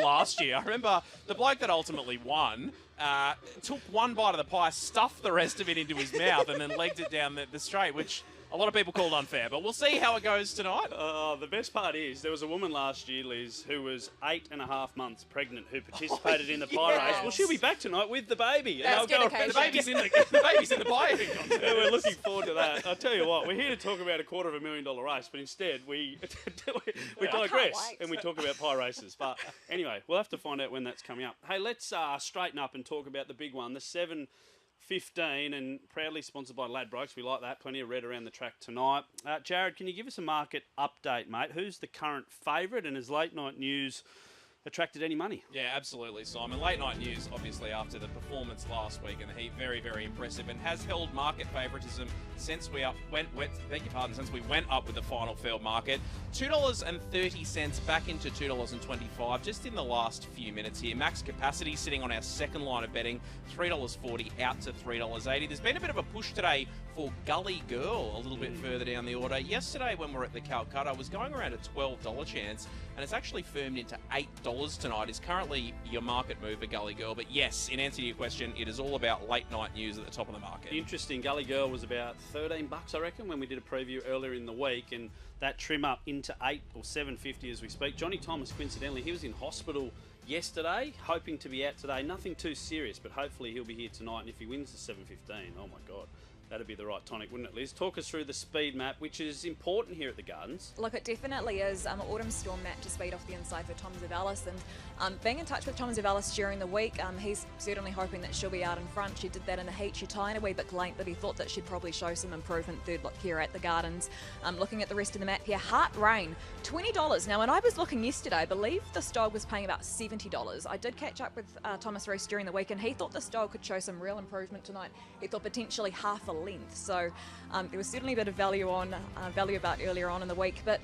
last year. I remember the bloke that ultimately won took one bite of the pie, stuffed the rest of it into his mouth, and then legged it down the straight, which a lot of people called unfair. But we'll see how it goes tonight. The best part is there was a woman last year, Liz, who was 8.5 months pregnant who participated in the pie race. Well, she'll be back tonight with the baby. That's good occasion. The baby's in the pie eating contest. Yeah, we're looking forward to that. I'll tell you what, we're here to talk about a $250,000 race, but instead we digress and we talk about pie races. But anyway, we'll have to find out when that's coming up. Hey, let's straighten up and talk about the big one, the 7:15, and proudly sponsored by Ladbrokes. We like that. Plenty of red around the track tonight. Jared, can you give us a market update, mate? Who's the current favourite, and has late night news attracted any money? Yeah, absolutely, Simon. Late night news, obviously, after the performance last week in the heat, very, very impressive, and has held market favouritism since we went up with the final field market. $2.30 back into $2.25 just in the last few minutes here. Max capacity sitting on our second line of betting, $3.40 out to $3.80. There's been a bit of a push today for Gully Girl a little bit further down the order. Yesterday when we were at the Calcutta, was going around a $12 chance, and it's actually firmed into $8 tonight. Is currently your market mover, Gully Girl. But yes, in answer to your question, it is all about late night news at the top of the market. Interesting. Gully Girl was about $13, I reckon, when we did a preview earlier in the week, and that trim up into $8 or $7.50 as we speak. Johnny Thomas, coincidentally, he was in hospital yesterday, hoping to be out today. Nothing too serious, but hopefully he'll be here tonight. And if he wins the 7:15, oh my God, that'd be the right tonic, wouldn't it, Liz? Talk us through the speed map, which is important here at the Gardens. Look, it definitely is. Autumn Storm map to speed off the inside for Tom Zavalis, and being in touch with Tom Zavalis during the week, he's certainly hoping that she'll be out in front. She did that in the heat. She tied a wee bit late, but he thought that she'd probably show some improvement third look here at the Gardens. Looking at the rest of the map here, Heart Rain, $20. Now, when I was looking yesterday, I believe this dog was paying about $70. I did catch up with Thomas Rees during the week, and he thought this dog could show some real improvement tonight. He thought potentially half a length. So there was certainly a bit of value about earlier on in the week. But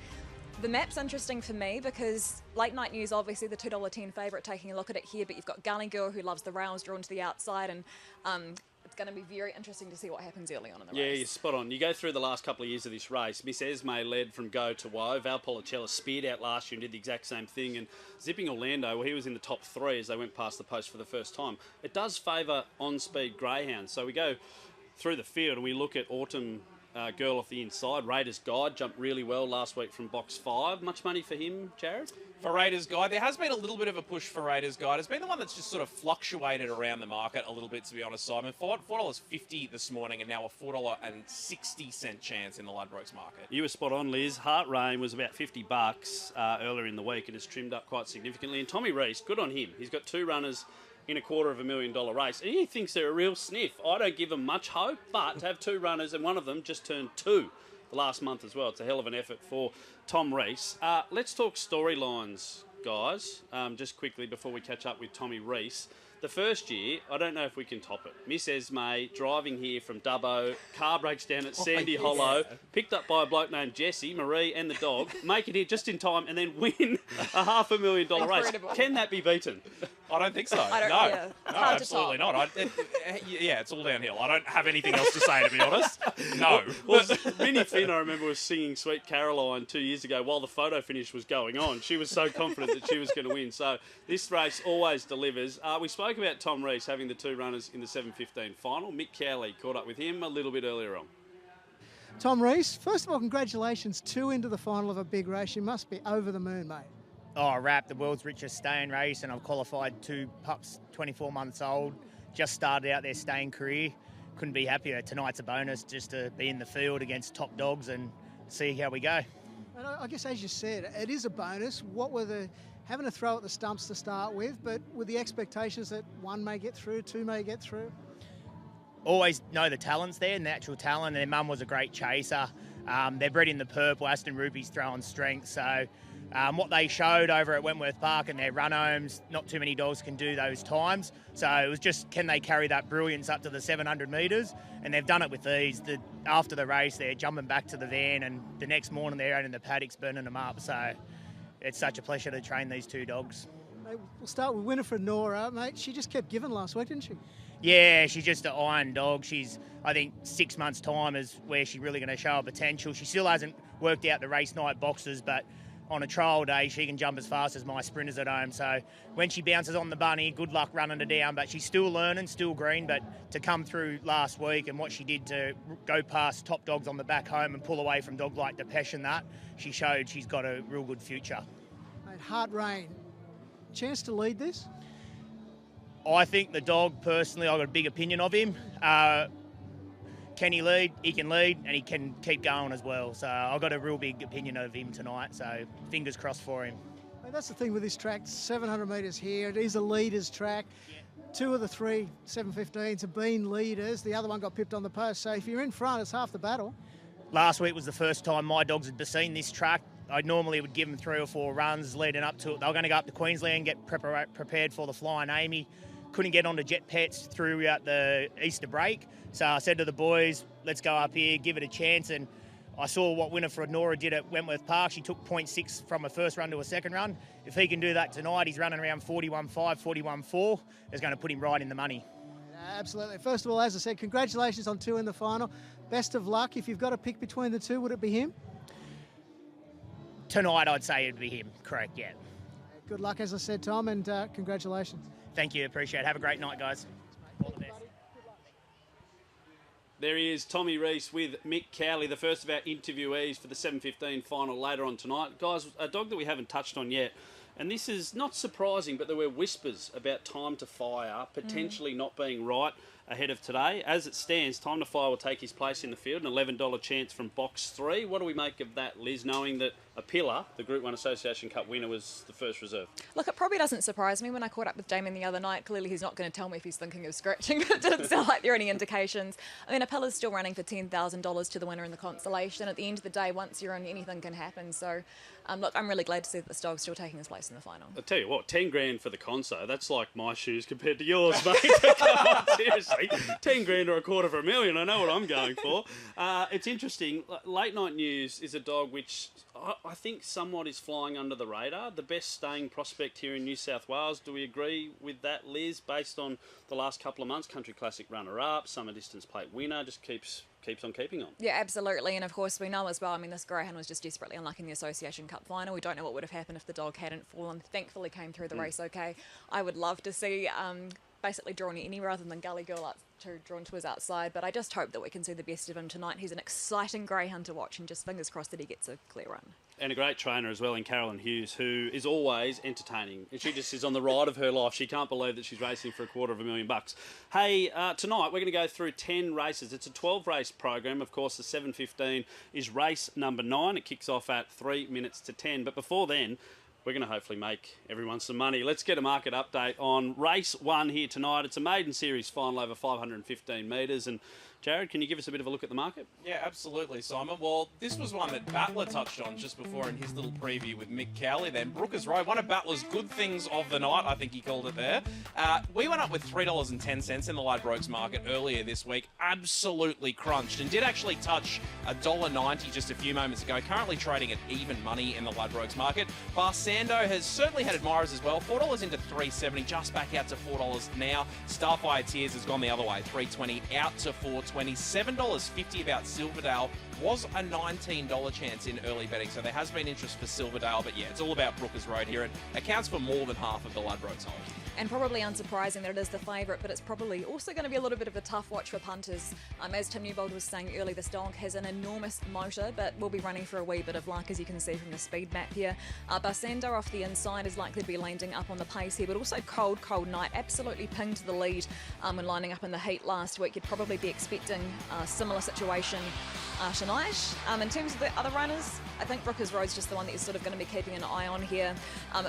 the map's interesting for me because late night news, obviously the $2.10 favourite, taking a look at it here, but you've got Gully Girl, who loves the rails, drawn to the outside, and it's going to be very interesting to see what happens early on in the race. Yeah, you're spot on. You go through the last couple of years of this race. Miss Esme led from go to woe. Val Policella speared out last year and did the exact same thing. And Zipping Orlando, well, he was in the top three as they went past the post for the first time. It does favour on-speed Greyhound. So we go through the field and we look at Autumn Girl off the inside. Raiders Guide jumped really well last week from box 5. Much money for him, Jared? For Raiders Guide, there has been a little bit of a push for Raiders Guide. It's been the one that's just sort of fluctuated around the market a little bit, to be honest, Simon. $4.50 this morning and now a $4.60 chance in the Ladbrokes market. You were spot on, Liz. Heart Rain was about $50 earlier in the week and has trimmed up quite significantly. And Tommy Rees, good on him. He's got 2 runners in a $250,000 race. And he thinks they're a real sniff. I don't give him much hope, but to have 2 runners and one of them just turned 2 the last month as well. It's a hell of an effort for Tom Rees. Let's talk storylines, guys, just quickly before we catch up with Tommy Rees. The first year, I don't know if we can top it. Miss Esme driving here from Dubbo, car breaks down at Sandy Hollow, picked up by a bloke named Jesse, Marie and the dog, make it here just in time and then win a $500,000 race. Can that be beaten? I don't think so. No, absolutely not. It's all downhill. I don't have anything else to say, to be honest. No. Well, Vinnie Finn, I remember, was singing Sweet Caroline 2 years ago while the photo finish was going on. She was so confident that she was going to win. So this race always delivers. We spoke about Tom Rees having the 2 runners in the 7:15 final. Mick Cowley caught up with him a little bit earlier on. Tom Rees, first of all, congratulations, 2 into the final of a big race. You must be over the moon, mate. Oh, the world's richest staying race, and I've qualified 2 pups, 24 months old. Just started out their staying career. Couldn't be happier. Tonight's a bonus just to be in the field against top dogs and see how we go. And I guess, as you said, it is a bonus. What were having a throw at the stumps to start with, but with the expectations that 1 may get through, 2 may get through? Always know the talent's there, natural talent. Their mum was a great chaser. They're bred in the purple. Aston Ruby's throwing strength, so what they showed over at Wentworth Park and their run homes, not too many dogs can do those times. So it was just, can they carry that brilliance up to the 700 metres? And they've done it with these. After the race, they're jumping back to the van, and the next morning they're out in the paddocks burning them up. So it's such a pleasure to train these 2 dogs. We'll start with Winifred Nora, mate. She just kept giving last week, didn't she? Yeah, she's just an iron dog. She's, I think, 6 months' time is where she's really going to show her potential. She still hasn't worked out the race night boxes, but on a trial day, she can jump as fast as my sprinters at home. So when she bounces on the bunny, good luck running her down. But she's still learning, still green. But to come through last week and what she did to go past top dogs on the back home and pull away from dogs like Depeche and that, she showed she's got a real good future. Mate, Heart Rain, chance to lead this? I think the dog, personally, I've got a big opinion of him. Can he lead? He can lead, and he can keep going as well. So I've got a real big opinion of him tonight. So fingers crossed for him. Mate, that's the thing with this track, 700 metres here. It is a leaders track. Yeah. 2 of the 3 715s have been leaders. The other one got pipped on the post. So if you're in front, it's half the battle. Last week was the first time my dogs had seen this track. I normally would give them 3 or 4 runs leading up to it. They were going to go up to Queensland, get prepared for the Flying Amy. Couldn't get onto Jet Pets throughout the Easter break. So I said to the boys, let's go up here, give it a chance. And I saw what Winifred Nora did at Wentworth Park. She took 0.6 from a first run to a second run. If he can do that tonight, he's running around 41.5, 41.4. It's going to put him right in the money. Absolutely. First of all, as I said, congratulations on 2 in the final. Best of luck. If you've got to pick between the 2, would it be him? Tonight, I'd say it'd be him. Correct, yeah. Good luck, as I said, Tom, and congratulations. Thank you. Appreciate it. Have a great night, guys. All the best. There he is, Tommy Rees with Mick Cowley, the first of our interviewees for the 7:15 final later on tonight. Guys, a dog that we haven't touched on yet, and this is not surprising, but there were whispers about Time to Fire potentially not being right ahead of today. As it stands, Time to Fire will take his place in the field, an $11 chance from box 3. What do we make of that, Liz, knowing that a Pillar, the Group 1 Association Cup winner, was the first reserve? Look, it probably doesn't surprise me. When I caught up with Damon the other night, clearly he's not going to tell me if he's thinking of scratching, but it didn't sound like there are any indications. I mean, a Pillar's still running for $10,000 to the winner in the consolation. At the end of the day, once you're in, anything can happen. So, look, I'm really glad to see that this dog's still taking his place in the final. I'll tell you what, 10 grand for the conso, that's like my shoes compared to yours, mate. Come on, seriously. 10 grand or $250,000, I know what I'm going for. It's interesting. Late Night News is a dog which I think somewhat is flying under the radar. The best staying prospect here in New South Wales. Do we agree with that, Liz, based on the last couple of months? Country Classic runner-up, Summer Distance Plate winner, just keeps on keeping on. Yeah, absolutely. And of course, we know as well, I mean, this Greyhound was just desperately unlucky in the Association Cup final. We don't know what would have happened if the dog hadn't fallen. Thankfully came through the race okay. I would love to see basically drawn any rather than Gully Girl out drawn to his outside, but I just hope that we can see the best of him tonight. He's an exciting greyhound to watch, and just fingers crossed that he gets a clear run. And a great trainer as well in Carolyn Hughes, who is always entertaining. She just is on the ride of her life. She can't believe that she's racing for $250,000. Hey, tonight we're going to go through 10 races. It's a 12-race program. Of course, the 7:15 is race number 9. It kicks off at 3 minutes to 10. But before then, we're going to hopefully make everyone some money. Let's get a market update on race 1 here tonight. It's a maiden series final over 515 metres. And Jared, can you give us a bit of a look at the market? Yeah, absolutely, Simon. Well, this was one that Battler touched on just before in his little preview with Mick Cowley then. Brooker's Road, one of Battler's good things of the night, I think he called it there. We went up with $3.10 in the Ladbrokes market earlier this week. Absolutely crunched, and did actually touch $1.90 just a few moments ago. Currently trading at even money in the Ladbrokes market. Barsando has certainly had admirers as well. $4 into $3.70, just back out to $4 now. Starfire Tears has gone the other way. $3.20 out to $4.20. $7.50 about Silverdale. Was a $19 chance in early betting, so there has been interest for Silverdale, but yeah, it's all about Brooker's Road here. It accounts for more than half of the Ladbrokes hold. And probably unsurprising that it is the favourite, but it's probably also going to be a little bit of a tough watch for punters. As Tim Newbold was saying earlier, this dog has an enormous motor, but will be running for a wee bit of luck, as you can see from the speed map here. Barsando off the inside is likely to be landing up on the pace here, but also cold night. Absolutely pinged to the lead when lining up in the heat last week. You'd probably be expecting a similar situation tonight. In terms of the other runners, I think Brooker's Road's just the one that you're sort of going to be keeping an eye on here.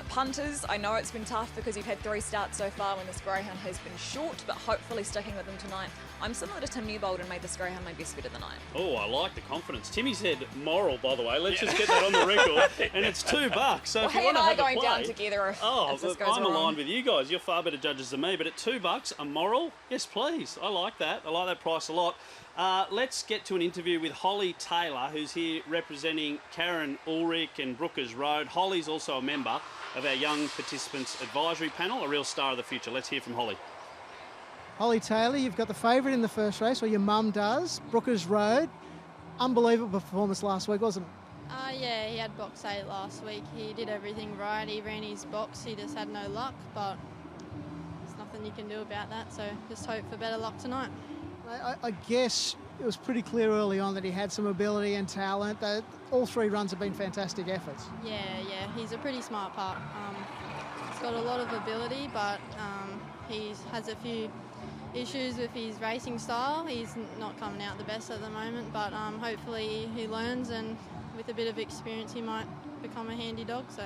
Punters, I know it's been tough because you've had 3 starts so far when this Greyhound has been short, but hopefully sticking with them tonight. I'm similar to Tim Newbold and made this Greyhound my best bet of the night. Oh, I like the confidence. Timmy said moral, by the way. Let's just get that on the record. And it's $2. So if you want to have a play, going down together if this goes I'm wrong. aligned with you guys. You're far better judges than me. But at $2, a moral, yes, please. I like that. I like that price a lot. Let's get to an interview with Holly Taylor, who's here representing Karen Ulrich and Brooker's Road. Holly's also a member of our Young Participants Advisory Panel, a real star of the future. Let's hear from Holly. Holly Taylor, you've got the favourite in the first race, or your mum does, Brooker's Road. Unbelievable performance last week, wasn't it? Yeah, he had box 8 last week. He did everything right. He ran his box. He just had no luck, but there's nothing you can do about that. So just hope for better luck tonight. I guess it was pretty clear early on that he had some ability and talent. All 3 runs have been fantastic efforts. Yeah, he's a pretty smart pup. He's got a lot of ability, but he has a few issues with his racing style. He's not coming out the best at the moment, but hopefully he learns, and with a bit of experience he might become a handy dog. So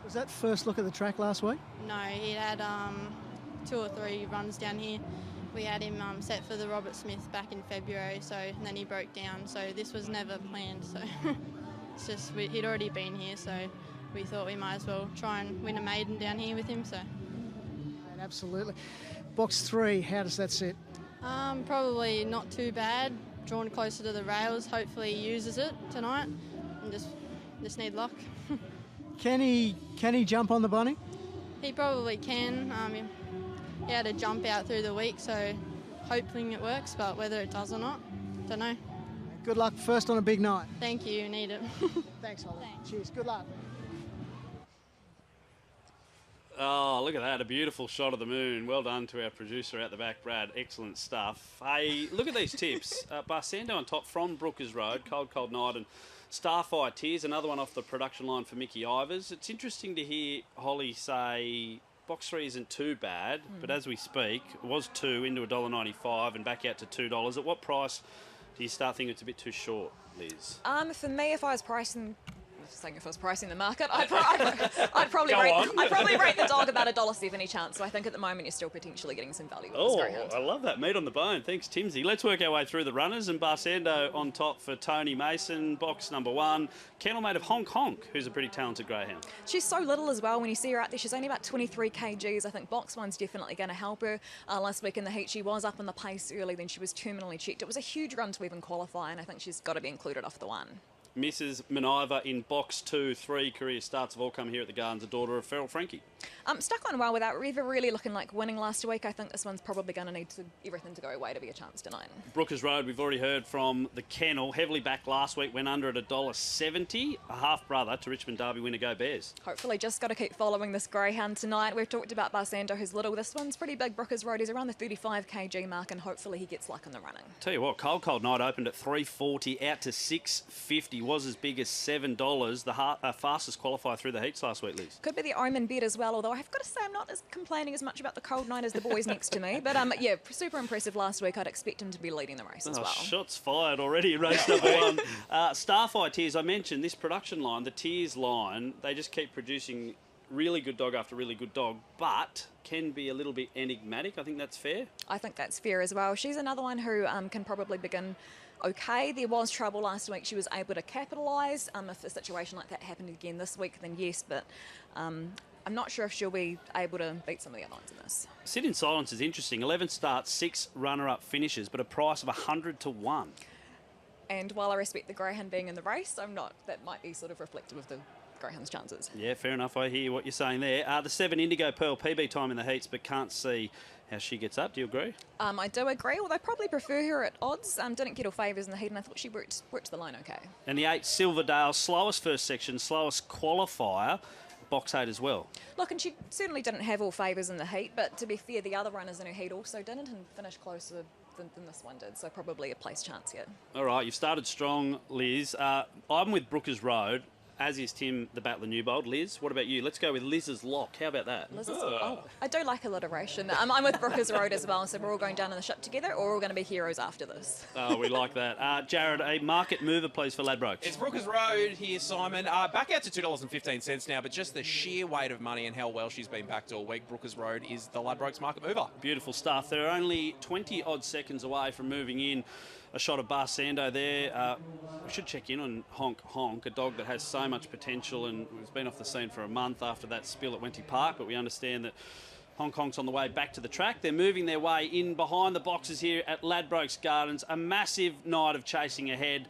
Was that first look at the track last week? no, he had 2 or 3 runs down here. We had him set for the Robert Smith back in February, and then he broke down, so this was never planned. So it's just he'd already been here, so we thought we might as well try and win a maiden down here with him. So Absolutely. Box 3, how does that sit? probably not too bad. Drawn closer to the rails. Hopefully he uses it tonight, and just need luck. Can he jump on the bunny? He probably can. He had a jump out through the week, so hoping it works, but whether it does or not, don't know. Good luck first on a big night. Thank you, need it. Thanks, Holly. Cheers. Good luck. Oh, look at that. A beautiful shot of the moon. Well done to our producer out the back, Brad. Excellent stuff. Hey, look at these tips. Barsando on top from Brookers Road, Cold Night, and Starfire Tears, another one off the production line for Mickey Ivers. It's interesting to hear Holly say box 3 isn't too bad, but as we speak, it was 2 into $1.95 and back out to $2. At what price do you start thinking it's a bit too short, Liz? For me, if I was pricing the market, I'd probably rate the dog about $1.70 chance. So I think at the moment you're still potentially getting some value with this Greyhound. I love that. Meat on the bone. Thanks, Timsy. Let's work our way through the runners. And Barsando on top for Tony Mason, box number 1. Kennel mate of Honk Honk, who's a pretty talented greyhound. She's so little as well. When you see her out there, she's only about 23 kgs. I think box 1's definitely going to help her. Last week in the heat, she was up in the pace early, then she was terminally checked. It was a huge run to even qualify, and I think she's got to be included off the 1. Mrs. Minerva in box 2, 3 career starts have all come here at the Gardens, a daughter of Feral Frankie. Stuck on well without Reva really looking like winning last week. I think this one's probably going to need everything to go away to be a chance tonight. Brookers Road, we've already heard from the kennel. Heavily back last week, went under at $1.70. A half-brother to Richmond Derby winner, Go Bears. Hopefully just got to keep following this greyhound tonight. We've talked about Barsando, who's little. This one's pretty big. Brookers Road is around the 35 kg mark, and hopefully he gets luck in the running. Tell you what, Cold Night opened at $3.40, out to $6.50. Was as big as $7. The fastest qualifier through the heats last week, Liz. Could be the Omen bet as well, although I've got to say I'm not as complaining as much about the Cold Night as the boys next to me. But yeah, super impressive last week. I'd expect him to be leading the race as well. Shots fired already in race number 1. Starfire Tears, I mentioned this production line, the Tears line, they just keep producing really good dog after really good dog, but can be a little bit enigmatic. I think that's fair. I think that's fair as well. She's another one who can probably begin okay. There was trouble last week. She was able to capitalise. If a situation like that happened again this week, then yes, but I'm not sure if she'll be able to beat some of the other ones in this. Sit in Silence is interesting. 11 starts, 6 runner-up finishes, but a price of 100 to 1. And while I respect the greyhound being in the race, that might be sort of reflective of the greyhound's chances. Yeah, fair enough. I hear what you're saying there. The 7 Indigo Pearl, PB time in the heats, but can't see how she gets up. Do you agree? I do agree, although I probably prefer her at odds. Didn't get all favours in the heat, and I thought she worked the line okay. And the 8 Silverdale, slowest first section, slowest qualifier, box 8 as well. Look, and she certainly didn't have all favours in the heat, but to be fair, the other runners in her heat also didn't and finished closer than this one did, so probably a place chance here. All right, you've started strong, Liz. I'm with Brookers Road, as is Tim, the battler Newbold. Liz, what about you? Let's go with Liz's lock. How about that? I do like alliteration. I'm with Brookers Road as well, so we're all going down in the ship together, or we're all going to be heroes after this. Oh, we like that. Jared, a market mover, please, for Ladbrokes. It's Brookers Road here, Simon. Back out to $2.15 now, but just the sheer weight of money and how well she's been backed all week, Brookers Road is the Ladbrokes market mover. Beautiful stuff. They're only 20-odd seconds away from moving in. A shot of Barsando there. We should check in on Honk Honk, a dog that has so much potential and has been off the scene for a month after that spill at Wenty Park, but we understand that Honk Honk's on the way back to the track. They're moving their way in behind the boxes here at Ladbrokes Gardens. A massive night of chasing ahead.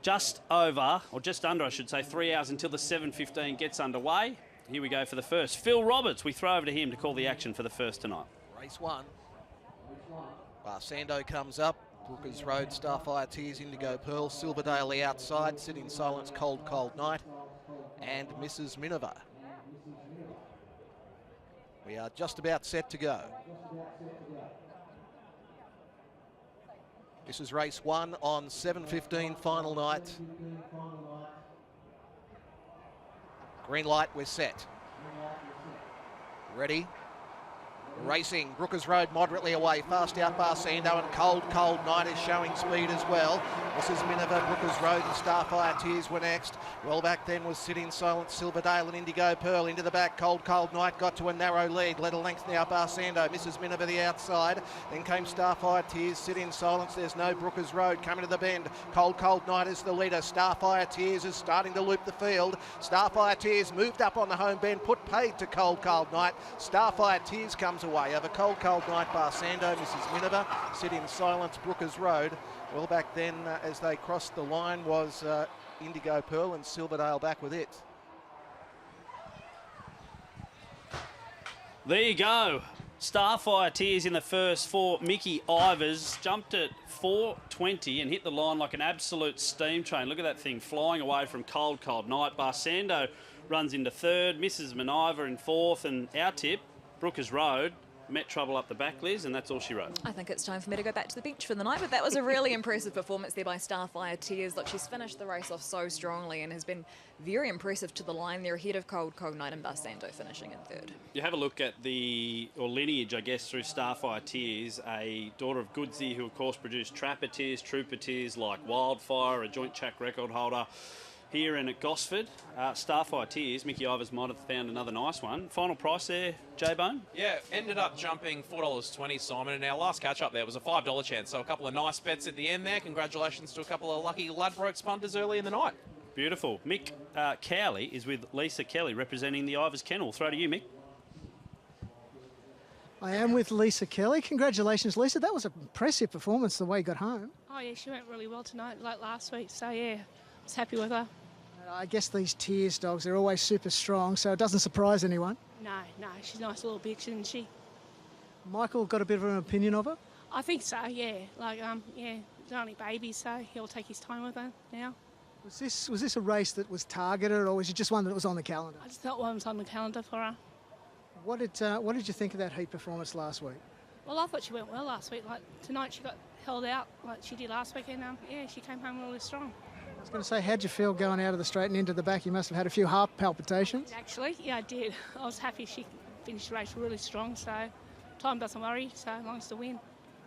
Just over, or just under, I should say, 3 hours until the 7:15 gets underway. Here we go for the first. Phil Roberts, we throw over to him to call the action for the first tonight. Race 1. Barsando comes up. Brookers Road, Starfire Tears, Indigo Pearl, Silverdale the outside, Sit in Silence, Cold Cold Night, and Mrs. Miniver. We are just about set to go. This is race 1 on 7:15 final night. Green light, we're set. Ready. Racing, Brookers Road moderately away, fast out Barsando, and Cold Cold Night is showing speed as well. This is Minerva, Brookers Road and Starfire Tears were next. Well back then was Sit in Silence, Silverdale and Indigo Pearl. Into the back, Cold Cold Night got to a narrow lead, led a length now Barsando, Mrs. Minerva the outside. Then came Starfire Tears, Sit in Silence, there's no Brookers Road coming to the bend. Cold Cold Night is the leader, Starfire Tears is starting to loop the field. Starfire Tears moved up on the home bend, put paid to Cold Cold Night. Starfire Tears comes away over Cold Cold Night, Barsando, Mrs. Minerva, Sit in Silence, Brookers Road. Well, back then, as they crossed the line, was Indigo Pearl and Silverdale back with it. There you go. Starfire Tears in the first for Mickey Ivers. Jumped at 4:20 and hit the line like an absolute steam train. Look at that thing flying away from Cold Cold Night. Barsando runs into third, Mrs. Minerva in fourth, and our tip, Brookers Road, met trouble up the back, Liz, and that's all she wrote. I think it's time for me to go back to the bench for the night, but that was a really impressive performance there by Starfire Tears. Look, she's finished the race off so strongly and has been very impressive to the line there, ahead of Cold Cold Night and Barsando finishing in third. You have a look at lineage, I guess, through Starfire Tears, a daughter of Goodsey, who of course produced Trapper Tears, Trooper Tears like Wildfire, a joint track record holder here and at Gosford. Starfire Tears, Mickey Ivers might have found another nice one. Final price there, J-Bone? Yeah, ended up jumping $4.20, Simon, and our last catch-up there was a $5 chance, so a couple of nice bets at the end there. Congratulations to a couple of lucky Ladbrokes punters early in the night. Beautiful. Mick Cowley is with Lisa Kelly, representing the Ivers Kennel. Throw to you, Mick. I am with Lisa Kelly. Congratulations, Lisa. That was an impressive performance the way you got home. Oh, yeah, she went really well tonight, like last week, so yeah, I was happy with her. I guess these Tears dogs, they're always super strong, so it doesn't surprise anyone. No, she's a nice little bitch, isn't she? Michael got a bit of an opinion of her? I think so, yeah. Yeah, she's only baby, so he'll take his time with her now. Was this a race that was targeted, or was it just one that was on the calendar? I just thought one was on the calendar for her. What did you think of that heat performance last week? Well, I thought she went well last week. Like tonight, she got held out like she did last week, and yeah, she came home really strong. I was going to say, how'd you feel going out of the straight and into the back? You must have had a few heart palpitations. Actually, yeah, I did. I was happy she finished the race really strong, so time doesn't worry, so long as to win.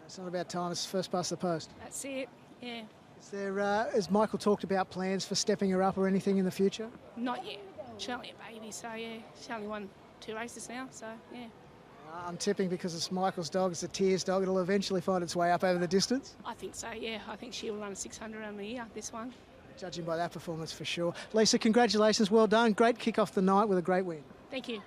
It's not about time, it's first past the post. That's it, yeah. Is there, has Michael talked about plans for stepping her up or anything in the future? Not yet. She's only a baby, so yeah, she's only won 2 races now, so yeah. I'm tipping because it's Michael's dog, it's a Tears dog, it'll eventually find its way up over the distance. I think so, yeah. I think she'll run 600 on the year, this one. Judging by that performance, for sure. Lisa, congratulations, well done. Great kick off the night with a great win. Thank you.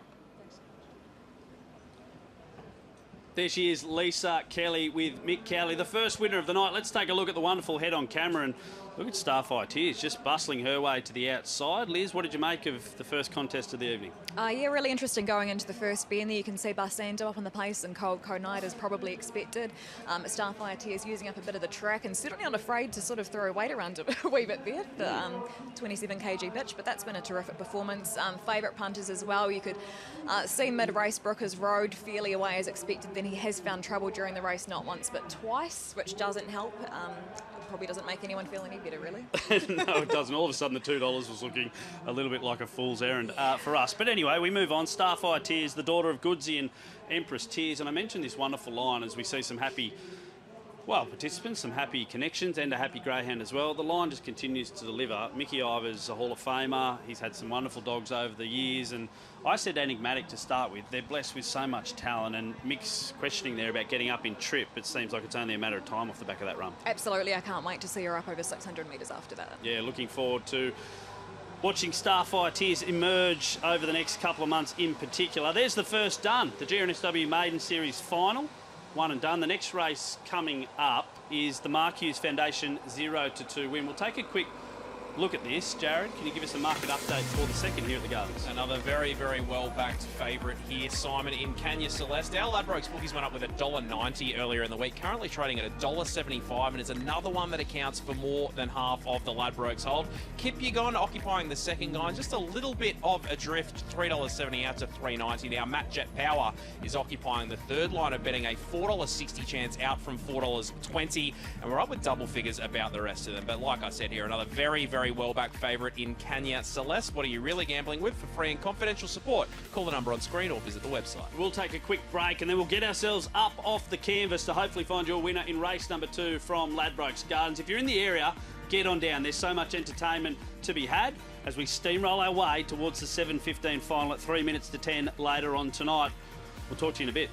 There she is, Lisa Kelly with Mick Cowley, the first winner of the night. Let's take a look at the wonderful head on camera and look at Starfire Tears just bustling her way to the outside. Liz, what did you make of the first contest of the evening? Yeah, really interesting going into the first bend there. You can see Barsando up on the pace and Cold Cold Night as probably expected. Starfire Tears using up a bit of the track and certainly not afraid to sort of throw weight around a wee bit there. The 27 kg bitch, but that's been a terrific performance. Favourite punters as well. You could see mid-race Brookers Road fairly away as expected. Then he has found trouble during the race, not once but twice, which doesn't help. Probably doesn't make anyone feel any better, really. No, it doesn't. All of a sudden, the $2 was looking a little bit like a fool's errand for us. But anyway, we move on. Starfire Tears, the daughter of Goodsey and Empress Tears. And I mentioned this wonderful line as we see some happy, participants, some happy connections and a happy greyhound as well. The line just continues to deliver. Mickey Ivers, a Hall of Famer. He's had some wonderful dogs over the years. And I said enigmatic to start with. They're blessed with so much talent, and Mick's questioning there about getting up in trip. It seems like it's only a matter of time off the back of that run. Absolutely, I can't wait to see her up over 600 metres after that. Yeah, looking forward to watching Starfire Tears emerge over the next couple of months in particular. There's the first done, the GRNSW Maiden Series final. One and done. The next race coming up is the Mark Hughes Foundation 0-2 win. We'll take a quick look at this, Jared. Can you give us a market update for the second here at the Gardens? Another very, very well-backed favourite here, Simon, in Canya Celeste. Our Ladbrokes bookies went up with $1.90 earlier in the week, currently trading at $1.75, and it's another one that accounts for more than half of the Ladbrokes hold. Kipyegon occupying the second guy, just a little bit of a drift, $3.70 out to $3.90. Now, Matt Jet Power is occupying the third line of betting, a $4.60 chance out from $4.20, and we're up with double figures about the rest of them. But like I said here, another very, very well-backed favourite in Canya Celeste. What are you really gambling with? For free and confidential support, call the number on screen or visit the website. We'll take a quick break and then we'll get ourselves up off the canvas to hopefully find your winner in race number 2 from Ladbrokes Gardens. If you're in the area, get on down. There's so much entertainment to be had as we steamroll our way towards the 7:15 final at 3 minutes to 10 later on tonight. We'll talk to you in a bit.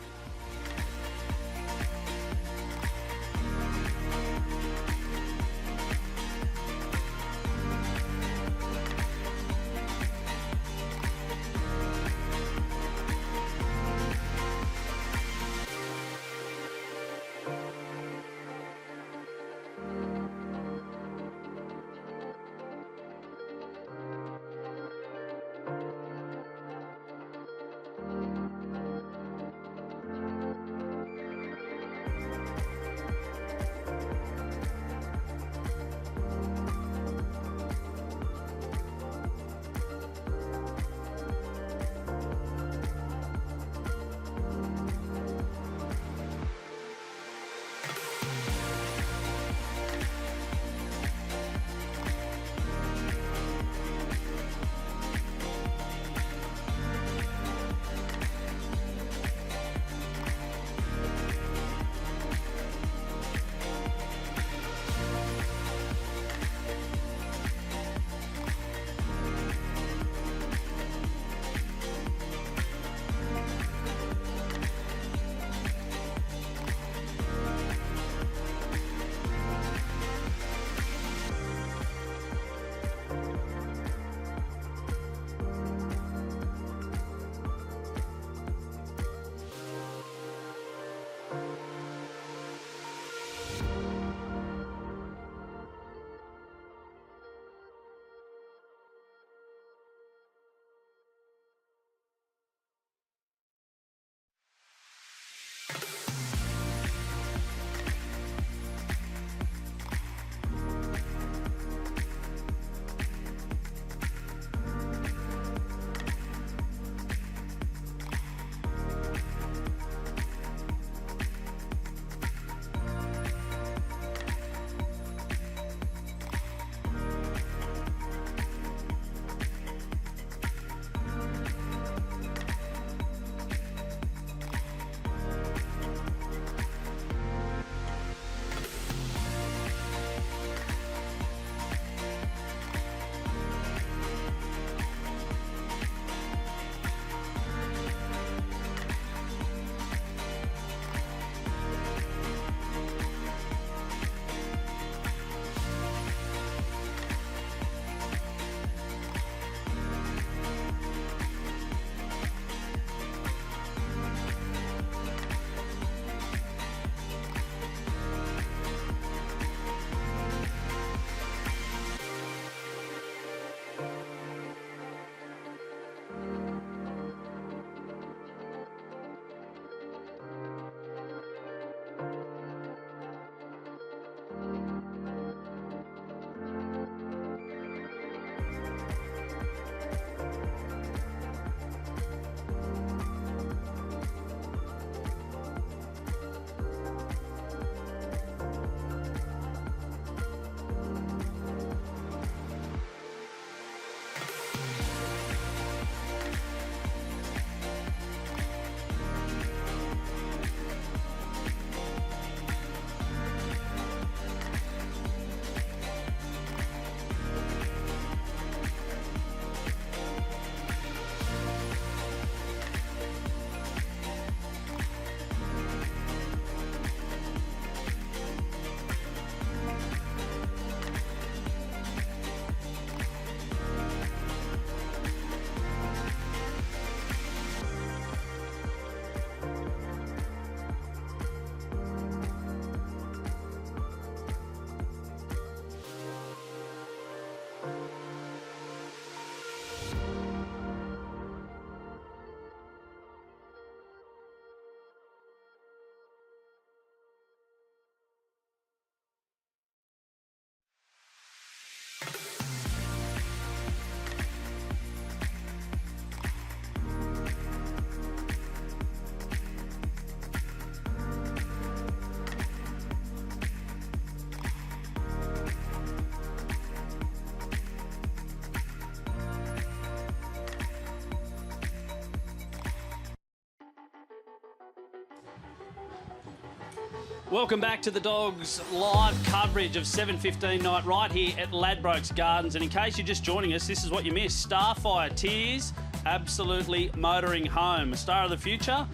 Welcome back to the Dogs live coverage of 7:15 night right here at Ladbrokes Gardens. And in case you're just joining us, this is what you missed. Starfire Tears absolutely motoring home. A star of the future?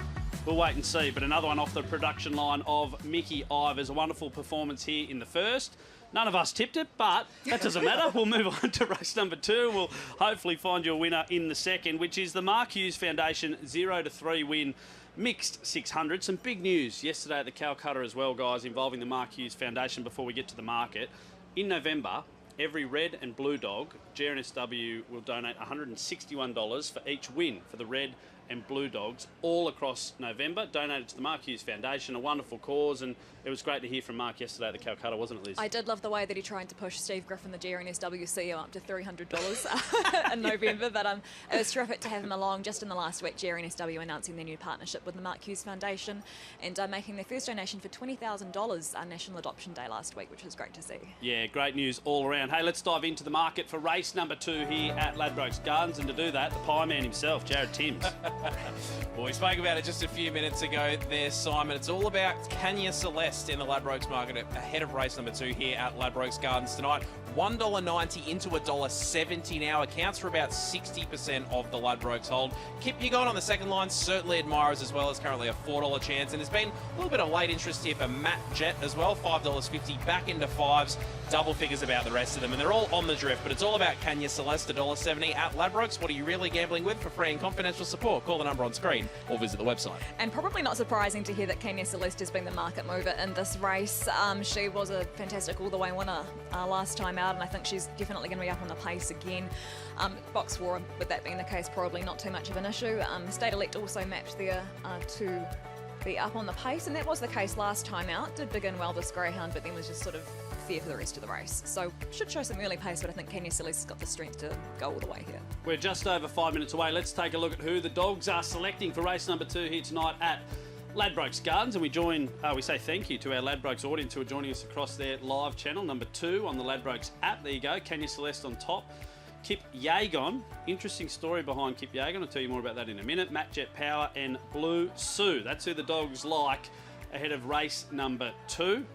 We'll wait and see. But another one off the production line of Mickey Ivers. A wonderful performance here in the first. None of us tipped it, but that doesn't matter. We'll move on to race number 2. We'll hopefully find you a winner in the second, which is the Mark Hughes Foundation 0-3 win. Mixed 600. Some big news yesterday at the Calcutta as well, guys, involving the Mark Hughes Foundation before we get to the market. In November, every red and blue dog, GRNSW will donate $161 for each win for the red and blue dogs all across November, donated to the Mark Hughes Foundation, a wonderful cause, and it was great to hear from Mark yesterday at the Calcutta, wasn't it, Liz? I did love the way that he tried to push Steve Griffin, the GRNSW CEO, up to $300 in November, but it was terrific to have him along just in the last week. GRNSW announcing their new partnership with the Mark Hughes Foundation and making their first donation for $20,000 on National Adoption Day last week, which was great to see. Yeah, great news all around. Hey, let's dive into the market for race number 2 here at Ladbrokes Gardens, and to do that, the pie man himself, Jared Timms. Well, we spoke about it just a few minutes ago there, Simon. It's all about Kenya Celeste in the Ladbrokes market ahead of race number 2 here at Ladbrokes Gardens tonight. $1.90 into $1.70 now. Accounts for about 60% of the Ladbrokes hold. Kip, you going on the second line, certainly admirers as well, as currently a $4 chance. And there's been a little bit of late interest here for Matt Jett as well, $5.50 back into fives, double figures about the rest of them. And they're all on the drift, but it's all about Kenya Celeste, $1.70 at Ladbrokes. What are you really gambling with? For free and confidential support, call the number on screen or visit the website. And probably not surprising to hear that Kenya Celeste has been the market mover in this race. She was a fantastic all-the-way winner last time out, and I think she's definitely going to be up on the pace again. Box 4, with that being the case, probably not too much of an issue. State Elect also mapped there to be up on the pace, and that was the case last time out. Did begin well, this Greyhound, but then was just sort of fair for the rest of the race. So should show some early pace, but I think Kenya Celeste's got the strength to go all the way here. We're just over 5 minutes away. Let's take a look at who the dogs are selecting for race number 2 here tonight at Ladbrokes Gardens, and we say thank you to our Ladbrokes audience who are joining us across their live channel, number 2 on the Ladbrokes app. There you go, Kenya Celeste on top. Kip Yagon, interesting story behind Kip Yagon. I'll tell you more about that in a minute. Matt Jet Power and Blue Sue. That's who the dogs like ahead of race number 2.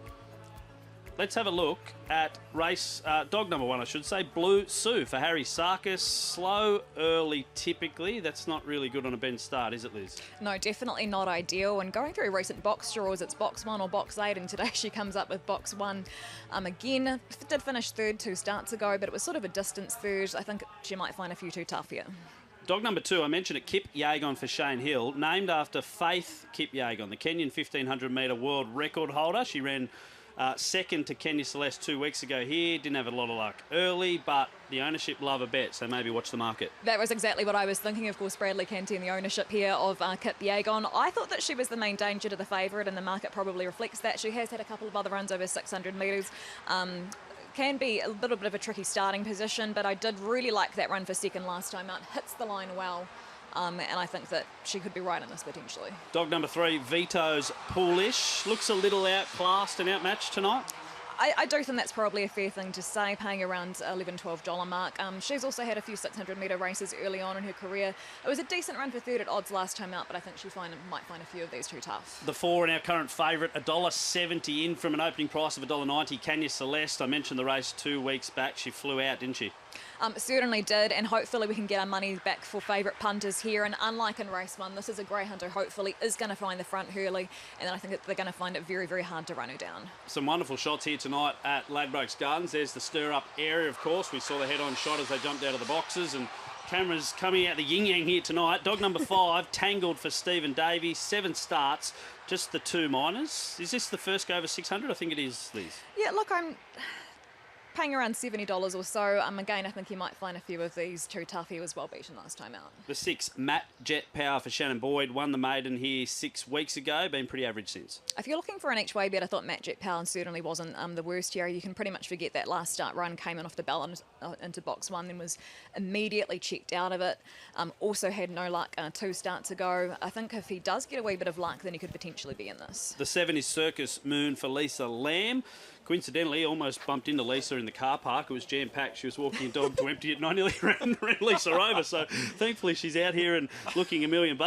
Let's have a look at race dog number 1, I should say, Blue Sue for Harry Sarkis. Slow early typically. That's not really good on a bend start, is it, Liz? No, definitely not ideal. And going through recent box draws, it's box 1 or box 8, and today she comes up with box 1 again. Did finish third 2 starts ago, but it was sort of a distance third. I think she might find a few too tough here. Dog number 2, I mentioned it, Kip Yagon for Shane Hill, named after Faith Kip Yagon, the Kenyan 1500 metre world record holder. She ran second to Kenya Celeste 2 weeks ago here. Didn't have a lot of luck early, but the ownership love a bet, so maybe watch the market. That was exactly what I was thinking. Of course, Bradley Canty and the ownership here of Kip Yagon. I thought that she was the main danger to the favourite, and the market probably reflects that. She has had a couple of other runs over 600 metres. Can be a little bit of a tricky starting position, but I did really like that run for second last time out. Hits the line well. And I think that she could be right in this potentially. Dog number 3, Vito's Poolish. Looks a little outclassed and outmatched tonight. I do think that's probably a fair thing to say, paying around $11, $12 mark. She's also had a few 600 metre races early on in her career. It was a decent run for third at odds last time out, but I think she might find a few of these too tough. The 4 in our current favourite, $1.70 in from an opening price of $1.90. Kenya Celeste, I mentioned the race 2 weeks back. She flew out, didn't she? Certainly did, and hopefully we can get our money back for favourite punters here. And unlike in race 1, this is a greyhound who hopefully is going to find the front early, and then I think that they're going to find it very, very hard to run her down. Some wonderful shots here tonight at Ladbrokes Gardens. There's the stir-up area, of course. We saw the head-on shot as they jumped out of the boxes, and cameras coming out the yin-yang here tonight. Dog number 5, Tangled for Stephen Davies. 7 starts, just the 2 minors. Is this the first go over 600? I think it is, Liz. Yeah, look, I'm paying around $70 or so. Again, I think you might find a few of these too tough. He was well beaten last time out. The 6, Matt Jet Power for Shannon Boyd. Won the maiden here 6 weeks ago. Been pretty average since. If you're looking for an each way bet, I thought Matt Jet Power certainly wasn't the worst here. You can pretty much forget that last start run. Came in off the bell into box 1, then was immediately checked out of it. Also had no luck 2 starts ago. I think if he does get a wee bit of luck, then he could potentially be in this. The 7 is Circus Moon for Lisa Lamb. Coincidentally, almost bumped into Lisa in the car park. It was jam-packed. She was walking a dog to empty it, and I nearly ran Lisa over. So thankfully she's out here and looking $1 million.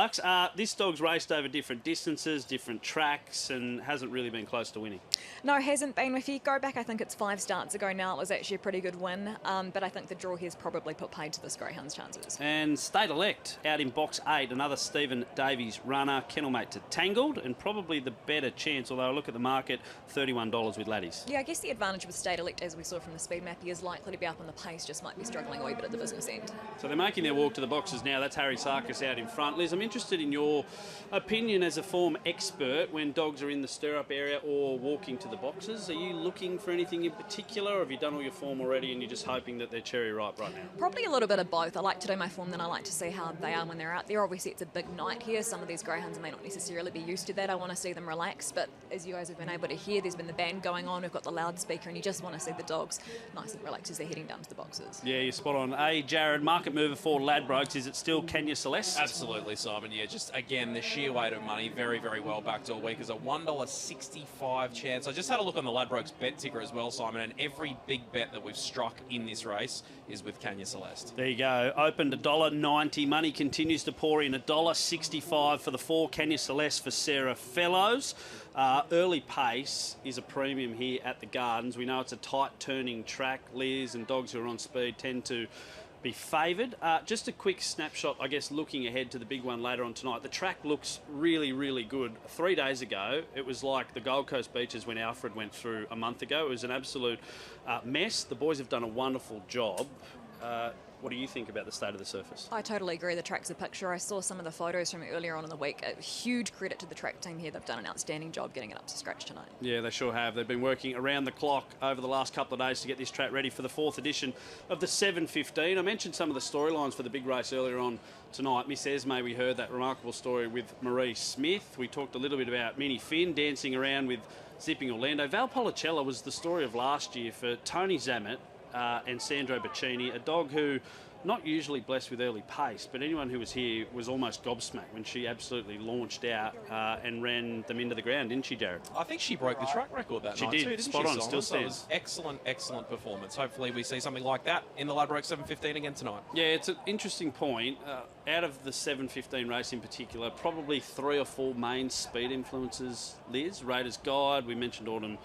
This dog's raced over different distances, different tracks, and hasn't really been close to winning. No, hasn't been. If you go back, I think it's 5 starts ago now, it was actually a pretty good win. But I think the draw here's probably put paid to this Greyhound's chances. And State Elect out in box 8, another Stephen Davies runner, kennelmate to Tangled, and probably the better chance, although I look at the market, $31 with Laddies. Yeah, I guess the advantage with State Elect, as we saw from the speed map, he is likely to be up on the pace, just might be struggling a wee bit at the business end. So they're making their walk to the boxes now. That's Harry Sarkis out in front. Liz, I'm interested in your opinion as a form expert when dogs are in the stirrup area or walking to the boxes. Are you looking for anything in particular, or have you done all your form already and you're just hoping that they're cherry ripe right now? Probably a little bit of both. I like to do my form, then I like to see how they are when they're out there. Obviously, it's a big night here. Some of these greyhounds may not necessarily be used to that. I want to see them relax, but as you guys have been able to hear, there's been the band going on. We've got the loudspeaker, and you just want to see the dogs nice and relaxed as they're heading down to the boxes. Yeah, you're spot on. Hey, Jared, market mover for Ladbrokes. Is it still Kenya Celeste? Absolutely, Simon. Yeah, just again, the sheer weight of money, very, very well backed all week is a $1.65 chance. I just had a look on the Ladbrokes bet ticker as well, Simon, and every big bet that we've struck in this race is with Kenya Celeste. There you go. Opened $1.90. Money continues to pour in. $1.65 for the 4 Kenya Celeste for Sarah Fellows. Early pace is a premium here at the Gardens. We know it's a tight turning track. Liz and dogs who are on speed tend to be favoured. Just a quick snapshot, I guess, looking ahead to the big one later on tonight. The track looks really, really good. 3 days ago, it was like the Gold Coast beaches when Alfred went through a month ago. It was an absolute mess. The boys have done a wonderful job. What do you think about the state of the surface? I totally agree. The track's a picture. I saw some of the photos from earlier on in the week. A huge credit to the track team here. They've done an outstanding job getting it up to scratch tonight. Yeah, they sure have. They've been working around the clock over the last couple of days to get this track ready for the 4th edition of the 7:15. I mentioned some of the storylines for the big race earlier on tonight. Miss Esme, we heard that remarkable story with Marie Smith. We talked a little bit about Minnie Finn dancing around with Zipping Orlando. Valpolicella was the story of last year for Tony Zammit and Sandro Baccini, a dog who not usually blessed with early pace, but anyone who was here was almost gobsmacked when she absolutely launched out and ran them into the ground, didn't she, Jared? I think she broke the track record that night too, didn't spot she, on, Simon? still So it stands. was excellent, excellent performance. Hopefully we see something like that in the Ladbrokes 7:15 again tonight. Yeah, it's an interesting point. Out of the 7:15 race in particular, probably 3 or 4 main speed influences, Liz. Raiders Guide, we mentioned Autumn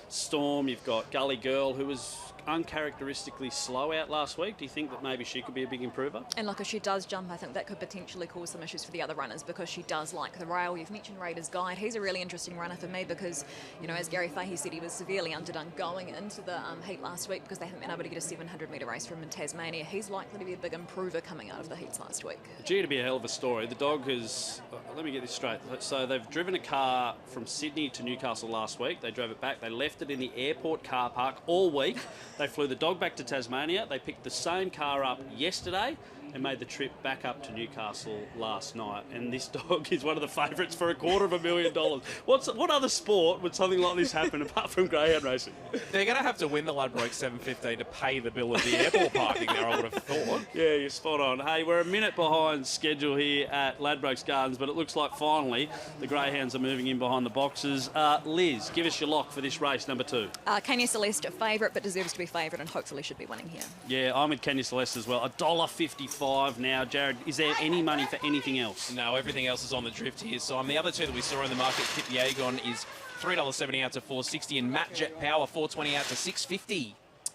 Storm, you've got Gully Girl, who was uncharacteristically slow out last week. Do you think that maybe she could be a big improver? And look, if she does jump, I think that could potentially cause some issues for the other runners because she does like the rail. You've mentioned Raiders Guide. He's a really interesting runner for me because, you know, as Gary Fahey said, he was severely underdone going into the heat last week because they haven't been able to get a 700-metre race from him in Tasmania. He's likely to be a big improver coming out of the heats last week. Gee, to be a hell of a story. The dog has... let me get this straight. So they've driven a car from Sydney to Newcastle last week. They drove it back. They left it in the airport car park all week. They flew the dog back to Tasmania. They picked the same car up yesterday and made the trip back up to Newcastle last night. And this dog is one of the favourites for $250,000. What other sport would something like this happen apart from greyhound racing? They're going to have to win the Ladbrokes 7:15 to pay the bill of the airport parking there, I would have thought. Yeah, you're spot on. Hey, we're a minute behind schedule here at Ladbrokes Gardens, but it looks like finally the greyhounds are moving in behind the boxes. Liz, give us your lock for this race, number 2. Kenya Celeste, a favourite, but deserves to be favourite and hopefully should be winning here. Yeah, I'm with Kenya Celeste as well. $1.55 now. Jared, is there any money for anything else? No, everything else is on the drift here. So the other two that we saw in the market, Kip Yeagon is $3.70 out to $4.60 and Matt Jet Power $4.20 out to $6.50.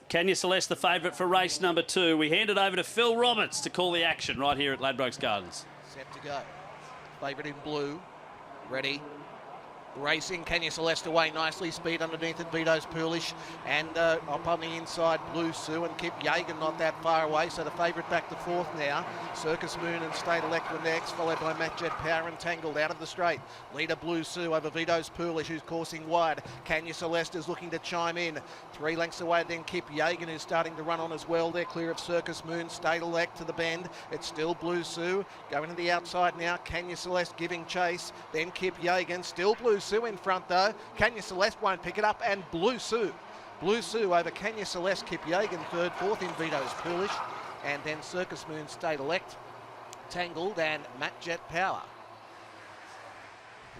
Kenya Celeste, the favourite for race number 2. We hand it over to Phil Roberts to call the action right here at Ladbrokes Gardens. Set to go. Favourite in blue. Ready. Racing, Kenya Celeste away nicely, speed underneath it, Vito's Poolish, and up on the inside, Blue Sue and Kip Yeagan not that far away, so the favourite back to 4th now. Circus Moon and State Elect were next, followed by Matt Jet Power and Tangled out of the straight. Leader Blue Sue over Vito's Poolish, who's coursing wide. Kenya Celeste is looking to chime in. 3 lengths away, then Kip Yeagan, who's starting to run on as well. They're clear of Circus Moon, State Elect to the bend. It's still Blue Sue, going to the outside now. Kenya Celeste giving chase, then Kip Yeagan, still Blue Sue in front though. Kenya Celeste won't pick it up, and Blue Sue over Kenya Celeste, Kip Yeagan third, 4th in Vito's Poolish, and then Circus Moon, State Elect, Tangled and Matt Jet Power.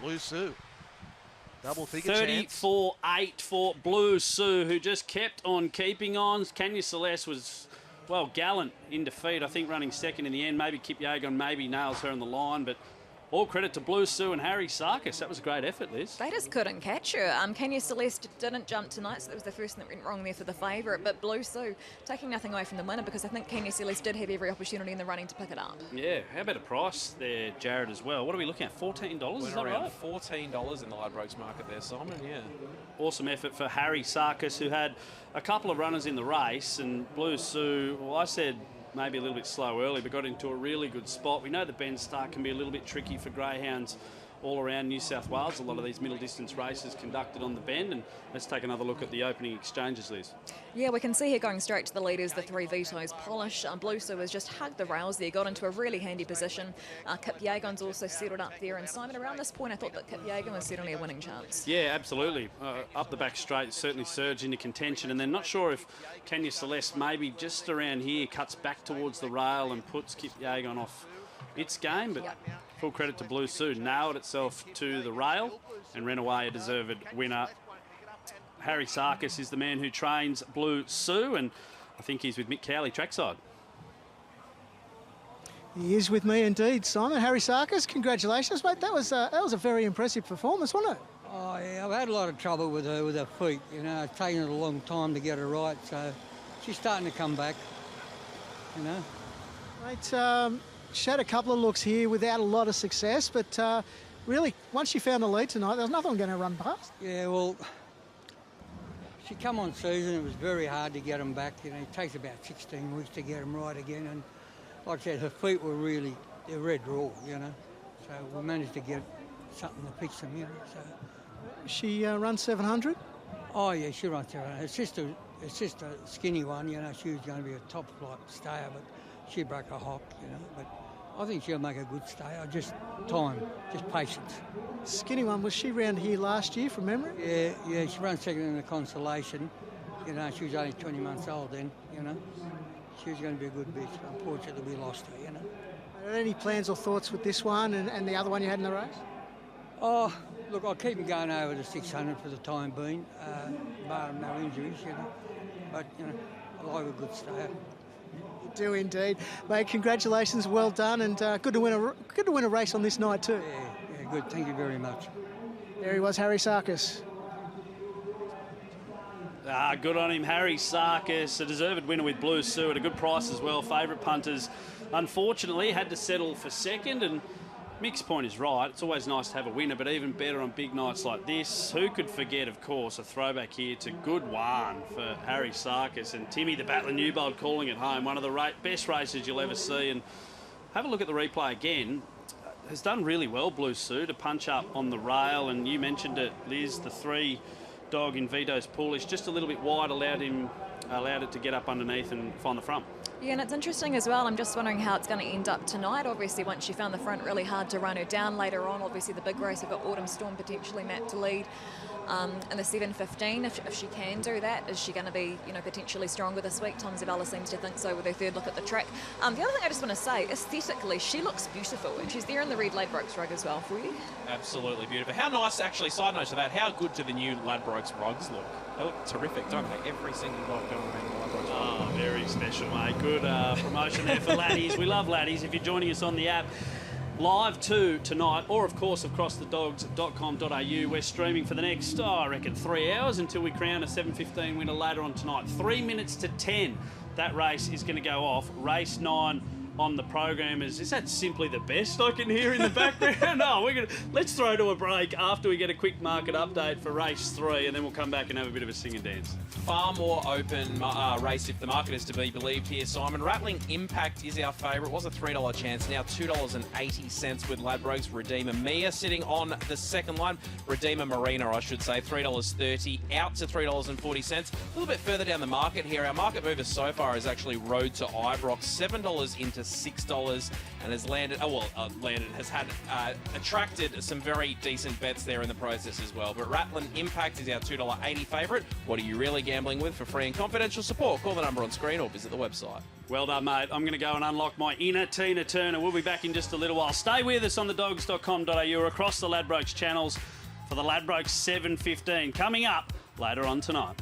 Blue Sue Double-figure chance. 34-8 for Blue Sue, who just kept on keeping on. Kenya Celeste was, well, gallant in defeat. I think running second in the end. Maybe Kip Yagon maybe nails her on the line, but all credit to Blue Sue and Harry Sarkis. That was a great effort, Liz. They just couldn't catch her. Kenya Celeste didn't jump tonight, so that was the first thing that went wrong there for the favourite. But Blue Sue taking nothing away from the winner, because I think Kenya Celeste did have every opportunity in the running to pick it up. Yeah, how about a price there, Jared, as well? What are we looking at, $14? Is that around right? $14 in the Ladbrokes market there, Simon, yeah. Awesome effort for Harry Sarkis, who had a couple of runners in the race, and Blue Sue, well, I said maybe a little bit slow early, but got into a really good spot. We know the Bend Start can be a little bit tricky for greyhounds all around New South Wales. A lot of these middle distance races conducted on the Bend, and let's take another look at the opening exchanges, Liz. Yeah, we can see here going straight to the leaders, the three Vito's Polish. Blue Sue has just hugged the rails there, got into a really handy position. Kip Yagon's also settled up there, and Simon, around this point I thought that Kip Yagon was certainly a winning chance. Yeah, absolutely. Up the back straight, certainly surged into contention, and then not sure if Kenya Celeste maybe just around here cuts back towards the rail and puts Kip Yagon off its game, but full credit to Blue Sue, nailed itself to the rail and ran away a deserved winner. Harry Sarkis is the man who trains Blue Sue, and I think he's with Mick Cowley trackside. He is with me indeed, Simon. Harry Sarkis, congratulations, mate. That was a very impressive performance, wasn't it? Oh, yeah, I've had a lot of trouble with her feet. You know, it's taken her a long time to get her right, so she's starting to come back, you know. Mate, she had a couple of looks here without a lot of success, but really, once she found the lead tonight, there was nothing going to run past. Yeah, well, she come on season. It was very hard to get them back. You know, it takes about 16 weeks to get them right again. And like I said, her feet were really, they're red raw, you know. So we managed to get something to fix them, you know. So she runs 700? Oh, yeah, she runs 700. Her sister, skinny one, you know, she was going to be a top flight stayer, but she broke a hock, you know. But I think she'll make a good stayer. Just time, just patience. Skinny one, was she round here last year from memory? Yeah, she ran second in the consolation. You know, she was only 20 months old then, you know. She was going to be a good bitch. Unfortunately, we lost her, you know. Are there any plans or thoughts with this one and the other one you had in the race? Oh, look, I'll keep them going over the 600 for the time being, barring no injuries, you know. But, you know, I like a good stayer. You do indeed. Mate, congratulations, well done, and good to win a race on this night too. Yeah, good. Thank you very much. There he was, Harry Sarkis. Good on him, Harry Sarkis, a deserved winner with Blue Sue at a good price as well. Favourite punters, unfortunately, had to settle for second, and Mick's point is right. It's always nice to have a winner, but even better on big nights like this. Who could forget, of course, a throwback here to good one for Harry Sarkis, and Timmy the Battler Newbold calling it home. One of the best races you'll ever see. And have a look at the replay again. Has done really well, Blue Sue, to punch up on the rail. And you mentioned it, Liz, the three dog in Vito's Polish, just a little bit wide, allowed it to get up underneath and find the front. Yeah, and it's interesting as well. I'm just wondering how it's going to end up tonight. Obviously, once she found the front, really hard to run her down later on. Obviously, the big race, we've got Autumn Storm potentially Matt to lead in the 7:15. If she can do that, is she going to be, you know, potentially stronger this week? Tom Zabella seems to think so with her third look at the track. The other thing I just want to say, aesthetically, she looks beautiful, and she's there in the red Ladbrokes rug as well for you. Absolutely beautiful. How nice, actually, side note to that, how good do the new Ladbrokes rugs look? They look terrific, don't they? Every single dog going around the Ladbrokes rug. Oh, very special, mate. Good promotion there for laddies. We love laddies. If you're joining us on the app, live tonight, or of course across the dogs.com.au, we're streaming for the next, I reckon, 3 hours until we crown a 7:15 winner later on tonight. 3 minutes to 10, that race is going to go off. Race 9 on the program. Is that simply the best I can hear in the background? No, let's throw to a break after we get a quick market update for race 3, and then we'll come back and have a bit of a sing and dance. Far more open race if the market is to be believed here, Simon. Rattling Impact is our favourite. Was a $3 chance, now $2.80 with Ladbrokes. Redeemer Mia sitting on the second line. Redeemer Marina, I should say, $3.30 out to $3.40. A little bit further down the market here. Our market mover so far is actually Road to Ibrox, $7 into $6, and has landed. Attracted some very decent bets there in the process as well. But Rattling Impact is our $2.80 favourite. What are you really gambling with? For free and confidential support, call the number on screen or visit the website. Well done, mate. I'm going to go and unlock my inner Tina Turner. We'll be back in just a little while. Stay with us on the dogs.com.au or across the Ladbrokes channels for the Ladbrokes 7.15. Coming up later on tonight.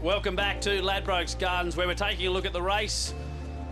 Welcome back to Ladbrokes Gardens, where we're taking a look at the race.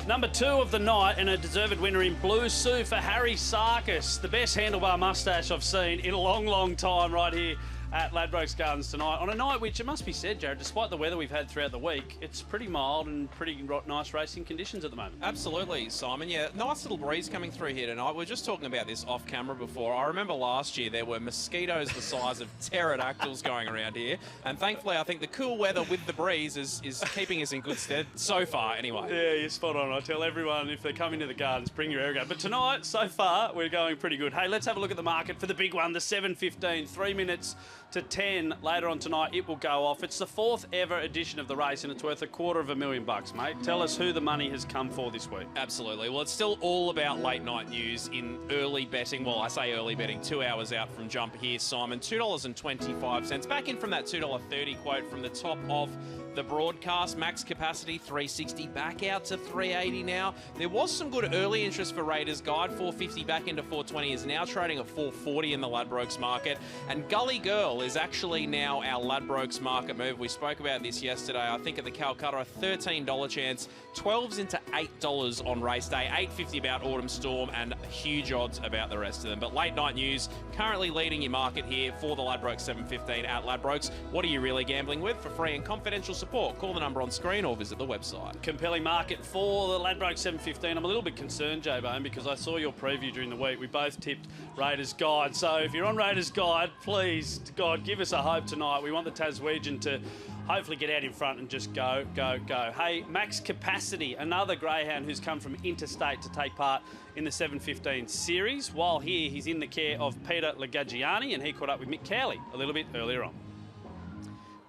Number 2 of the night, and a deserved winner in Blue Sue for Harry Sarkis. The best handlebar mustache I've seen in a long, long time right here at Ladbrokes Gardens tonight. On a night which, it must be said, Jared, despite the weather we've had throughout the week, it's pretty mild and pretty nice racing conditions at the moment. Absolutely, Simon. Yeah, nice little breeze coming through here tonight. We were just talking about this off camera before. I remember last year there were mosquitoes the size of pterodactyls going around here, and thankfully I think the cool weather with the breeze is keeping us in good stead so far anyway. Yeah, you're spot on. I tell everyone, if they're coming to the Gardens, bring your airgun. But tonight, so far, we're going pretty good. Hey, let's have a look at the market for the big one, the 7.15, 3 minutes to 10 later on tonight. It will go off. It's the 4th ever edition of the race, and it's worth $250,000, mate. Tell us who the money has come for this week. Absolutely. Well, it's still all about late night news in early betting. Well, I say early betting, 2 hours out from jump here, Simon. $2.25. Back in from that $2.30 quote from the top of the broadcast. Max capacity, 360, back out to 380 now. There was some good early interest for Raiders Guide. 450 back into 420, is now trading at 440 in the Ladbrokes market. And Gully Girl is actually now our Ladbrokes market move. We spoke about this yesterday. I think at the Calcutta, a $13 chance. 12's into $8 on race day. $8.50 about Autumn Storm, and huge odds about the rest of them. But late night news, currently leading your market here for the Ladbrokes 715 at Ladbrokes. What are you really gambling with? For free and confidential support, call the number on screen or visit the website. Compelling market for the Ladbrokes 715. I'm a little bit concerned, J-Bone, because I saw your preview during the week. We both tipped Raiders Guide. So if you're on Raiders Guide, please, God, give us a hope tonight. We want the Taswegian to hopefully get out in front and just go, go, go. Hey, Max Capacity, another Greyhound who's come from interstate to take part in the 715 series. While here, he's in the care of Peter Lagaggiani, and he caught up with Mick Cowley a little bit earlier on.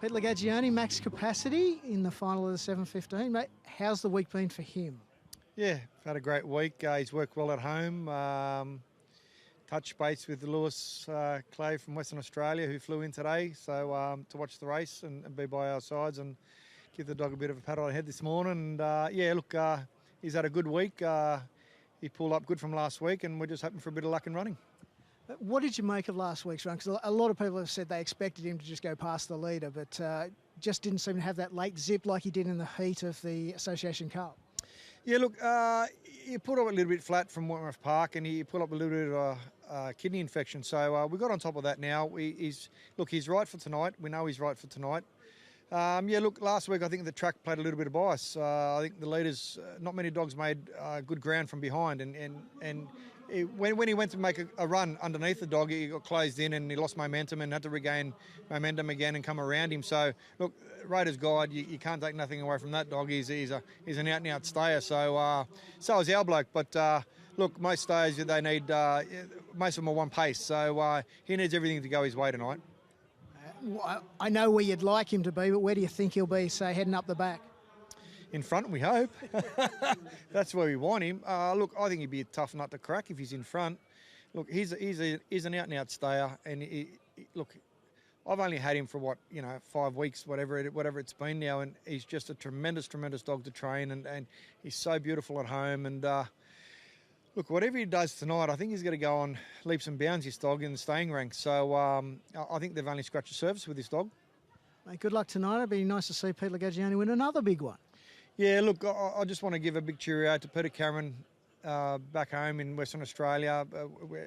Peter Lagaggiani, Max Capacity in the final of the 715. Mate, how's the week been for him? Yeah, had a great week. He's worked well at home. Touched base with Lewis Clay from Western Australia, who flew in today, so to watch the race and be by our sides and give the dog a bit of a pat on the head this morning. And yeah, look, he's had a good week. He pulled up good from last week, and we're just hoping for a bit of luck in running. What did you make of last week's run? Because a lot of people have said they expected him to just go past the leader, but just didn't seem to have that late zip like he did in the heat of the Association Cup. Yeah, look, he pulled up a little bit flat from Wentworth Park, and he pulled up a little bit of a kidney infection. So we got on top of that now. He's right for tonight. We know he's right for tonight. Yeah, look, last week I think the track played a little bit of bias. I think the leaders, not many dogs made good ground from behind, and when he went to make a run underneath the dog, he got closed in and he lost momentum and had to regain momentum again and come around him. So, look, Raiders Guide, you can't take nothing away from that dog. He's an out-and-out stayer. So is our bloke. But, look, most stayers, they need, most of them are one pace. So he needs everything to go his way tonight. I know where you'd like him to be, but where do you think he'll be, say, heading up the back? In front, we hope. That's where we want him. Look, I think he'd be a tough nut to crack if he's in front. Look, he's an out-and-out stayer, and look, I've only had him for 5 weeks, whatever it's been now, and he's just a tremendous, tremendous dog to train, and he's so beautiful at home. And look, whatever he does tonight, I think he's going to go on leaps and bounds, this dog, in the staying ranks. So I think they've only scratched the surface with this dog. Mate, good luck tonight. It'd be nice to see Peter Lagaggiani win another big one. Yeah, look, I just want to give a big cheerio to Peter Cameron back home in Western Australia,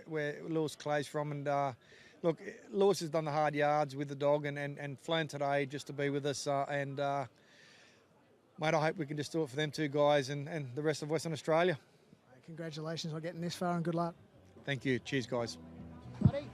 where Lewis Clay's from. And look, Lewis has done the hard yards with the dog and flown today just to be with us. And mate, I hope we can just do it for them two guys and the rest of Western Australia. Congratulations on getting this far, and good luck. Thank you. Cheers, guys. Buddy.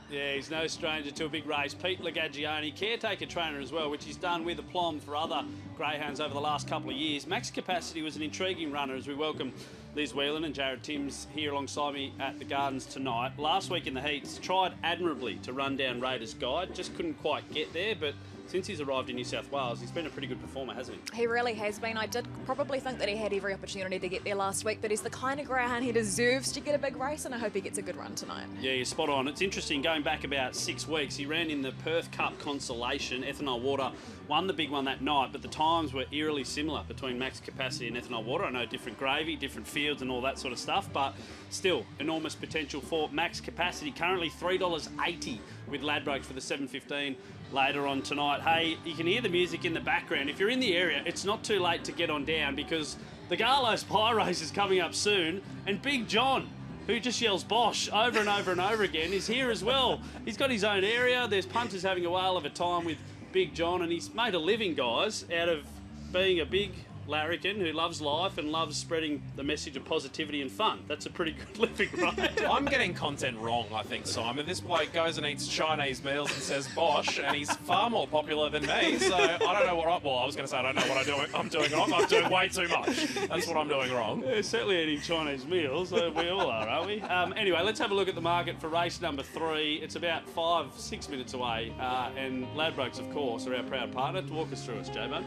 Yeah, he's no stranger to a big race. Pete Lagaggiani, caretaker trainer as well, which he's done with aplomb for other greyhounds over the last couple of years. Max Capacity was an intriguing runner as we welcome Liz Whelan and Jared Timms here alongside me at the Gardens tonight. Last week in the heats, tried admirably to run down Raiders Guide, just couldn't quite get there, but since he's arrived in New South Wales, he's been a pretty good performer, hasn't he? He really has been. I did probably think that he had every opportunity to get there last week, but he's the kind of greyhound he deserves to get a big race, and I hope he gets a good run tonight. Yeah, you're spot on. It's interesting, going back about 6 weeks, he ran in the Perth Cup Consolation. Ethanol Water won the big one that night, but the times were eerily similar between Max Capacity and Ethanol Water. I know different gravy, different fields and all that sort of stuff, but still enormous potential for Max Capacity. Currently $3.80 with Ladbrokes for the 715 later on tonight. Hey, you can hear the music in the background. If you're in the area, it's not too late to get on down, because the Garlos Pie Race is coming up soon, and Big John, who just yells Bosch over and over and over again, is here as well. He's got his own area. There's punters having a whale of a time with Big John, and he's made a living, guys, out of being a big larrikin who loves life and loves spreading the message of positivity and fun. That's a pretty good living, right? I'm getting content wrong, I think, Simon. This bloke goes and eats Chinese meals and says bosh, and he's far more popular than me, so I don't know what I was going to say I don't know what I'm doing wrong. I'm doing way too much. That's what I'm doing wrong. Yeah, certainly eating Chinese meals. We all are, aren't we? Anyway, let's have a look at the market for race number 3. It's about 5-6 minutes away, and Ladbrokes, of course, are our proud partner. To walk us through us, J-Bone.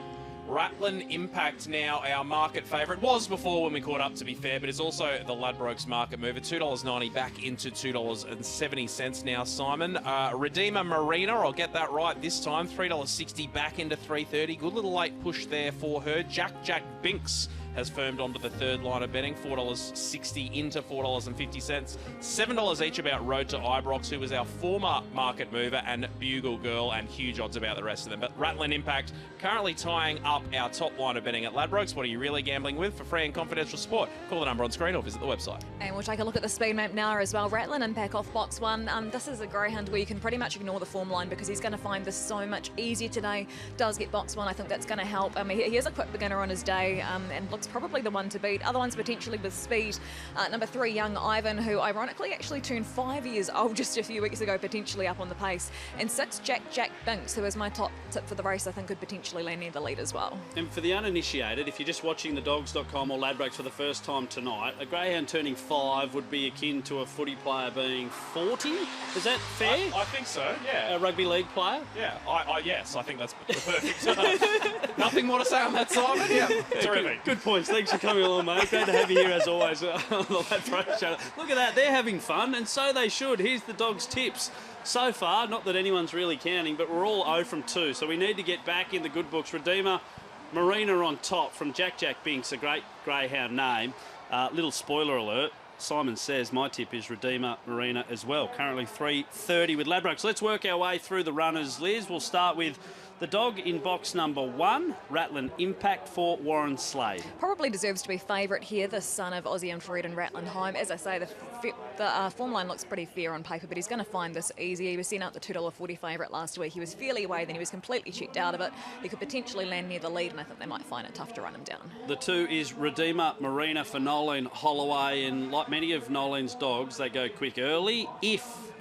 Ratlin Impact now our market favourite. Was before when we caught up, to be fair, but it's also the Ladbrokes market mover. $2.90 back into $2.70 now, Simon. Redeemer Marina, I'll get that right this time. $3.60 back into $3.30. Good little late push there for her. Jack Binks has firmed onto the third line of betting, $4.60 into $4.50. $7 each about Road to Ibrox, who was our former market mover, and Bugle Girl, and huge odds about the rest of them. But Ratlin Impact currently tying up our top line of betting at Ladbrokes. What are you really gambling with? For free and confidential support, call the number on screen or visit the website. And we'll take a look at the speed map now as well. Ratlin Impact off box 1. This is a Greyhound where you can pretty much ignore the form line because he's going to find this so much easier today. Does get box 1. I think that's going to help. He is a quick beginner on his day and looks probably the one to beat. Other ones potentially with speed. Number 3, Young Ivan, who ironically actually turned 5 years old just a few weeks ago, potentially up on the pace. And 6, Jack Binks, who is my top tip for the race, I think could potentially land near the lead as well. And for the uninitiated, if you're just watching the dogs.com or Ladbrokes for the first time tonight, a Greyhound turning 5 would be akin to a footy player being 40. Is that fair? I think so, yeah. A rugby league player? Yeah, yes, I think that's the perfect. Nothing more to say on that, Simon. Yeah, terrific. Good points. Thanks for coming along, mate. Great to have you here as always on the Ladbrokes channel. Look at that, they're having fun, and so they should. Here's the dogs' tips. So far, not that anyone's really counting, but we're all 0 from 2, so we need to get back in the good books. Redeemer Marina on top from Jack Binks, a great Greyhound name. Little spoiler alert. Simon says my tip is Redeemer Marina as well. Currently $3.30 with Ladbrokes. Let's work our way through the runners, Liz. We'll start with the dog in box number 1, Ratlin Impact for Warren Slade. Probably deserves to be favourite here, the son of Aussie and Fred and Ratlin home. As I say, the form line looks pretty fair on paper, but he's going to find this easy. He was sent out the $2.40 favourite last week. He was fairly away, then he was completely checked out of it. He could potentially land near the lead, and I think they might find it tough to run him down. The 2 is Redeemer Marina for Nolan Holloway, and like many of Nolan's dogs, they go quick early.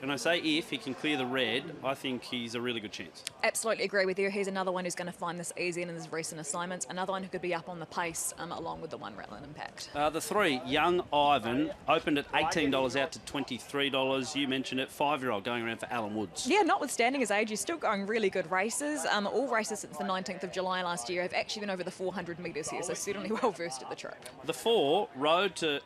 And I say if he can clear the red, I think he's a really good chance. Absolutely agree with you. He's another one who's going to find this easy in his recent assignments. Another one who could be up on the pace along with the 1 Ratlin Impact. The 3, Young Ivan, opened at $18 out to $23. You mentioned it, 5-year-old going around for Alan Woods. Yeah, notwithstanding his age, he's still going really good races. All races since the 19th of July last year have actually been over the 400 metres here, so certainly well versed at the trip. The 4, Road to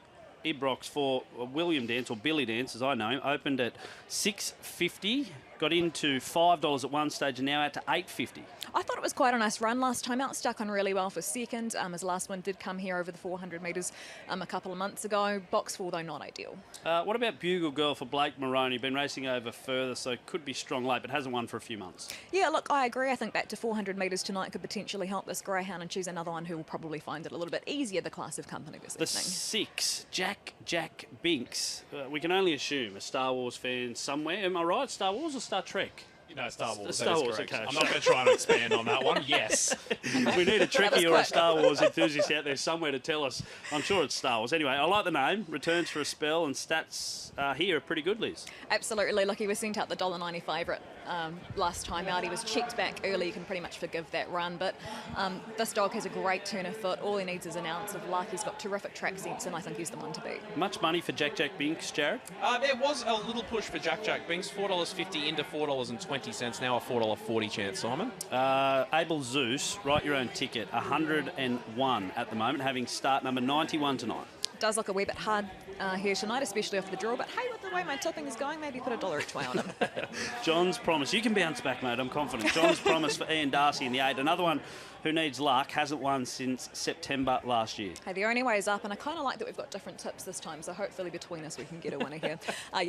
Ibrox for William Dance, or Billy Dance as I know him, opened at $6.50, got into $5 at one stage and now out to $8.50. I thought it was quite a nice run last time out, stuck on really well for second. His last one did come here over the 400 metres a couple of months ago. Box 4 though, not ideal. What about Bugle Girl for Blake Moroney? Been racing over further, so could be strong late, but hasn't won for a few months. Yeah, look, I agree. I think back to 400 metres tonight could potentially help this Greyhound, and she's another one who will probably find it a little bit easier, the class of company this evening. The 6, Jack Binks. We can only assume a Star Wars fan somewhere. Am I right? Star Wars or Star Trek? No, Star Wars. Star Wars, correct. okay. I'm not going to try and expand on that one. Yes. We need a Trekkie or a Star Wars enthusiast out there somewhere to tell us. I'm sure it's Star Wars. Anyway, I like the name. Returns for a spell, and stats here are pretty good, Liz. Absolutely. Look, he was sent out the $1.90 favourite last time out. He was checked back early. You can pretty much forgive that run. But this dog has a great turn of foot. All he needs is an ounce of luck. He's got terrific track sense, and I think he's the one to beat. Much money for Jack Binks, Jared? There was a little push for Jack Binks. $4.50 into $4.20. Now a $4.40 chance, Simon. Abel Zeus, write your own ticket. 101 at the moment, having start number 91 tonight. Does look a wee bit hard here tonight, especially off the draw, but hey, with the way my tipping is going, maybe put $1 each way on him. John's Promise. You can bounce back, mate, I'm confident. John's Promise for Ian Darcy in the 8. Another one who needs luck, hasn't won since September last year. Hey, the only way is up, and I kind of like that we've got different tips this time, so hopefully between us we can get a winner here.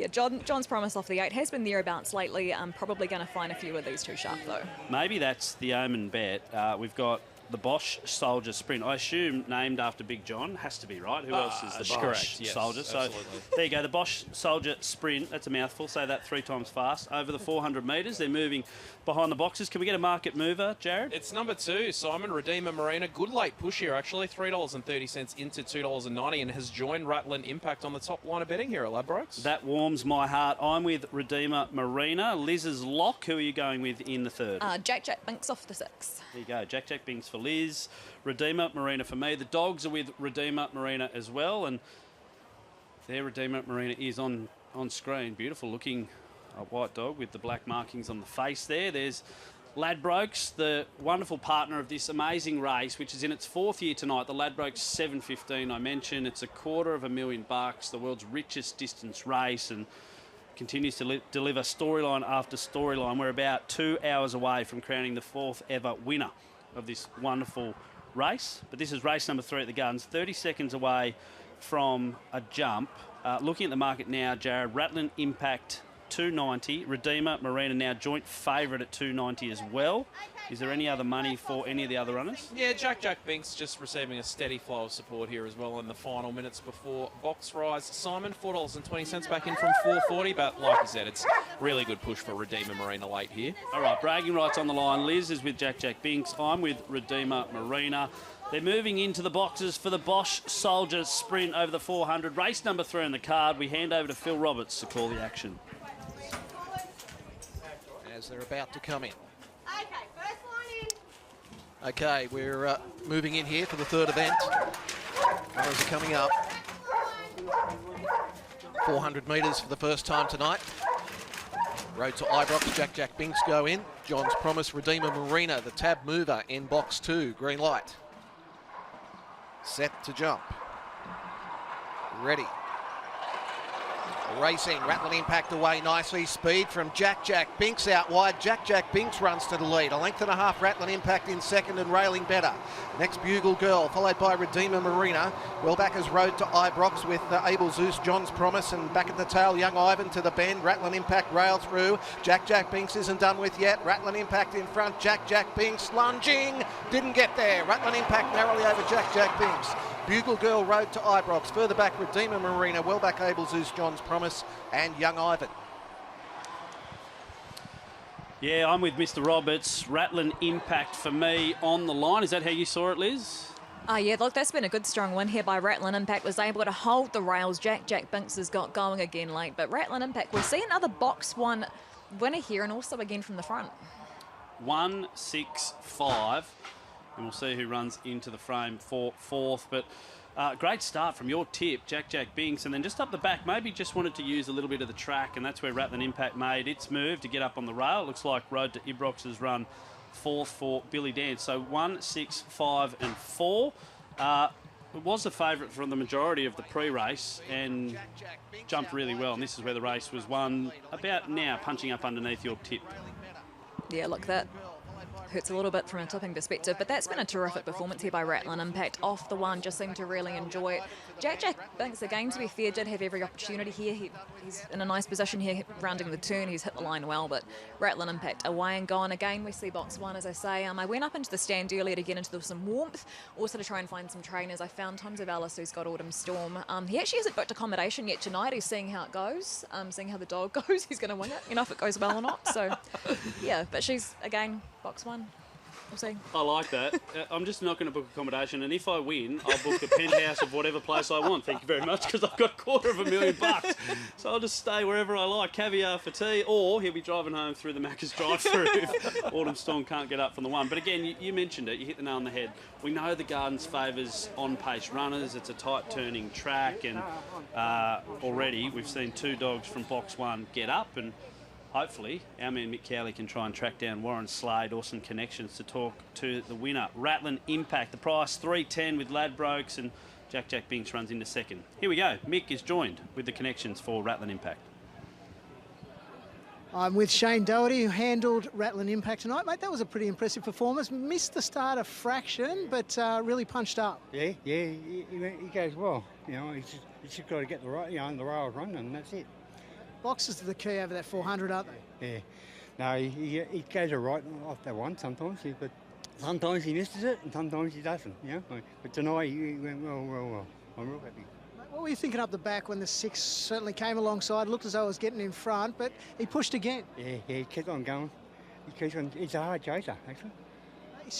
John's Promise off the 8 has been thereabouts lately. I'm probably going to find a few of these too sharp, though. Maybe that's the omen bet. We've got the Bosch Soldier Sprint. I assume named after Big John. Has to be, right? Who else is the Bosch correct, yes, Soldier? So absolutely. there you go. The Bosch Soldier Sprint. That's a mouthful. Say that 3 times fast. Over the 400 metres. They're moving behind the boxes. Can we get a market mover, Jared? It's number 2, Simon, Redeemer Marina. Good late push here, actually. $3.30 into $2.90 and has joined Rattling Impact on the top line of betting here at Ladbrokes. That warms my heart. I'm with Redeemer Marina. Liz's lock. Who are you going with in the third? Jack Binks off the 6. There you go. Jack Binks for Liz. Redeemer Marina for me. The dogs are with Redeemer Marina as well. And there Redeemer Marina is on screen. Beautiful looking white dog with the black markings on the face there. There's Ladbrokes, the wonderful partner of this amazing race, which is in its 4th year tonight. The Ladbrokes 715 I mentioned. It's $250,000, the world's richest distance race, and continues to deliver storyline after storyline. We're about 2 hours away from crowning the 4th ever winner of this wonderful race. But this is race number 3 at the Guns, 30 seconds away from a jump. Looking at the market now, Jared, Rattling Impact $2.90, Redeemer Marina now joint favourite at $2.90 as well. Is there any other money for any of the other runners? Yeah, Jack Binks just receiving a steady flow of support here as well in the final minutes before box rise. Simon, $4.20 back in from $4.40, but like I said, it's really good push for Redeemer Marina late here. All right, bragging rights on the line. Liz is with Jack Binks. I'm with Redeemer Marina. They're moving into the boxes for the Bosch Soldier Sprint over the 400. Race number 3 on the card. We hand over to Phil Roberts to call the action. As they're about to come in. Okay, first line in. Okay, we're moving in here for the third event. Runners are coming up. 400 metres for the first time tonight. Road to Ibrox, Jack Binks go in. John's Promise, Redeemer Marina, the tab mover in box 2. Green light. Set to jump. Ready. Racing, Rattling Impact away nicely. Speed from Jack Binks out wide. Jack Binks runs to the lead. A length and a half, Rattling Impact in second and railing better. Next, Bugle Girl, followed by Redeemer Marina. Well back as Road to Ibrox with Able Zeus, John's Promise, and back at the tail, Young Ivan to the bend. Rattling Impact rail through. Jack Binks isn't done with yet. Rattling Impact in front. Jack Binks lunging. Didn't get there. Rattling Impact narrowly over Jack Binks. Bugle Girl, Road to Ibrox. Further back, Redeemer Marina. Well back, Able Zeus, John's Promise, and Young Ivan. Yeah, I'm with Mr. Roberts. Rattling Impact for me on the line. Is that how you saw it, Liz? Yeah, look, that's been a good strong win here by Rattling Impact. Was able to hold the rails. Jack Binks has got going again late, but Rattling Impact, we'll see another box 1 winner here, and also again from the front. 1-6-5. And we'll see who runs into the frame for 4th. But great start from your tip, Jack Binks. And then just up the back, maybe just wanted to use a little bit of the track, and that's where Rattling Impact made its move to get up on the rail. It looks like Road to Ibrox has run 4th for Billy Dance. So 1, 6, 5 and 4. It was the favourite from the majority of the pre-race and jumped really well. And this is where the race was won about now, punching up underneath your tip. Yeah, look, that hurts a little bit from a tipping perspective, but that's been a terrific performance here by Rattling Impact. Off the one, just seemed to really enjoy it. Jack Binks, again, to be fair, did have every opportunity here. He's in a nice position here, rounding the turn. He's hit the line well, but Rattling Impact away and gone. Again, we see box 1, as I say. I went up into the stand earlier to get into some warmth, also to try and find some trainers. I found Tons of Alice, who's got Autumn Storm. He actually hasn't booked accommodation yet tonight. He's seeing how it goes, seeing how the dog goes. He's going to wing it, if it goes well or not. So, yeah, but she's, again, box 1. We'll see. I like that. I'm just not going to book accommodation, and if I win, I'll book the penthouse of whatever place I want. Thank you very much, because I've got $250,000. So I'll just stay wherever I like. Caviar for tea, or he'll be driving home through the Macca's drive-through if Autumn Storm can't get up from the one. But again, you mentioned it. You hit the nail on the head. We know the Gardens favours on-pace runners. It's a tight-turning track, and already we've seen 2 dogs from box 1 get up, and hopefully our man Mick Cowley can try and track down Warren Slade or some connections to talk to the winner. Rattling Impact, the price $3.10 with Ladbrokes, and Jack Binks runs into second. Here we go. Mick is joined with the connections for Rattling Impact. I'm with Shane Doherty, who handled Rattling Impact tonight. Mate, that was a pretty impressive performance. Missed the start a fraction, but really punched up. Yeah, he goes well. He's just got to get the rails running, and that's it. Boxes are the key over that 400, aren't they? Yeah. No, he goes all right off that one sometimes, but Sometimes he misses it and sometimes he doesn't, you know. But tonight he went well. I'm real happy. What were you thinking up the back when the 6 certainly came alongside? Looked as though it was getting in front, but he pushed again. Yeah, he kept on going. He's a hard chaser, actually.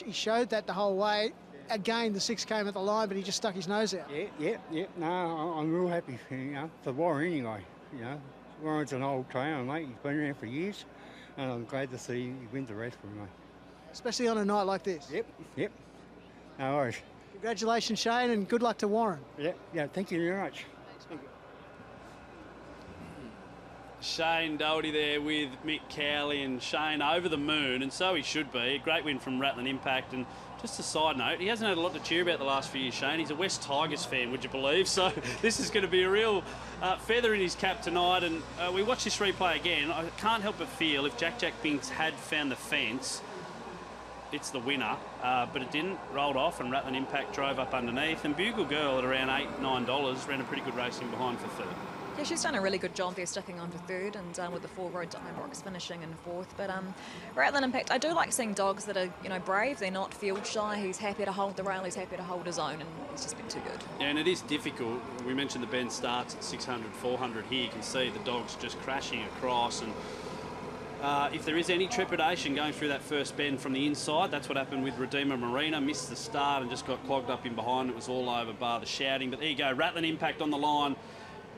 He showed that the whole way. Again, the 6 came at the line, but he just stuck his nose out. Yeah. No, I'm real happy, you know, for Warren anyway. You know, Warren's an old trainer, mate. He's been around for years, and I'm glad to see he wins the race for me, mate. Especially on a night like this. Yep. No worries. Congratulations, Shane, and good luck to Warren. Yeah, thank you very much. Shane Doherty there with Mick Cowley, and Shane over the moon, and so he should be. A great win from Rattling Impact. And just a side note, he hasn't had a lot to cheer about the last few years, Shane. He's a West Tigers fan, would you believe? So this is going to be a real feather in his cap tonight. And we watch this replay again. I can't help but feel if Jack Binks had found the fence, it's the winner, but it didn't. Rolled off, and Rattling Impact drove up underneath. And Bugle Girl at around $8-9 ran a pretty good race in behind for third. Yeah, she's done a really good job there, sticking on for third, and with the 4 Road to Ibrox finishing in fourth. But Rattling Impact, I do like seeing dogs that are, you know, brave. They're not field shy. He's happy to hold the rail. He's happy to hold his own, and he's just been too good. Yeah, and it is difficult. We mentioned the bend starts at 600, 400 here. You can see the dogs just crashing across, and if there is any trepidation going through that first bend from the inside, that's what happened with Redeemer Marina. Missed the start and just got clogged up in behind. It was all over, bar the shouting. But there you go, Rattling Impact on the line.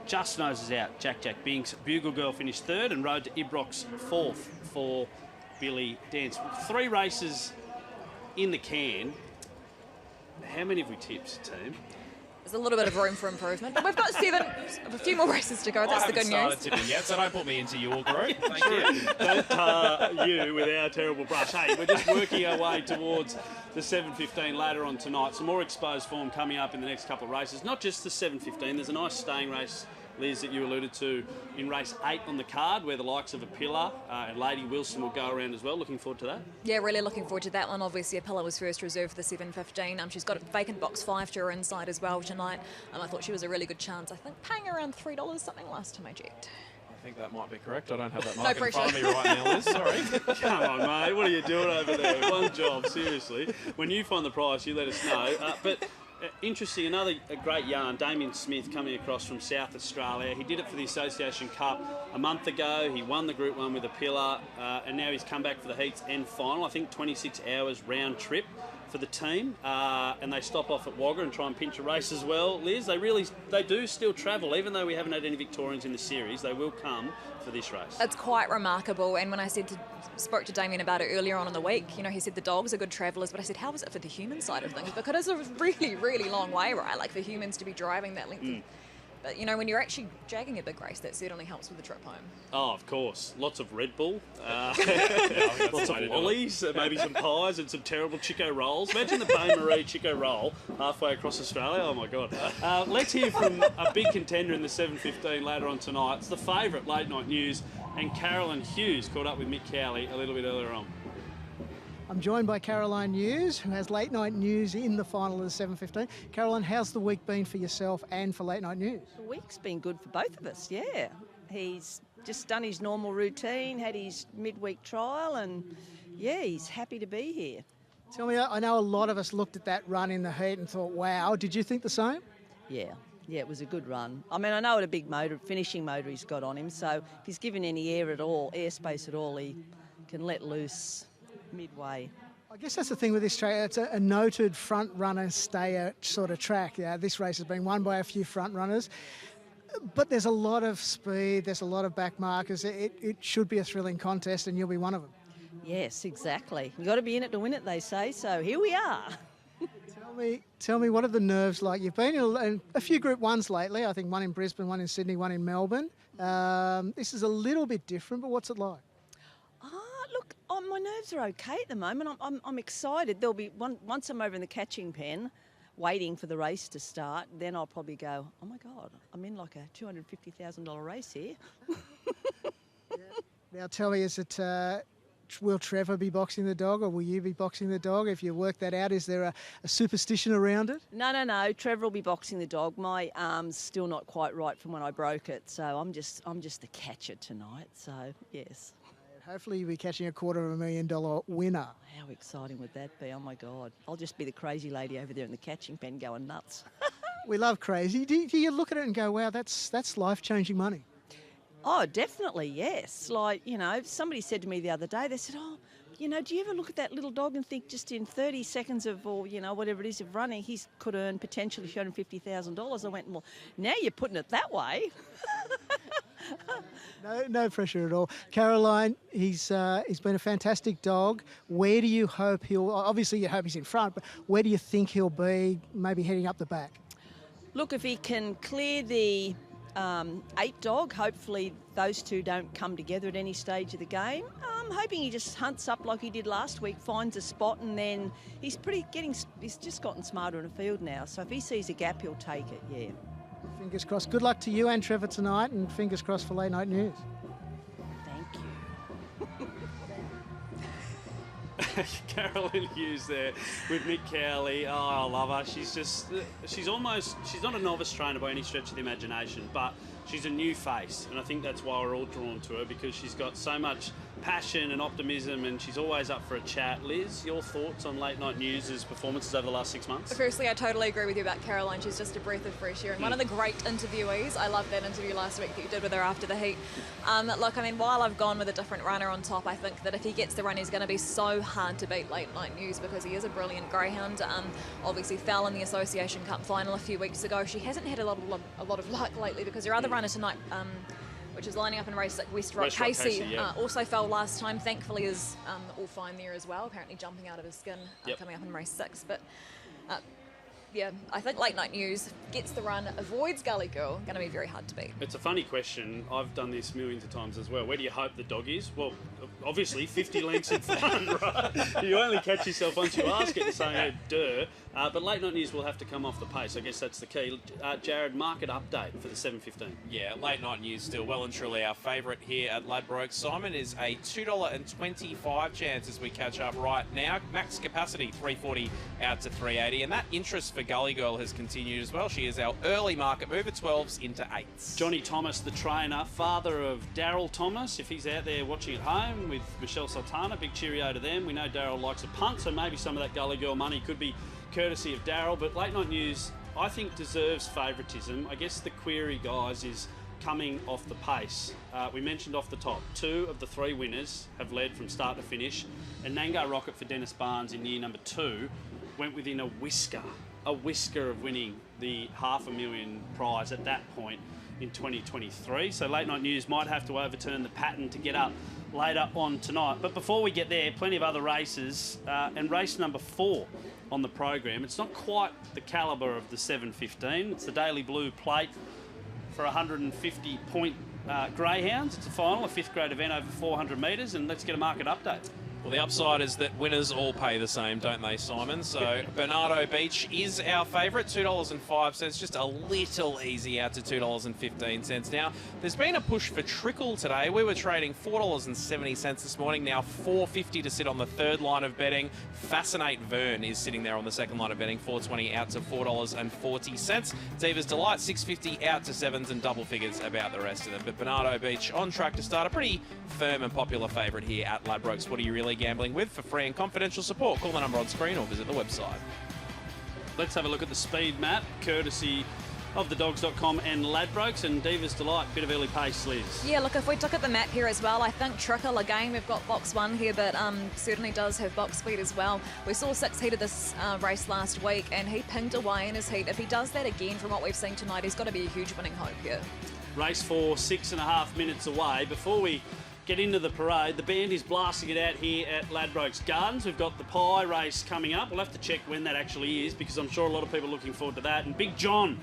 Just noses out, Jack Binks. Bugle Girl finished third, and Road to Ibrox fourth for Billy Dance. 3 races in the can. How many have we tipped, team? There's a little bit of room for improvement, but we've got a few more races to go. That's the good news. I haven't started tipping yet, so don't put me into your group. Thank you. Don't tar you with our terrible brush. Hey, we're just working our way towards the 7:15 later on tonight. Some more exposed form coming up in the next couple of races. Not just the 7:15. There's a nice staying race, Liz, that you alluded to in race 8 on the card, where the likes of Apilla and Lady Wilson will go around as well. Looking forward to that. Yeah, really looking forward to that one. Obviously, Apilla was first reserved for the 7:15. She's got a vacant box 5 to her inside as well tonight. I thought she was a really good chance. I think paying around $3 something last time I checked. I think that might be correct. I don't have that No market in front of me right now, Liz. Sorry. Come on, mate. What are you doing over there? One job, seriously. When you find the price, you let us know. Interesting, another great yarn. Damien Smith coming across from South Australia. He did it for the Association Cup a month ago. He won the Group 1 with a pillar, and now he's come back for the heats and final. I think 26 hours round trip for the team, and they stop off at Wagga and try and pinch a race as well. Liz, they do still travel, even though we haven't had any Victorians in the series. They will come for this race. It's quite remarkable, and when I spoke to Damien about it earlier on in the week, you know, he said the dogs are good travellers, but I said, how is it for the human side of things? Because it's a really, really long way, right? Like for humans to be driving that length. But, you know, when you're actually jagging a big race, that certainly helps with the trip home. Oh, of course. Lots of Red Bull, lots of lollies, maybe some pies and some terrible Chico rolls. Imagine the Bain Marie Chico roll halfway across Australia. Oh, my God. Let's hear from a big contender in the 7:15 later on tonight. It's the favourite late night news, and Carolyn Hughes caught up with Mick Cowley a little bit earlier on. I'm joined by Caroline Hughes, who has late night news in the final of the 7:15. Caroline, how's the week been for yourself and for late night news? The week's been good for both of us, yeah. He's just done his normal routine, had his midweek trial, and yeah, he's happy to be here. Tell me, I know a lot of us looked at that run in the heat and thought, wow, did you think the same? Yeah, it was a good run. I mean, I know what a big finishing motor he's got on him, so if he's given any airspace at all, he can let loose midway. I guess that's the thing with this track. It's a noted front runner stayer sort of track. Yeah, this race has been won by a few front runners, but there's a lot of speed. There's a lot of back markers. It should be a thrilling contest, and you'll be one of them. Yes, exactly. You've got to be in it to win it, they say. So here we are. Tell me, what are the nerves like? You've been in a few Group 1s lately. I think one in Brisbane, one in Sydney, one in Melbourne. This is a little bit different, but what's it like? Look, my nerves are okay at the moment. I'm excited. There'll be once I'm over in the catching pen, waiting for the race to start. Then I'll probably go, oh my God, I'm in like a $250,000 race here. Now tell me, will Trevor be boxing the dog, or will you be boxing the dog? If you work that out, is there a superstition around it? No. Trevor will be boxing the dog. My arm's still not quite right from when I broke it, so I'm just the catcher tonight. So yes. Hopefully you'll be catching a $250,000 winner. How exciting would that be? Oh, my God. I'll just be the crazy lady over there in the catching pen going nuts. We love crazy. Do you look at it and go, wow, that's life-changing money? Oh, definitely, yes. Like, you know, somebody said to me the other day, they said, oh, you know, do you ever look at that little dog and think just in 30 seconds of, or, you know, whatever it is of running, he could earn potentially $250,000? I went, well, now you're putting it that way. No pressure at all. Caroline, he's been a fantastic dog. Where do you hope obviously you hope he's in front, but where do you think he'll be, maybe heading up the back? Look, if he can clear the 8 dog, hopefully those two don't come together at any stage of the game. I'm hoping he just hunts up like he did last week, finds a spot, and then he's just gotten smarter in the field now. So if he sees a gap, he'll take it, yeah. Fingers crossed. Good luck to you and Trevor tonight, and fingers crossed for late night news. Thank you. Carolyn Hughes there with Mick Cowley. Oh, I love her. She's not a novice trainer by any stretch of the imagination, but she's a new face, and I think that's why we're all drawn to her, because she's got so much passion and optimism, and she's always up for a chat. Liz, your thoughts on Late Night News' performances over the last 6 months? Firstly, I totally agree with you about Caroline. She's just a breath of fresh air and one of the great interviewees. I loved that interview last week that you did with her after the heat. Look, I mean, while I've gone with a different runner on top, I think that if he gets the run, he's going to be so hard to beat Late Night News, because he is a brilliant greyhound. Obviously fell in the Association Cup final a few weeks ago. She hasn't had a lot of luck lately, because her other runner tonight, which is lining up in race 6, West Rock Casey, also fell last time. Thankfully is all fine there as well, apparently jumping out of his skin coming up in race 6. But yeah, I think Late Night News gets the run, avoids Gully Girl, going to be very hard to beat. It's a funny question. I've done this millions of times as well. Where do you hope the dog is? Well, obviously 50 lengths in front, right? You only catch yourself once you ask it and say, duh. But Late Night News will have to come off the pace. I guess that's the key. Jared, market update for the 7.15. Yeah, Late Night News still well and truly our favourite here at Ladbrokes. Simon is a $2.25 chance as we catch up right now. Max capacity, 340 out to 380. And that interest for Gully Girl has continued as well. She is our early market mover, 12s into 8s. Johnny Thomas, the trainer, father of Daryl Thomas, if he's out there watching at home with Michelle Sultana, big cheerio to them. We know Daryl likes a punt, so maybe some of that Gully Girl money could be courtesy of Daryl. But Late Night News, I think, deserves favouritism. I guess the query, guys, is coming off the pace. We mentioned off the top, 2 of the 3 winners have led from start to finish, and Nangar Rocket for Dennis Barnes in year number 2 went within a whisker of winning the $500,000 prize at that point in 2023. So Late Night News might have to overturn the pattern to get up later on tonight. But before we get there, plenty of other races, and race number 4 on the program. It's not quite the calibre of the 7.15. It's the Daily Blue Plate for 150-point greyhounds. It's a final, a 5th grade event over 400 metres, and let's get a market update. Well, the upside is that winners all pay the same, don't they, Simon? So Bernardo Beach is our favourite, $2.05, just a little easy out to $2.15. Now, there's been a push for Trickle today. We were trading $4.70 this morning, now $4.50 to sit on the 3rd line of betting. Fascinate Vern is sitting there on the 2nd line of betting, $4.20 out to $4.40. Diva's Delight, $6.50 out to 7s, and double figures about the rest of them. But Bernardo Beach on track to start, a pretty firm and popular favourite here at Ladbrokes. What are you really gambling with? For free and confidential support, call the number on screen or visit the website. Let's have a look at the speed map, courtesy of thedogs.com and Ladbrokes, and Diva's Delight, bit of early pace, Liz. Yeah, look, if we took at the map here as well, I think Trickle, again, we've got box 1 here, but certainly does have box speed as well. We saw 6 heat of this race last week, and he pinged away in his heat. If he does that again from what we've seen tonight, he's got to be a huge winning hope here. Race 4, 6.5 minutes away. Before we get into the parade, the band is blasting it out here at Ladbrokes Gardens. We've got the pie race coming up. We'll have to check when that actually is, because I'm sure a lot of people are looking forward to that. And Big John,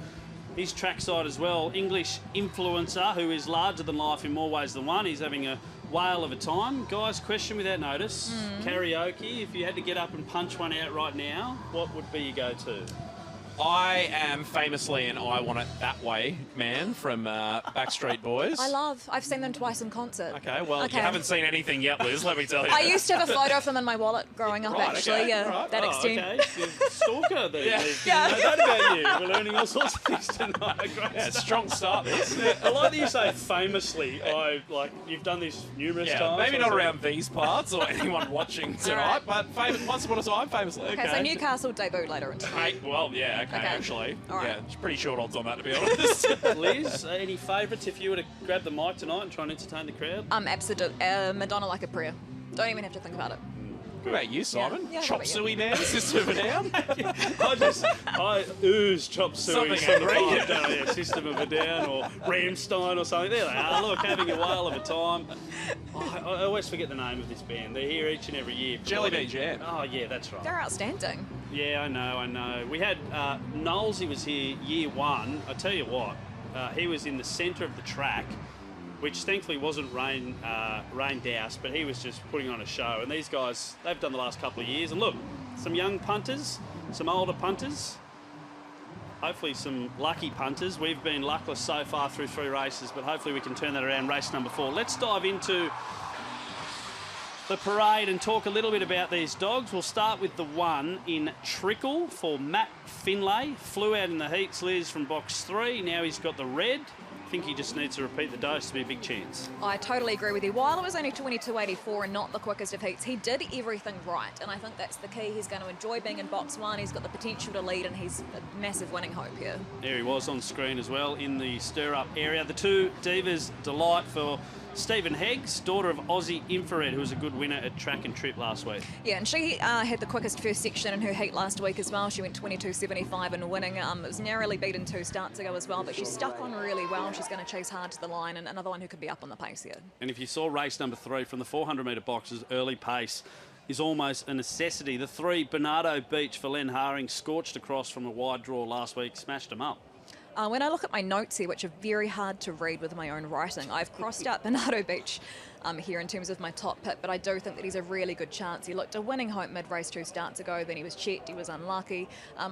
he's trackside as well. English influencer who is larger than life in more ways than one. He's having a whale of a time. Guys, question without notice. Karaoke, if you had to get up and punch one out right now, what would be your go-to? I am famously an I Want It That Way man from Backstreet Boys. I've seen them twice in concert. Okay, well, you haven't seen anything yet, Liz, let me tell you. I used to have a photo of them in my wallet growing up, actually. Okay, Yeah, right. that extent. Okay. You're a stalker then. Yeah. Liz. Didn't know that about you. We're learning all sorts of things tonight. Great Yeah, stuff. strong start, this. I like that you say famously. You've done this numerous times. Maybe not around these parts or anyone watching tonight, but once upon a time, famously. Okay, so Newcastle debut later in tonight. Well, yeah, okay, actually. All right. Yeah, it's pretty short odds on that, to be honest. Liz, any favourites if you were to grab the mic tonight and try and entertain the crowd? Absolute Madonna Like a Prayer. Don't even have to think about it. What about you, Simon? Yeah, Chop what about suey man, System of a Down? I ooze chop suey Something from the angry. vibe, don't I? Yeah, System of a Down or Rammstein or something. There they are. Look, having a whale of a time. I always forget the name of this band. They're here each and every year. Jelly Bean Jam. Oh, yeah, that's right. They're outstanding. Yeah, I know. We had Knowles, he was here year one. I tell you what, he was in the centre of the track, which thankfully wasn't rain doused, but he was just putting on a show. And these guys, they've done the last couple of years. And look, some young punters, some older punters, hopefully some lucky punters. We've been luckless so far through 3 races, but hopefully we can turn that around race number 4. Let's dive into the parade and talk a little bit about these dogs. We'll start with the one in Trickle for Matt Finlay. Flew out in the heats, Liz, from box 3. Now he's got the red. I think he just needs to repeat the dose to be a big chance. I totally agree with you. While it was only 22.84 and not the quickest of heats, he did everything right, and I think that's the key. He's going to enjoy being in box 1. He's got the potential to lead, and he's a massive winning hope here. There he was on screen as well in the stir-up area. The 2 Divas Delight for Stephen Heggs, daughter of Aussie Infrared, who was a good winner at Track and Trip last week. Yeah, and she had the quickest first section in her heat last week as well. She went 22.75 and winning. It was narrowly beaten 2 starts ago as well, but she stuck on really well. She's going to chase hard to the line, and another one who could be up on the pace here. And if you saw race number 3 from the 400-metre boxes, early pace is almost a necessity. The 3 Bernardo Beach for Len Haring scorched across from a wide draw last week, smashed them up. When I look at my notes here, which are very hard to read with my own writing, I've crossed out Bernardo Beach here in terms of my top pick, but I do think that he's a really good chance. He looked a winning hope mid-race 2 starts ago, then he was checked, he was unlucky.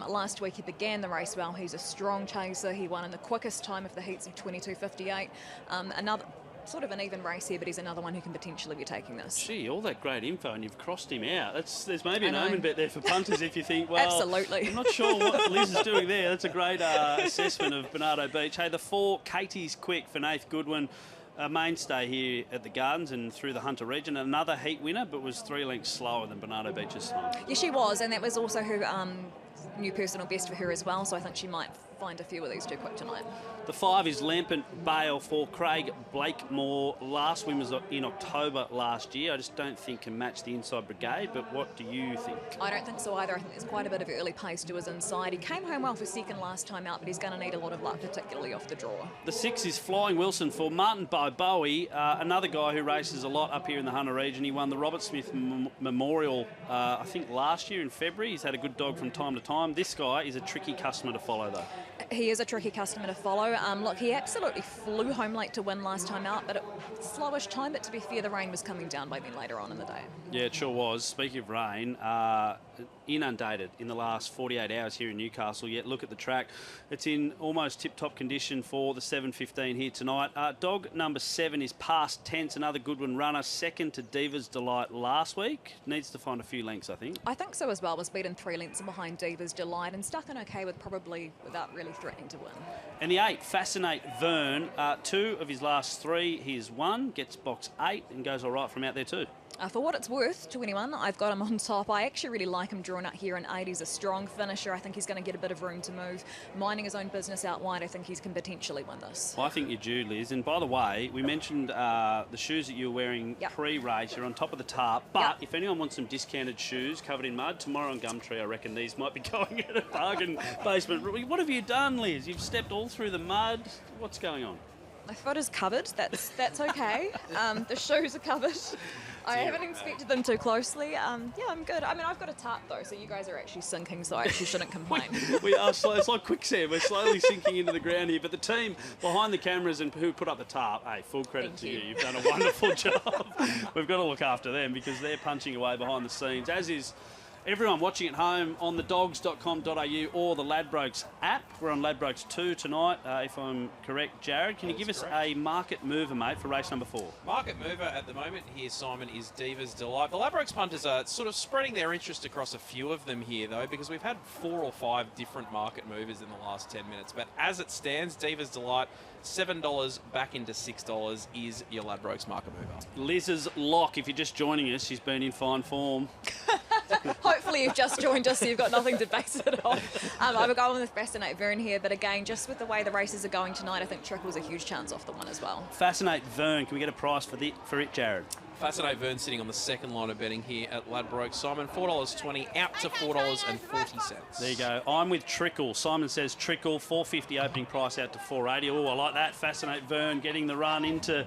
Last week he began the race well. He's a strong chaser. He won in the quickest time of the heats of 22.58. Another sort of an even race here, but he's another one who can potentially be taking this. Gee, all that great info and you've crossed him out. There's maybe an omen bet there for punters if you think, well, absolutely. I'm not sure what Liz is doing there. That's a great assessment of Bernardo Beach. Hey, the 4 Katie's Quick for Nath Goodwin, a mainstay here at the Gardens and through the Hunter region. Another heat winner, but was 3 lengths slower than Bernardo Beach's time. Yeah, she was, and that was also her new personal best for her as well, so I think she might find a few of these too quick tonight. The 5 is Lampant Bale for Craig Blakemore. Last win was in October last year. I just don't think can match the Inside Brigade, but what do you think? I don't think so either. I think there's quite a bit of early pace to his inside. He came home well for second last time out, but he's going to need a lot of luck, particularly off the draw. The 6 is Flying Wilson for Martin Bowie, another guy who races a lot up here in the Hunter region. He won the Robert Smith Memorial, I think, last year in February. He's had a good dog from time to time. This guy is a tricky customer to follow, though. He is a tricky customer to follow. Look, he absolutely flew home late to win last time out, but a slowish time. But to be fair, the rain was coming down by then later on in the day. Yeah, it sure was. Speaking of rain, inundated in the last 48 hours here in Newcastle. Yet look at the track. It's in almost tip-top condition for the 7.15 here tonight. Dog number 7 is Past Tense, another Goodwin runner, second to Diva's Delight last week. Needs to find a few lengths, I think. I think so as well. Was beaten 3 lengths behind Diva's Delight and stuck in okay with probably without really threatening to win. And the 8, Fascinate Vern, 2 of his last 3, he's won, gets box 8 and goes all right from out there too. For what it's worth, to anyone, I've got him on top. I actually really like him drawn out here in 8. He's a strong finisher. I think he's going to get a bit of room to move. Minding his own business out wide, I think he can potentially win this. Well, I think you're due, Liz. And by the way, we mentioned the shoes that you were wearing pre-race. You're on top of the tarp. But if anyone wants some discounted shoes covered in mud, tomorrow on Gumtree, I reckon these might be going at a bargain basement. What have you done, Liz? You've stepped all through the mud. What's going on? My foot is covered. That's okay. The shoes are covered. I haven't inspected them too closely. Yeah, I'm good. I mean, I've got a tarp though, so you guys are actually sinking, so I actually shouldn't complain. We are slow. It's like quicksand. We're slowly sinking into the ground here. But the team behind the cameras and who put up the tarp, hey, full credit to you. You've done a wonderful job. We've got to look after them because they're punching away behind the scenes, as is Everyone watching at home on the dogs.com.au or the Ladbrokes app. We're on Ladbrokes 2 tonight, if I'm correct. Jared, can you give us a market mover, mate, for race number 4? Market mover at the moment here, Simon, is Diva's Delight. The Ladbrokes punters are sort of spreading their interest across a few of them here, though, because we've had 4 or 5 different market movers in the last 10 minutes. But as it stands, Diva's Delight, $7 back into $6 is your Ladbrokes market mover. Liz's lock, if you're just joining us, she's been in fine form. Hopefully you've just joined us so you've got nothing to base it on. I'm going with Fascinate Vern here, but again, just with the way the races are going tonight, I think Trickle's a huge chance off the one as well. Fascinate Vern, can we get a price for it, Jared? Fascinate Vern sitting on the second line of betting here at Ladbrokes. Simon, $4.20 out to $4.40. There you go. I'm with Trickle. Simon says Trickle, $4.50 opening price out to $4.80. Oh, I like that. Fascinate Vern getting the run into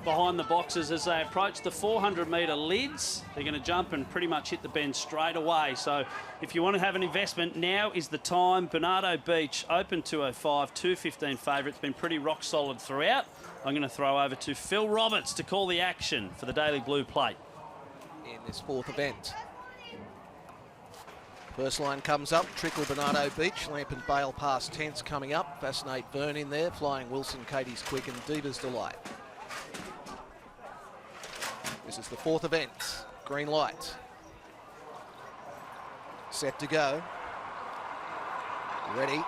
behind the boxes as they approach the 400-metre lids. They're going to jump and pretty much hit the bend straight away. So if you want to have an investment, now is the time. Bernardo Beach, open 205, 2.15 favourite. It's been pretty rock solid throughout. I'm going to throw over to Phil Roberts to call the action for the Daily Blue Plate. In this 4th event. First line comes up, Trickle, Bernardo Beach, Lamp and Bale past tenths coming up. Fascinate Vern in there, Flying Wilson, Katie's Quick and Diva's Delight. This is the 4th event. Green light. Set to go. Ready.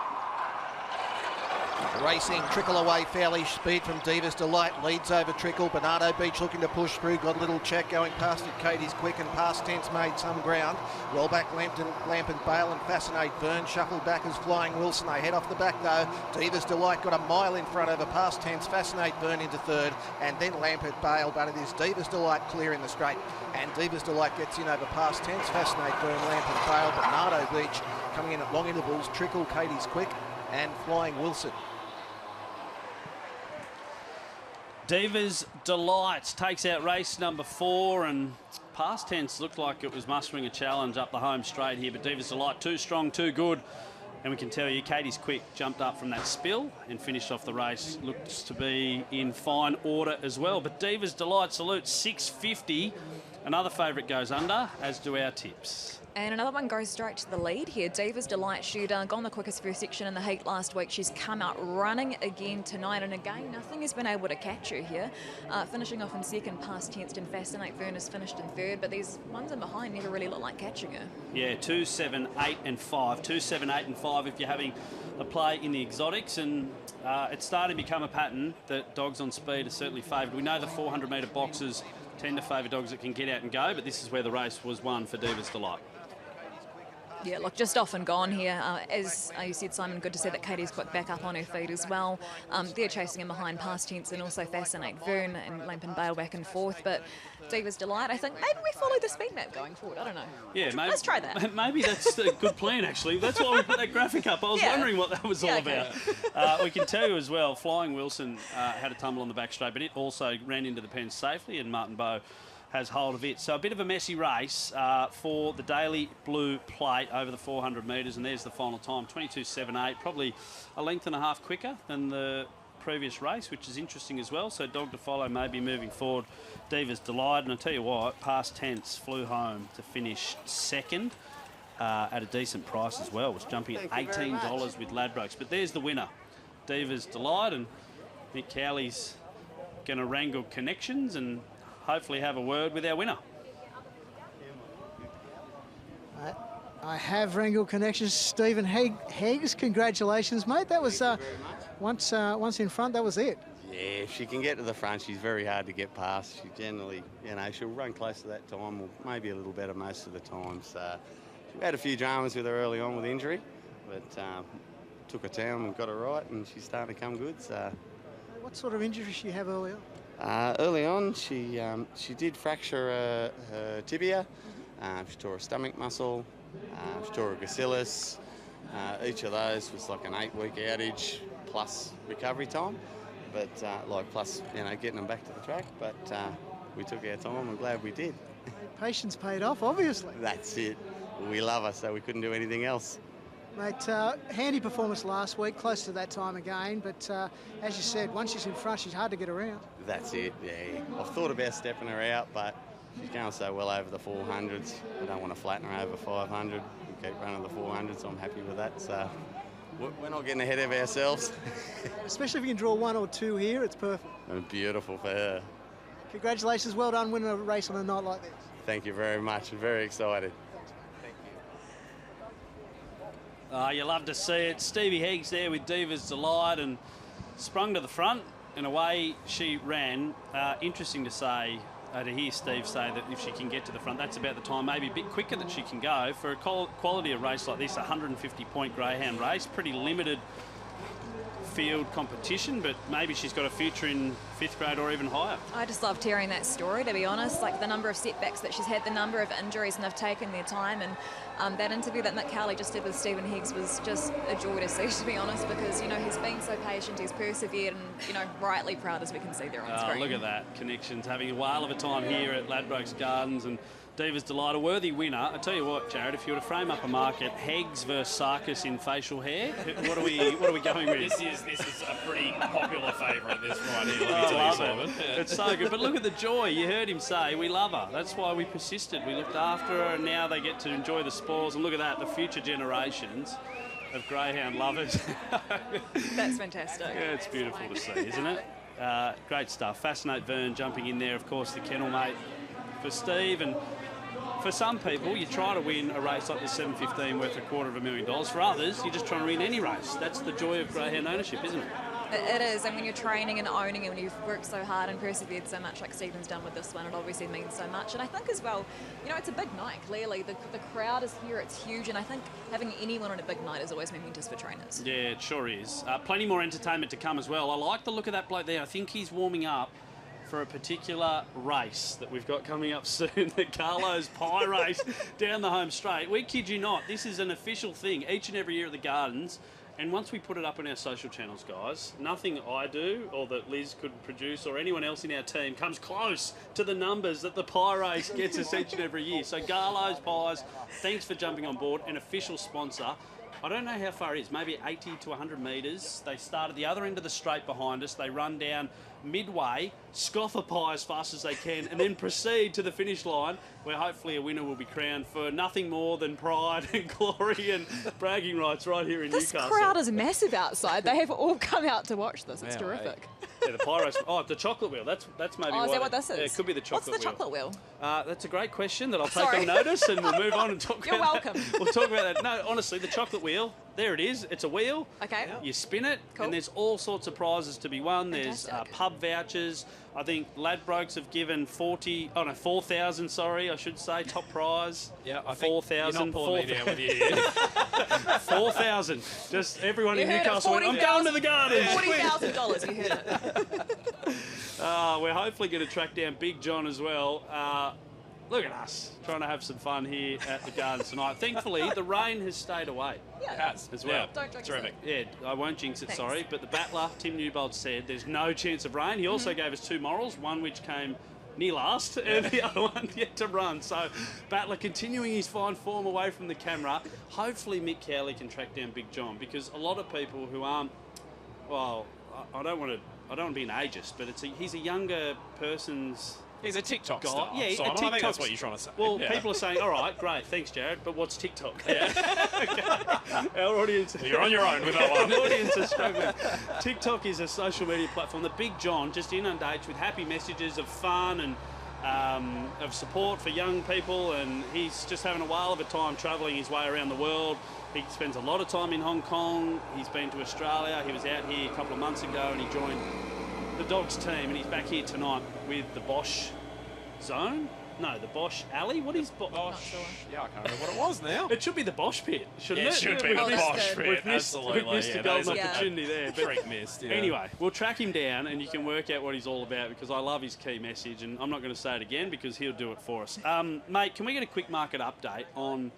Racing, Trickle away, fairly speed from Diva's Delight, leads over Trickle. Bernardo Beach looking to push through, got a little check going past it. Katie's Quick and past tenths made some ground. Well back Lamp and Bale and Fascinate Vern shuffled back as Flying Wilson. They head off the back though. Diva's Delight got a mile in front over past tenths. Fascinate Vern into 3rd and then Lamp and Bale, but it is Diva's Delight clear in the straight. And Diva's Delight gets in over past tenths. Fascinate Vern, Lamp and Bale, Bernardo Beach coming in at long intervals. Trickle, Katie's Quick and Flying Wilson. Diva's Delight takes out race number 4, and past tense looked like it was mustering a challenge up the home straight here, but Diva's Delight too strong, too good. And we can tell you Katie's Quick jumped up from that spill and finished off the race. Looks to be in fine order as well. But Diva's Delight salutes $6.50. Another favourite goes under, as do our tips. And another one goes straight to the lead here. Diva's Delight shooter, gone the quickest first section in the heat last week. She's come out running again tonight. And again, nothing has been able to catch her here. Finishing off in 2nd, past tenths, and Fascinate Vern has finished in 3rd. But these ones in behind never really look like catching her. Yeah, 2, 7, 8 and 5. 2, 7, 8 and 5 if you're having a play in the exotics. And it's starting to become a pattern that dogs on speed are certainly favoured. We know the 400-metre boxes tend to favour dogs that can get out and go, but this is where the race was won for Diva's Delight. Yeah, look, just off and gone here. As you said, Simon, good to see that Katie's Quick back up on her feet as well. They're chasing him behind past tenths and also Fascinate Vern and Lamp and Bale back and forth. But Diva's Delight, I think maybe we follow the speed map going forward. I don't know. Yeah, maybe, let's try that. Maybe that's a good plan, actually. That's why we put that graphic up. I was wondering what that was all about. We can tell you as well, Flying Wilson had a tumble on the back straight, but it also ran into the pen safely, and Martin Bowe has hold of it. So a bit of a messy race for the Daily Blue Plate over the 400 metres, and there's the final time, 22.78, probably a length and a half quicker than the previous race, which is interesting as well. So dog to follow maybe moving forward. Diva's Delight, and I tell you what, past tenths flew home to finish 2nd at a decent price as well. It was jumping at $18 with Ladbrokes. But there's the winner, Diva's Delight, and Mick Cowley's going to wrangle connections and hopefully have a word with our winner. I have wrangled connections. Stephen Heggs, congratulations, mate. That was once in front, that was it. Yeah, if she can get to the front, she's very hard to get past. She generally, she'll run close to that time, or maybe a little better most of the time. So she had a few dramas with her early on with injury, but took her down and got her right, and she's starting to come good. So, what sort of injury did she have early on? Early on, she did fracture her tibia. She tore a stomach muscle. She tore a gracilis. Each of those was like an 8-week outage plus recovery time, but plus getting them back to the track. But we took our time. I'm glad we did. Patience paid off, obviously. That's it. We love her, so we couldn't do anything else. Mate, handy performance last week, close to that time again, but as you said, once she's in front, she's hard to get around. That's it, yeah. I've thought about stepping her out, but She's going so well over the 400s. I don't want to flatten her over 500. We keep running the 400s, so I'm happy with that. So we're not getting ahead of ourselves. Especially if you can draw 1 or 2 here, it's perfect. And beautiful for her. Congratulations, well done winning a race on a night like this. Thank you very much. Very excited. You love to see it. Stevie Higgs there with Diva's Delight and sprung to the front and away she ran. Interesting to say, to hear Steve say that if she can get to the front, that's about the time, maybe a bit quicker that she can go. For a quality of race like this, a 150-point greyhound race, pretty limited field competition, but maybe she's got a future in 5th grade or even higher. I just loved hearing that story, to be honest. Like the number of setbacks that she's had, the number of injuries, and they've taken their time. And that interview that Mick Cowley just did with Stephen Higgs was just a joy to see, to be honest, because, you know, he's been so patient, he's persevered, and, you know, rightly proud, as we can see there on screen. Look at that. Connections having a whale of a time here at Ladbrokes Gardens, and Diva's Delight, a worthy winner. I tell you what, Jared, if you were to frame up a market, Higgs versus Sarkis in facial hair, what are we going with? This is a pretty popular favourite, this right here, let me tell you, Simon. It's so good. But look at the joy. You heard him say, we love her. That's why we persisted. We looked after her, and now they get to enjoy the spoils. And look at that, the future generations of greyhound lovers. That's fantastic. Yeah, it's beautiful to see, isn't it? Great stuff. Fascinate Vern jumping in there, of course, the kennel mate for Steve. And for some people, you try to win a race like the 715 worth $250,000. For others, you're just trying to win any race. That's the joy of greyhound ownership, isn't it? It is, and when you're training and owning and when you've worked so hard and persevered so much like Stephen's done with this one, it obviously means so much. And I think as well, you know, it's a big night, clearly. The crowd is here, it's huge, and I think having anyone on a big night is always momentous for trainers. Yeah, it sure is. Plenty more entertainment to come as well. I like the look of that bloke there. I think he's warming up for a particular race that we've got coming up soon, the Carlo's Pie Race down the home straight. We kid you not, this is an official thing each and every year at the Gardens. And once we put it up on our social channels, guys, nothing I do or that Liz could produce or anyone else in our team comes close to the numbers that the Pie Race gets us each and every year. So Garlo's Pies, thanks for jumping on board, an official sponsor. I don't know how far it is, maybe 80 to 100 metres. They start at the other end of the straight behind us. They run down midway, scoff a pie as fast as they can, and then proceed to the finish line, where hopefully a winner will be crowned for nothing more than pride and glory and bragging rights right here in Newcastle. This crowd is massive outside. They have all come out to watch this. It's terrific. Yeah, the Pie Race. Oh, the chocolate wheel. That's maybe is that what this is? Yeah, it could be the chocolate wheel. What's the chocolate wheel? That's a great question that I'll take on notice, and we'll move on and talk You're about welcome. that. We'll talk about that. No, honestly, the chocolate wheel, there it is. It's a wheel. Okay. You spin it, Cool. and there's all sorts of prizes to be won. Fantastic. There's pub vouchers. I think Ladbrokes have given 4,000, sorry, I should say, top prize. Yeah, I 4,000. You're not pulling me down with you. 4,000. Just everyone You in heard it, Newcastle went, I'm going to the Gardens. $40,000, you heard it. We're hopefully going to track down Big John as well. Look at us, trying to have some fun here at the Gardens tonight. Thankfully, the rain has stayed away. Yeah. It has. As well. Yeah, Don't jinx terrific. it. Yeah, I won't jinx it, Thanks. sorry. But the battler, Tim Newbold, said there's no chance of rain. He also gave us 2 morals, one which came near last and the other one yet to run. So battler continuing his fine form away from the camera. Hopefully Mick Cowley can track down Big John, because a lot of people who aren't, well, I don't want to be an ageist, but he's a younger person's... He's a TikTok guy. star. Yeah, Simon. a I think TikTok that's what you're trying to say. Well, Yeah. people are saying, all right, great, thanks, Jared, but what's TikTok? Yeah. Our audience... You're on your own with that one. Our audience is struggling. TikTok is a social media platform that Big John just inundates with happy messages of fun and of support for young people, and he's just having a whale of a time travelling his way around the world. He spends a lot of time in Hong Kong. He's been to Australia. He was out here a couple of months ago and he joined the Dogs team, and he's back here tonight with the Bosch Zone. No, the Bosch Alley. What is Bosch? Sure. Yeah, I can't remember what it was now. It should be the Bosch Pit, shouldn't Yeah, it? it should be We've the missed- Bosch Pit. We've missed, Absolutely. we've missed Yeah, a that is golden a opportunity there. But Freak missed, yeah. anyway, we'll track him down and you can work out what he's all about, because I love his key message, and I'm not going to say it again because he'll do it for us. Mate, can we get a quick market update on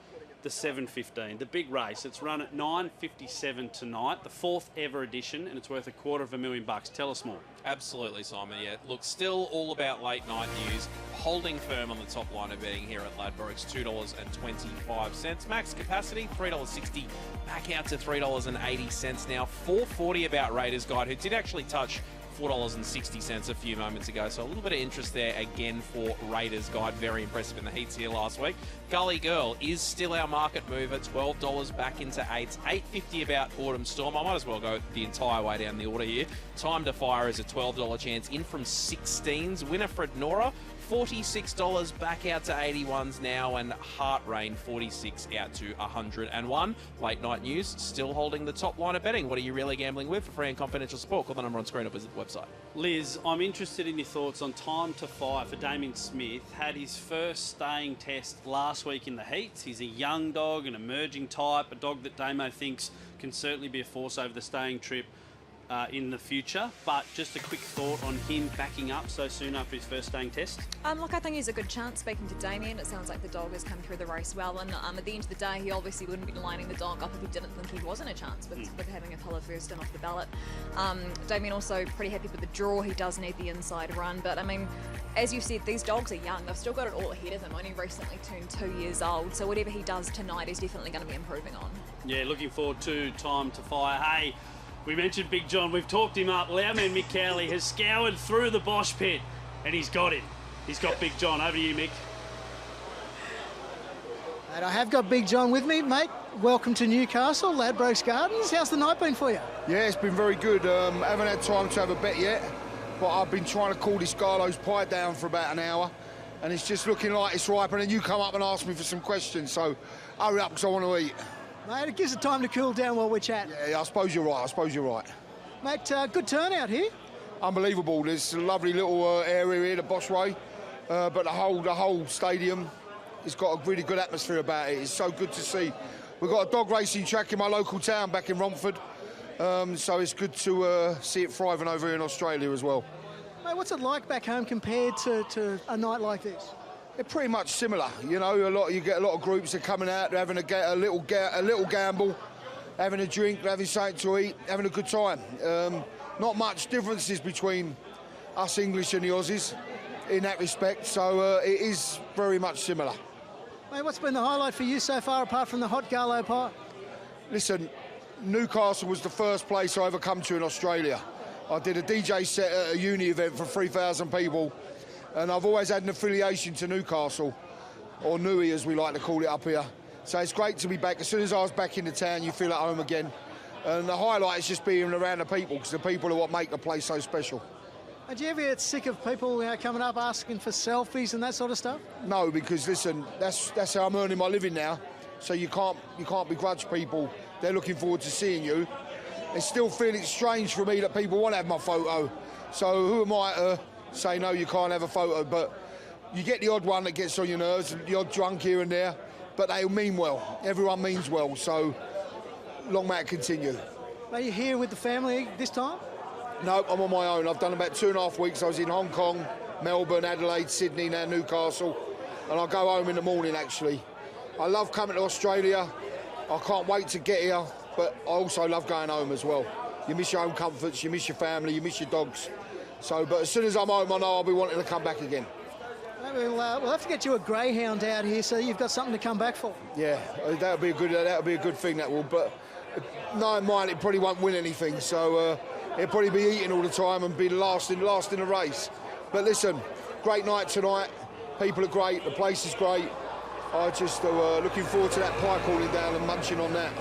the 715, the big race? It's run at 9:57 tonight, the 4th ever edition, and it's worth $250,000. Tell us more. Absolutely, Simon. Yeah, look, still all about late night news. Holding firm on the top line of betting here at Ladbrokes, $2.25. Max capacity, $3.60. Back out to $3.80 now. $4.40 about Raiders Guide, who did actually touch $4.60 a few moments ago. So a little bit of interest there again for Raiders Guide. Very impressive in the heats here last week. Gully Girl is still our market mover. $12 back into 8s. $8.50 about Autumn Storm. I might as well go the entire way down the order here. Time to Fire is a $12 chance in from 16s. Winifred Nora, $46 back out to 81s now, and Heart Rain 46 out to 101. Late night news still holding the top line of betting. What are you really gambling with? For free and confidential support, call the number on screen or visit the website. Liz, I'm interested in your thoughts on Time to Fire for Damien Smith. Had his first staying test last week in the heats. He's a young dog, an emerging type, a dog that Damo thinks can certainly be a force over the staying trip in the future, but just a quick thought on him backing up so soon after his first staying test. Look, I think he's a good chance. Speaking to Damien, it sounds like the dog has come through the race well, and at the end of the day, he obviously wouldn't be lining the dog up if he didn't think he wasn't a chance with having a colour first and off the ballot. Damien also pretty happy with the draw. He does need the inside run, but I mean, as you said, these dogs are young. They've still got it all ahead of them. Only recently turned 2 years old, so whatever he does tonight, he's definitely going to be improving on. Yeah, looking forward to Time to Fire. Hey, we mentioned Big John. We've talked him up. Loudman Mick Cowley has scoured through the Bosch pit, and he's got him. He's got Big John. Over to you, Mick. And I have got Big John with me, mate. Welcome to Newcastle, Ladbrokes Gardens. How's the night been for you? Yeah, it's been very good. Haven't had time to have a bet yet, but I've been trying to cool this Garlow's pie down for about an hour, and it's just looking like it's ripe, and then you come up and ask me for some questions, so hurry up because I want to eat. Mate, it gives it time to cool down while we're chatting. Yeah, I suppose you're right. Mate, good turnout here. Unbelievable. There's a lovely little area here, the Bosch Way, but the whole stadium has got a really good atmosphere about it. It's so good to see. We've got a dog racing track in my local town back in Romford, so it's good to see it thriving over here in Australia as well. Mate, what's it like back home compared to a night like this? They're pretty much similar, you know. You get a lot of groups that are coming out, they're having a little gamble, having a drink, having something to eat, having a good time. Not much differences between us English and the Aussies in that respect, so it is very much similar. Mate, what's been the highlight for you so far, apart from the hot Garlow pie? Listen, Newcastle was the first place I ever come to in Australia. I did a DJ set at a uni event for 3,000 people, and I've always had an affiliation to Newcastle, or Newey as we like to call it up here. So it's great to be back. As soon as I was back in the town, you feel at home again. And the highlight is just being around the people, because the people are what make the place so special. Do you ever get sick of people coming up asking for selfies and that sort of stuff? No, because listen, that's how I'm earning my living now. So you can't begrudge people. They're looking forward to seeing you. It's still feeling strange for me that people want to have my photo. So who am I to say no, you can't have a photo? But you get the odd one that gets on your nerves, the odd drunk here and there, but they mean well. Everyone means well, so long may it continue. Are you here with the family this time? No, I'm on my own. I've done about 2.5 weeks. I was in Hong Kong, Melbourne, Adelaide, Sydney, now Newcastle, and I go home in the morning actually. I love coming to Australia. I can't wait to get here, but I also love going home as well. You miss your own comforts, you miss your family, you miss your dogs. So, but as soon as I'm home, I know I'll be wanting to come back again. We'll have to get you a Greyhound out here, so you've got something to come back for. Yeah, that'll be a good thing. That will. But knowing mine, it probably won't win anything. So it'll probably be eating all the time and be last in the race. But listen, great night tonight. People are great. The place is great. I just looking forward to that pie cooling down and munching on that.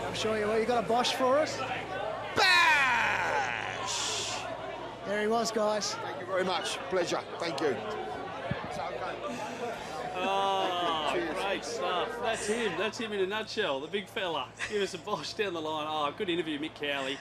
I'm sure you will. You got a Bosch for us? Bash! There he was, guys. Thank you very much. Pleasure. Thank you. Oh, great stuff. That's him. That's him in a nutshell. The big fella. Give us a Bosch down the line. Oh, good interview, Mick Cowley.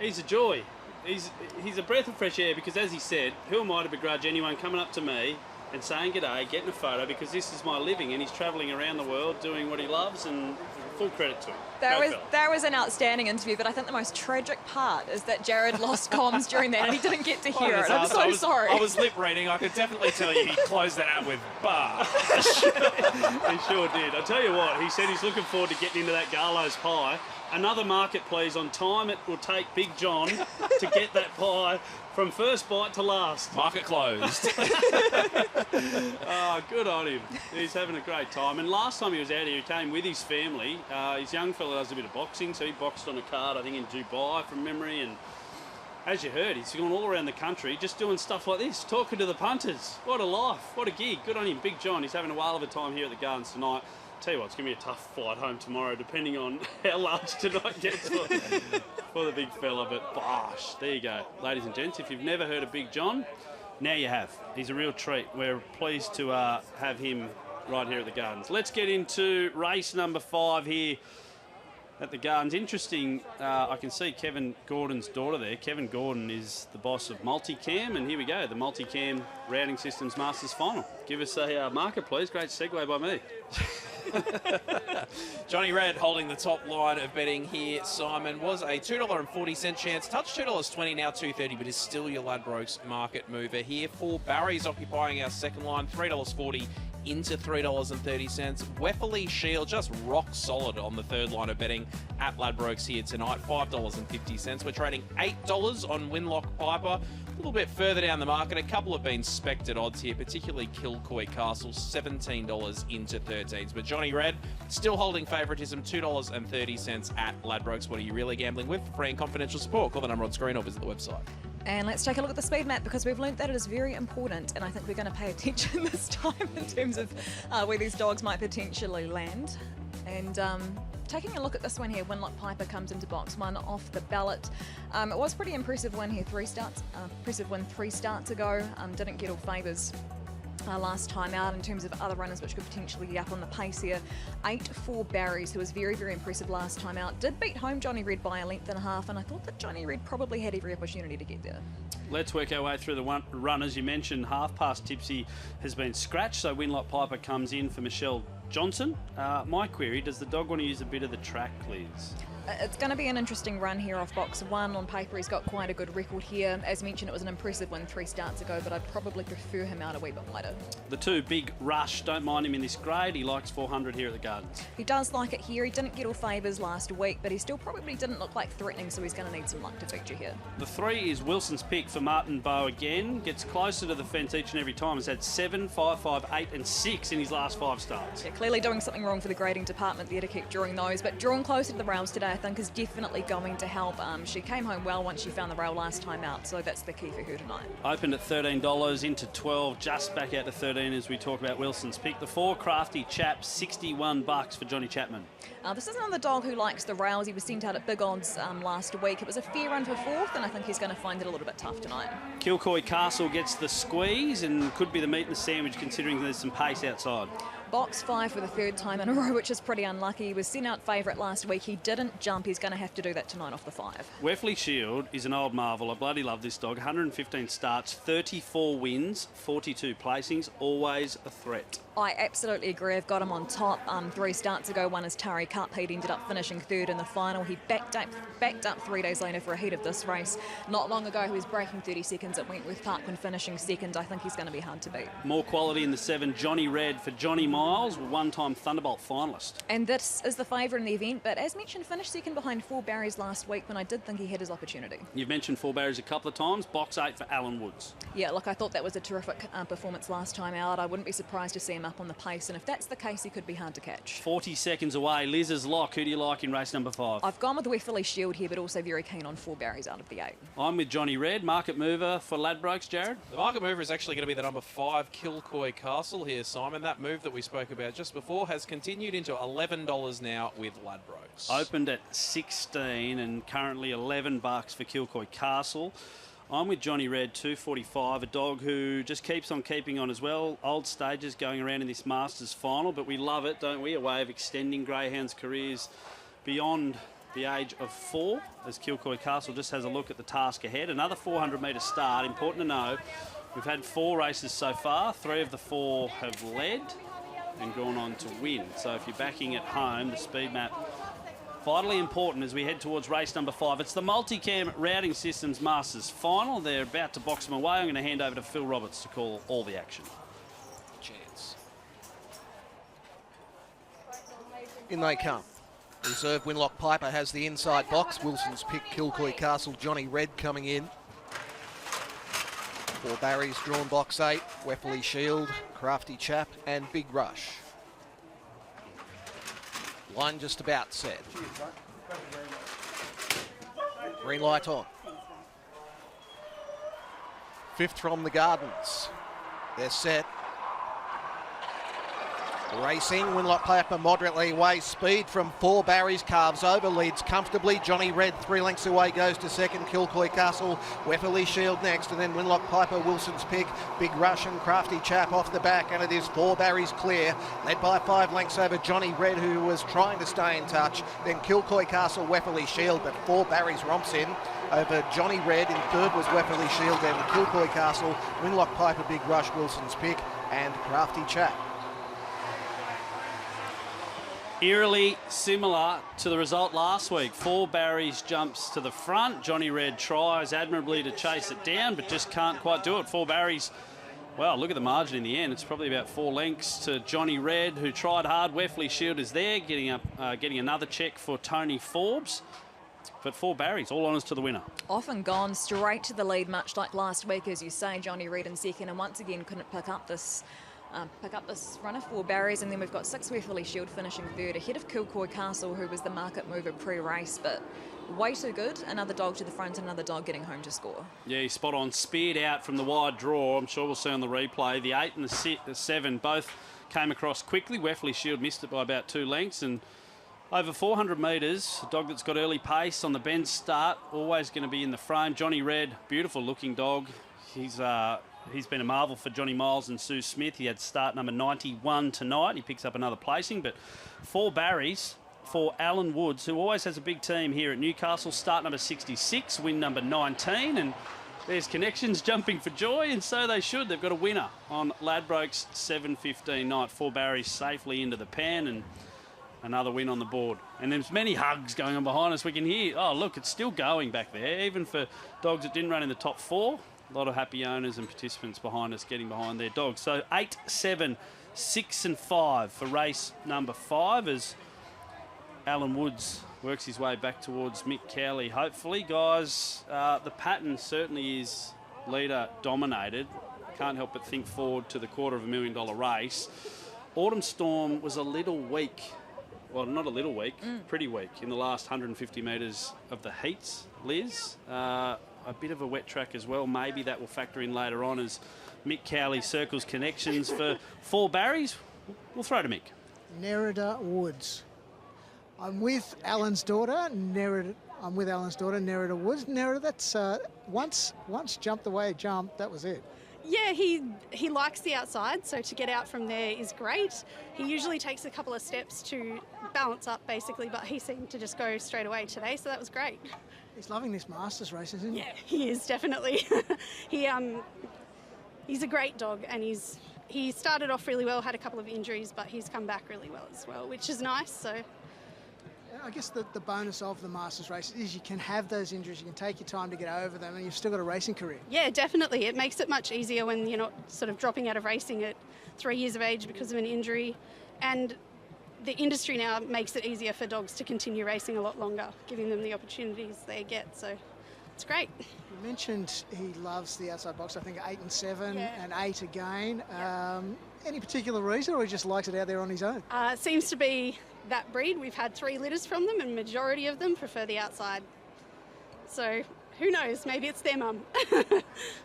He's a joy. He's a breath of fresh air because, as he said, who am I to begrudge anyone coming up to me and saying g'day, getting a photo, because this is my living, and he's travelling around the world doing what he loves, and full credit to him. That was an outstanding interview, but I think the most tragic part is that Jared lost comms during that and he didn't get to hear it. I'm so sorry. I was lip reading. I could definitely tell you he closed that out with bar. He sure did. I tell you what, he said he's looking forward to getting into that Garlow's pie. Another market, please, on time it will take Big John to get that pie from first bite to last. Market closed. Oh, good on him. He's having a great time. And last time he was out here, he came with his family. His young fella does a bit of boxing, so he boxed on a card, I think, in Dubai from memory. And As you heard, he's gone all around the country just doing stuff like this, talking to the punters. What a life, what a gig. Good on him, Big John. He's having a whale of a time here at the Gardens tonight. Tell you what, it's going to be a tough flight home tomorrow, depending on how large tonight gets for the big fella. But bosh, there you go. Ladies and gents, if you've never heard of Big John, now you have. He's a real treat. We're pleased to have him right here at the Gardens. Let's get into race number 5 here at the Gardens. Interesting, I can see Kevin Gordon's daughter there. Kevin Gordon is the boss of Multicam, and here we go, the Multicam Routing Systems Masters Final. Give us a marker, please. Great segue by me. Johnny Red holding the top line of betting here, Simon, was a $2.40 chance. Touch $2.20, now $2.30, but is still your Ladbrokes market mover here. 4 Barry's occupying our second line, $3.40 into $3.30. Whelan Shield just rock solid on the third line of betting at Ladbrokes here tonight, $5.50. We're trading $8 on Winlock Piper. A little bit further down the market, a couple have been spected odds here, particularly Kilcoy Castle, $17 into 13s. But Johnny Red still holding favouritism, $2.30 at Ladbrokes. What are you really gambling with? Free and confidential support. Call the number on screen or visit the website. And let's take a look at the speed map, because we've learnt that it is very important, and I think we're going to pay attention this time in terms of where these dogs might potentially land. And taking a look at this one here, Winlock Piper comes into box 1 off the ballot. It was pretty impressive win here, 3 starts ago. Didn't get all favours last time out in terms of other runners which could potentially be up on the pace here. 8-4 Barry's, who was very, very impressive last time out. Did beat home Johnny Red by a length and a half, and I thought that Johnny Red probably had every opportunity to get there. Let's work our way through the runners. You mentioned Half Past Tipsy has been scratched, so Winlock Piper comes in for Michelle Johnson. My query, does the dog want to use a bit of the track, Liz? It's going to be an interesting run here off box 1. On paper, he's got quite a good record here. As mentioned, it was an impressive win 3 starts ago, but I'd probably prefer him out a wee bit wider. The 2 Big Rush, don't mind him in this grade. He likes 400 here at the Gardens. He does like it here. He didn't get all favours last week, but he still probably didn't look like threatening, so he's going to need some luck to feature here. The 3 is Wilson's Pick for Martin Bowe again. Gets closer to the fence each and every time. Has had 7, 5, 5, 8 and 6 in his last 5 starts. Yeah, clearly doing something wrong for the grading department there to keep drawing those, but drawing closer to the rails today, I think, is definitely going to help. She came home well once she found the rail last time out, so that's the key for her tonight. Opened at $13 into 12, just back out to 13 as we talk about Wilson's Pick. The 4 Crafty Chap, $61 for Johnny Chapman. This is another dog who likes the rails. He was sent out at big odds last week. It was a fair run for 4th, and I think he's going to find it a little bit tough tonight. Kilcoy Castle gets the squeeze and could be the meat in the sandwich, considering there's some pace outside. Box 5 for the 3rd time in a row, which is pretty unlucky. He was sent out favourite last week. He didn't jump. He's going to have to do that tonight off the 5. Whelan Shield is an old marvel. I bloody love this dog. 115 starts, 34 wins, 42 placings, always a threat. I absolutely agree. I've got him on top. 3 starts ago, won his Tari Cup. He'd ended up finishing 3rd in the final. He backed up 3 days later for a heat of this race. Not long ago, he was breaking 30 seconds at Wentworth Park when finishing 2nd. I think he's going to be hard to beat. More quality in the 7, Johnny Red for Johnny Miles, one-time Thunderbolt finalist. And this is the favourite in the event, but as mentioned, finished 2nd behind 4 Barry's last week when I did think he had his opportunity. You've mentioned 4 Barry's a couple of times. Box 8 for Alan Woods. Yeah, look, I thought that was a terrific performance last time out. I wouldn't be surprised to see him up on the pace, and if that's the case, he could be hard to catch. 40 seconds away. Liz's lock. Who do you like in race number 5? I've gone with Whelan Shield here, but also very keen on 4 Barry's out of the 8. I'm with Johnny Red. Market mover for Ladbrokes, Jared? The market mover is actually going to be the number 5 Kilcoy Castle here, Simon. That move that we spoke about just before has continued into $11 now with Ladbrokes. Opened at 16 and currently $11 for Kilcoy Castle. I'm with Johnny Red, $2.45, a dog who just keeps on keeping on as well. Old stages going around in this Masters final, but we love it, don't we? A way of extending greyhounds' careers beyond the age of 4, as Kilcoy Castle just has a look at the task ahead. Another 400-metre start. Important to know, we've had 4 races so far. 3 of the 4 have led and gone on to win. So if you're backing at home, the speed map vitally important as we head towards race number 5. It's the Multicam Routing Systems Masters final. They're about to box them away. I'm going to hand over to Phil Roberts to call all the action. Chance. In they come. Reserve Winlock Piper has the inside box. Wilson's Pick, Kilcoy Castle, Johnny Red coming in. 4 Barry's drawn box 8. Whelan Shield, Crafty Chap and Big Rush. Line just about set. Green light on. fifth from the Gardens. They're set. Racing, Winlock Piper moderately away. Speed from 4 Barry's carves over, leads comfortably. Johnny Red 3 lengths away, goes to second. Kilcoy Castle, Wefferly Shield next, and then Winlock Piper, Wilson's pick. Big Rush and Crafty Chap off the back, and it is 4 Barry's clear, led by 5 lengths over Johnny Red, who was trying to stay in touch. Then Kilcoy Castle, Wefferly Shield, but 4 Barry's romps in over Johnny Red. In third was Wefferly Shield, then Kilcoy Castle, Winlock Piper, Big Rush, Wilson's pick, and Crafty Chap. Eerily similar to the result last week. 4 Barry's jumps to the front. Johnny Red tries admirably to chase it down, but just can't quite do it. 4 Barry's, well, look at the margin in the end. It's probably about 4 lengths to Johnny Red, who tried hard. Wefferly Shield is there, getting another check for Tony Forbes. But 4 Barry's, all honours to the winner. Often gone straight to the lead, much like last week, as you say. Johnny Red in second, and once again couldn't pick up this runner. 4 Barry's, and then we've got 6 Wefferly Shield finishing third, ahead of Kilcoy Castle, who was the market mover pre-race, but way too good. Another dog to the front, another dog getting home to score. Yeah, he's spot on. Speared out from the wide draw. I'm sure we'll see on the replay. The 8 and the 7 both came across quickly. Wefferly Shield missed it by about 2 lengths, and over 400 metres, a dog that's got early pace on the bend start, always going to be in the frame. Johnny Red, beautiful looking dog. He's been a marvel for Johnny Miles and Sue Smith. He had start number 91 tonight. He picks up another placing, but 4 Barry's for Alan Woods, who always has a big team here at Newcastle. Start number 66, win number 19, and there's Connections jumping for joy, and so they should. They've got a winner on Ladbrokes 7:15 night. 4 Barry's safely into the pan, and another win on the board. And there's many hugs going on behind us. We can hear, oh, look, it's still going back there, even for dogs that didn't run in the top 4. A lot of happy owners and participants behind us getting behind their dogs. So 8, 7, 6 and 5 for race number 5 as Alan Woods works his way back towards Mick Cowley. Hopefully, guys, the pattern certainly is leader dominated. Can't help but think forward to the $250,000 race. Autumn Storm was a little weak. Well, not a little weak, pretty weak in the last 150 metres of the heats, Liz. A bit of a wet track as well. Maybe that will factor in later on as Mick Cowley circles Connections for 4 Barry's. We'll throw to Mick. Nerida Woods. I'm with Alan's daughter, Nerida. Nerida Woods. Nerida, that's once jumped the way he jumped, that was it. Yeah, he likes the outside, so to get out from there is great. He usually takes a couple of steps to balance up, basically, but he seemed to just go straight away today, so that was great. He's loving this Masters race, isn't he? Yeah, he is, definitely. He's a great dog, and he started off really well, had a couple of injuries, but he's come back really well as well, which is nice. So I guess the bonus of the Masters race is you can have those injuries, you can take your time to get over them, and you've still got a racing career. Yeah, definitely. It makes it much easier when you're not sort of dropping out of racing at 3 years of age because of an injury. And the industry now makes it easier for dogs to continue racing a lot longer, giving them the opportunities they get. So it's great. You mentioned he loves the outside box. I think 8 and 7 and 8 again. Any particular reason, or he just likes it out there on his own? It seems to be that breed. We've had 3 litters from them, and majority of them prefer the outside. So who knows? Maybe it's their mum.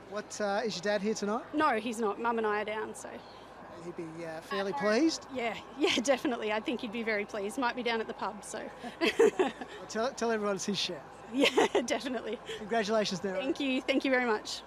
What is your dad here tonight? No, he's not. Mum and I are down. So he'd be fairly pleased. Yeah, definitely. I think he'd be very pleased. Might be down at the pub. So tell everyone it's his share. Yeah, definitely. Congratulations, there. Thank you very much.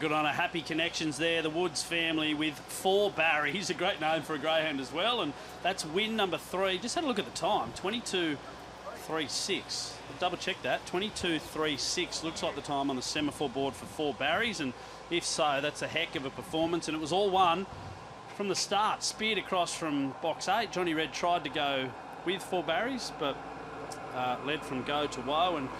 Good on a happy Connections there. The Woods family with 4 Barry's, a great name for a greyhound as well, and that's win number 3. Just had a look at the time, 22:36. Double check that, 22:36 looks like the time on the semaphore board for 4 Barry's, and if so, that's a heck of a performance, and it was all won from the start. Speared across from box 8. Johnny Red tried to go with 4 Barry's, but led from go to woe, and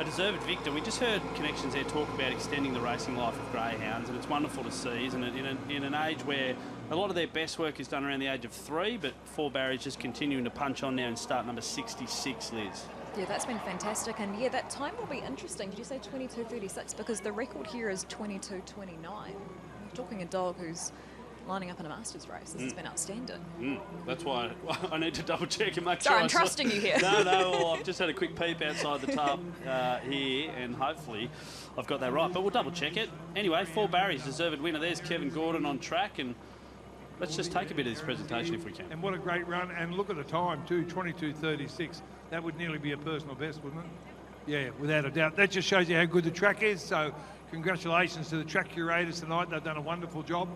a deserved victor. We just heard Connections there talk about extending the racing life of greyhounds, and it's wonderful to see, isn't it? In an age where a lot of their best work is done around the age of 3, but 4 Barry's just continuing to punch on now in start number 66, Liz. Yeah, that's been fantastic, and yeah, that time will be interesting. Did you say 22:36? Because the record here is 22:29. You're talking a dog who's lining up in a Masters race. This has been outstanding. That's why I need to double check and make Sorry, sure. I'm trusting you here. No, well, I've just had a quick peep outside the tub here, and hopefully I've got that right. But we'll double check it. Anyway, 4 Barry's deserved winner. There's Kevin Gordon on track, and let's just take a bit of this presentation if we can. And what a great run, and look at the time too, 22:36. That would nearly be a personal best, wouldn't it? Yeah, without a doubt. That just shows you how good the track is. So congratulations to the track curators tonight. They've done a wonderful job.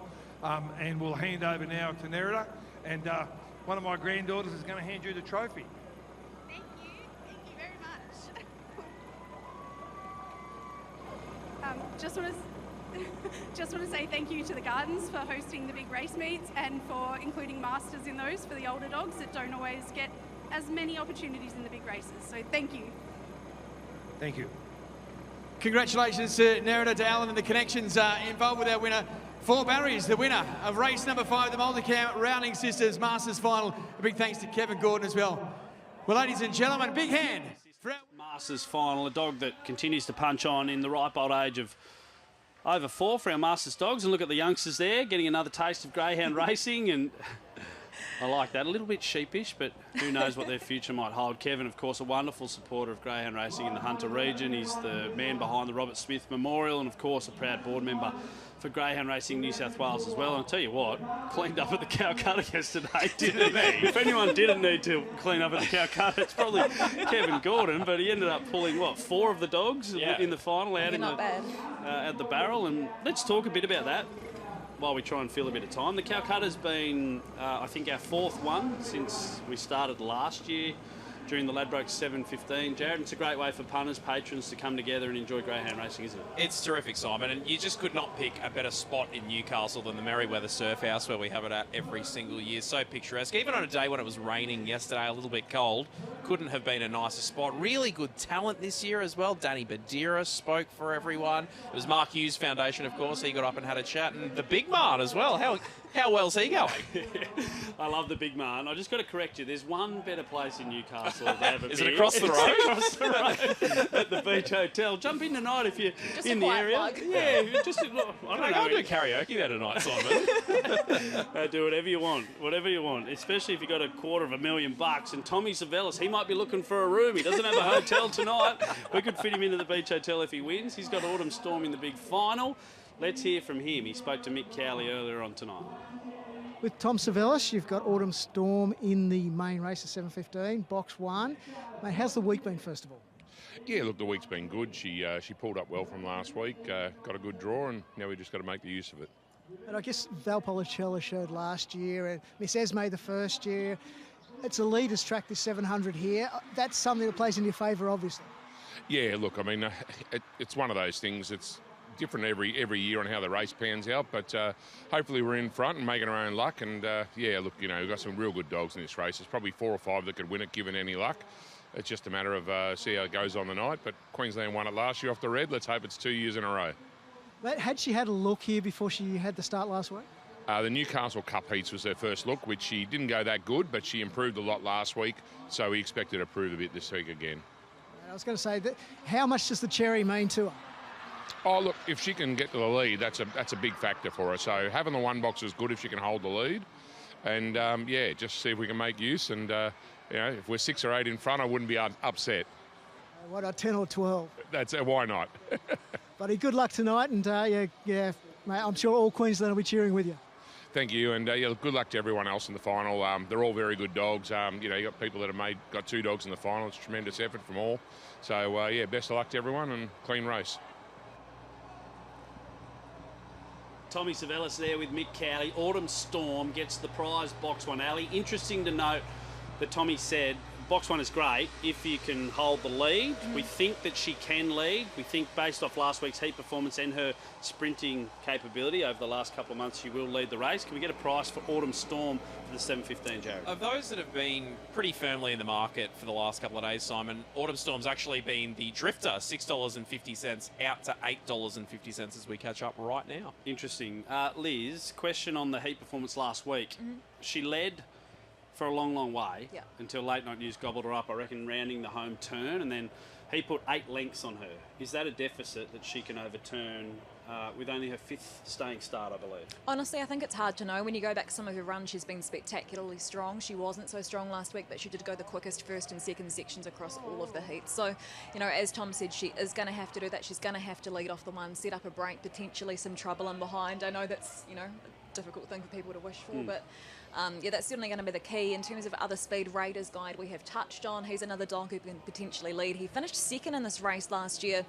And we'll hand over now to Nerida. And one of my granddaughters is going to hand you the trophy. Thank you very much. Just want to say thank you to the Gardens for hosting the big race meets and for including masters in those for the older dogs that don't always get as many opportunities in the big races. So thank you. Thank you. Congratulations to Nerida, to Alan and the connections involved with our winner. 4 Barry's, the winner of race number 5, the multi-count Rounding Sisters Masters Final. A big thanks to Kevin Gordon as well. Well, ladies and gentlemen, big hand for our Masters Final, a dog that continues to punch on in the ripe old age of over 4 for our Masters dogs. And look at the youngsters there, getting another taste of greyhound racing, and I like that. A little bit sheepish, but who knows what their future might hold. Kevin, of course, a wonderful supporter of greyhound racing in the Hunter region. He's the man behind the Robert Smith Memorial, and of course a proud board member for Greyhound Racing New South Wales as well. And I'll tell you what, cleaned up at the Calcutta yesterday, didn't he? If anyone didn't need to clean up at the Calcutta, it's probably Kevin Gordon, but he ended up pulling, 4 of the dogs in the final out at the barrel. And let's talk a bit about that while we try and fill a bit of time. The Calcutta's been, I think, our 4th one since we started last year during the Ladbrokes 7:15. Jared, it's a great way for punters, patrons to come together and enjoy greyhound racing, isn't it? It's terrific, Simon, and you just could not pick a better spot in Newcastle than the Merriweather Surf House, where we have it at every single year. So picturesque. Even on a day when it was raining yesterday, a little bit cold, couldn't have been a nicer spot. Really good talent this year as well. Danny Badira spoke for everyone. It was Mark Hughes Foundation, of course. He got up and had a chat, and the big man as well. How well's he going? I love the big man. I just got to correct you. There's one better place in Newcastle to have a Is beer. it across the road? It's across the road at the Beach Hotel. Jump in tonight if you're Just in a the quiet area. plug. Yeah, just I don't Go know. do karaoke that tonight, Simon. Do whatever you want, especially if you got $250,000. And Tommy Savellis, he might be looking for a room. He doesn't have a hotel tonight. We could fit him into the Beach Hotel if he wins. He's got Autumn Storm in the big final. Let's hear from him. He spoke to Mick Cowley earlier on tonight. With Tom Savellis, you've got Autumn Storm in the main race at 7:15, box 1. Mate, how's the week been, first of all? Yeah, look, the week's been good. She pulled up well from last week, got a good draw, and now we just got to make the use of it. And I guess Valpolicella showed last year, and Miss Esme the first year. It's a leader's track, this 700 here. That's something that plays in your favour, obviously. Yeah, look, I mean, it's one of those things. It's different every year on how the race pans out, but hopefully we're in front and making our own luck. And yeah, look, we've got some real good dogs in this race. There's probably 4 or 5 that could win it given any luck. It's just a matter of see how it goes on the night. But Queensland won it last year off the red. Let's hope it's 2 years in a row. But had she had a look here before she had the start last week? The Newcastle Cup heats was her first look, which she didn't go that good, but she improved a lot last week, so we expect her to improve a bit this week again. I was going to say, that how much does the cherry mean to her? Oh, look, if she can get to the lead, that's a big factor for her. So having the 1 box is good if she can hold the lead. And, yeah, just see if we can make use. And, if we're 6 or 8 in front, I wouldn't be upset. What, 10 or 12? That's why not? Buddy, good luck tonight. And, yeah, mate, I'm sure all Queensland will be cheering with you. Thank you. And, yeah, good luck to everyone else in the final. They're all very good dogs. You got people that have got 2 dogs in the final. It's a tremendous effort from all. So, yeah, best of luck to everyone and clean race. Tommy Savellis there with Mick Cowley. Autumn Storm gets the prize box 1 alley. Interesting to note that Tommy said box 1 is great if you can hold the lead. We think that she can lead. We think based off last week's heat performance and her sprinting capability over the last couple of months, she will lead the race. Can we get a price for Autumn Storm for the 7:15, Jared? Of those that have been pretty firmly in the market for the last couple of days, Simon, Autumn Storm's actually been the drifter, $6.50 out to $8.50 as we catch up right now. Interesting. Liz, question on the heat performance last week. She led for a long way until Late Night News gobbled her up, I reckon, rounding the home turn, and then He put 8 lengths on her. Is that a deficit that she can overturn with only her 5th staying start, I believe? Honestly, I think it's hard to know. When you go back to some of her runs, she's been spectacularly strong. She wasn't so strong last week, but she did go the quickest first and second sections across all of the heats. So, you know, as Tom said, she is going to have to do that. She's going to have to lead off the one, set up a break, potentially some trouble in behind. I know that's, you know, a difficult thing for people to wish for, but yeah, that's certainly going to be the key. In terms of other speed, Raiders Guide we have touched on. He's another dog who can potentially lead. He finished second in this race last year.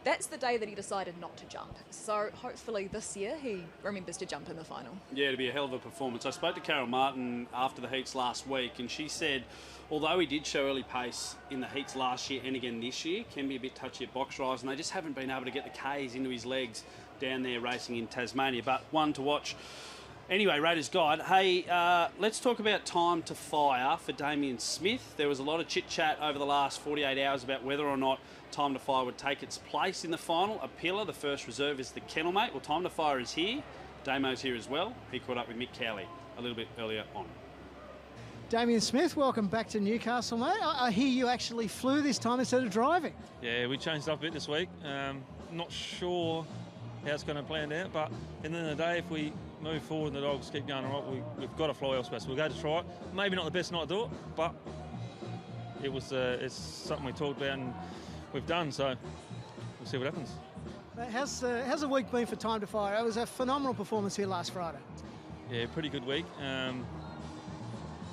That's the day that he decided not to jump. So hopefully this year he remembers to jump in the final. Yeah, it'll be a hell of a performance. I spoke to Carol Martin after the heats last week, and she said, although he did show early pace in the heats last year and again this year, can be a bit touchy at box rise, and they just haven't been able to get the Ks into his legs down there racing in Tasmania. But one to watch. Anyway, Raiders Guide, hey, let's talk about Time to Fire for Damien Smith. There was a lot of chit-chat over the last 48 hours about whether or not Time to Fire would take its place in the final. A pillar, the first reserve, is the kennelmate. Well, Time to Fire is here. Damo's here as well. He caught up with Mick Cowley a little bit earlier on. Damien Smith, welcome back to Newcastle, mate. I hear you actually flew this time instead of driving. Yeah, we changed up a bit this week. Not sure how it's going to plan out, but at the end of the day, if we move forward and the dogs keep going all right, we've got to fly elsewhere. So we'll go to try it. Maybe not the best night to do it, but it's something we talked about and we've done, so we'll see what happens. How's the week been for Time to Fire? It was a phenomenal performance here last Friday. Yeah, pretty good week.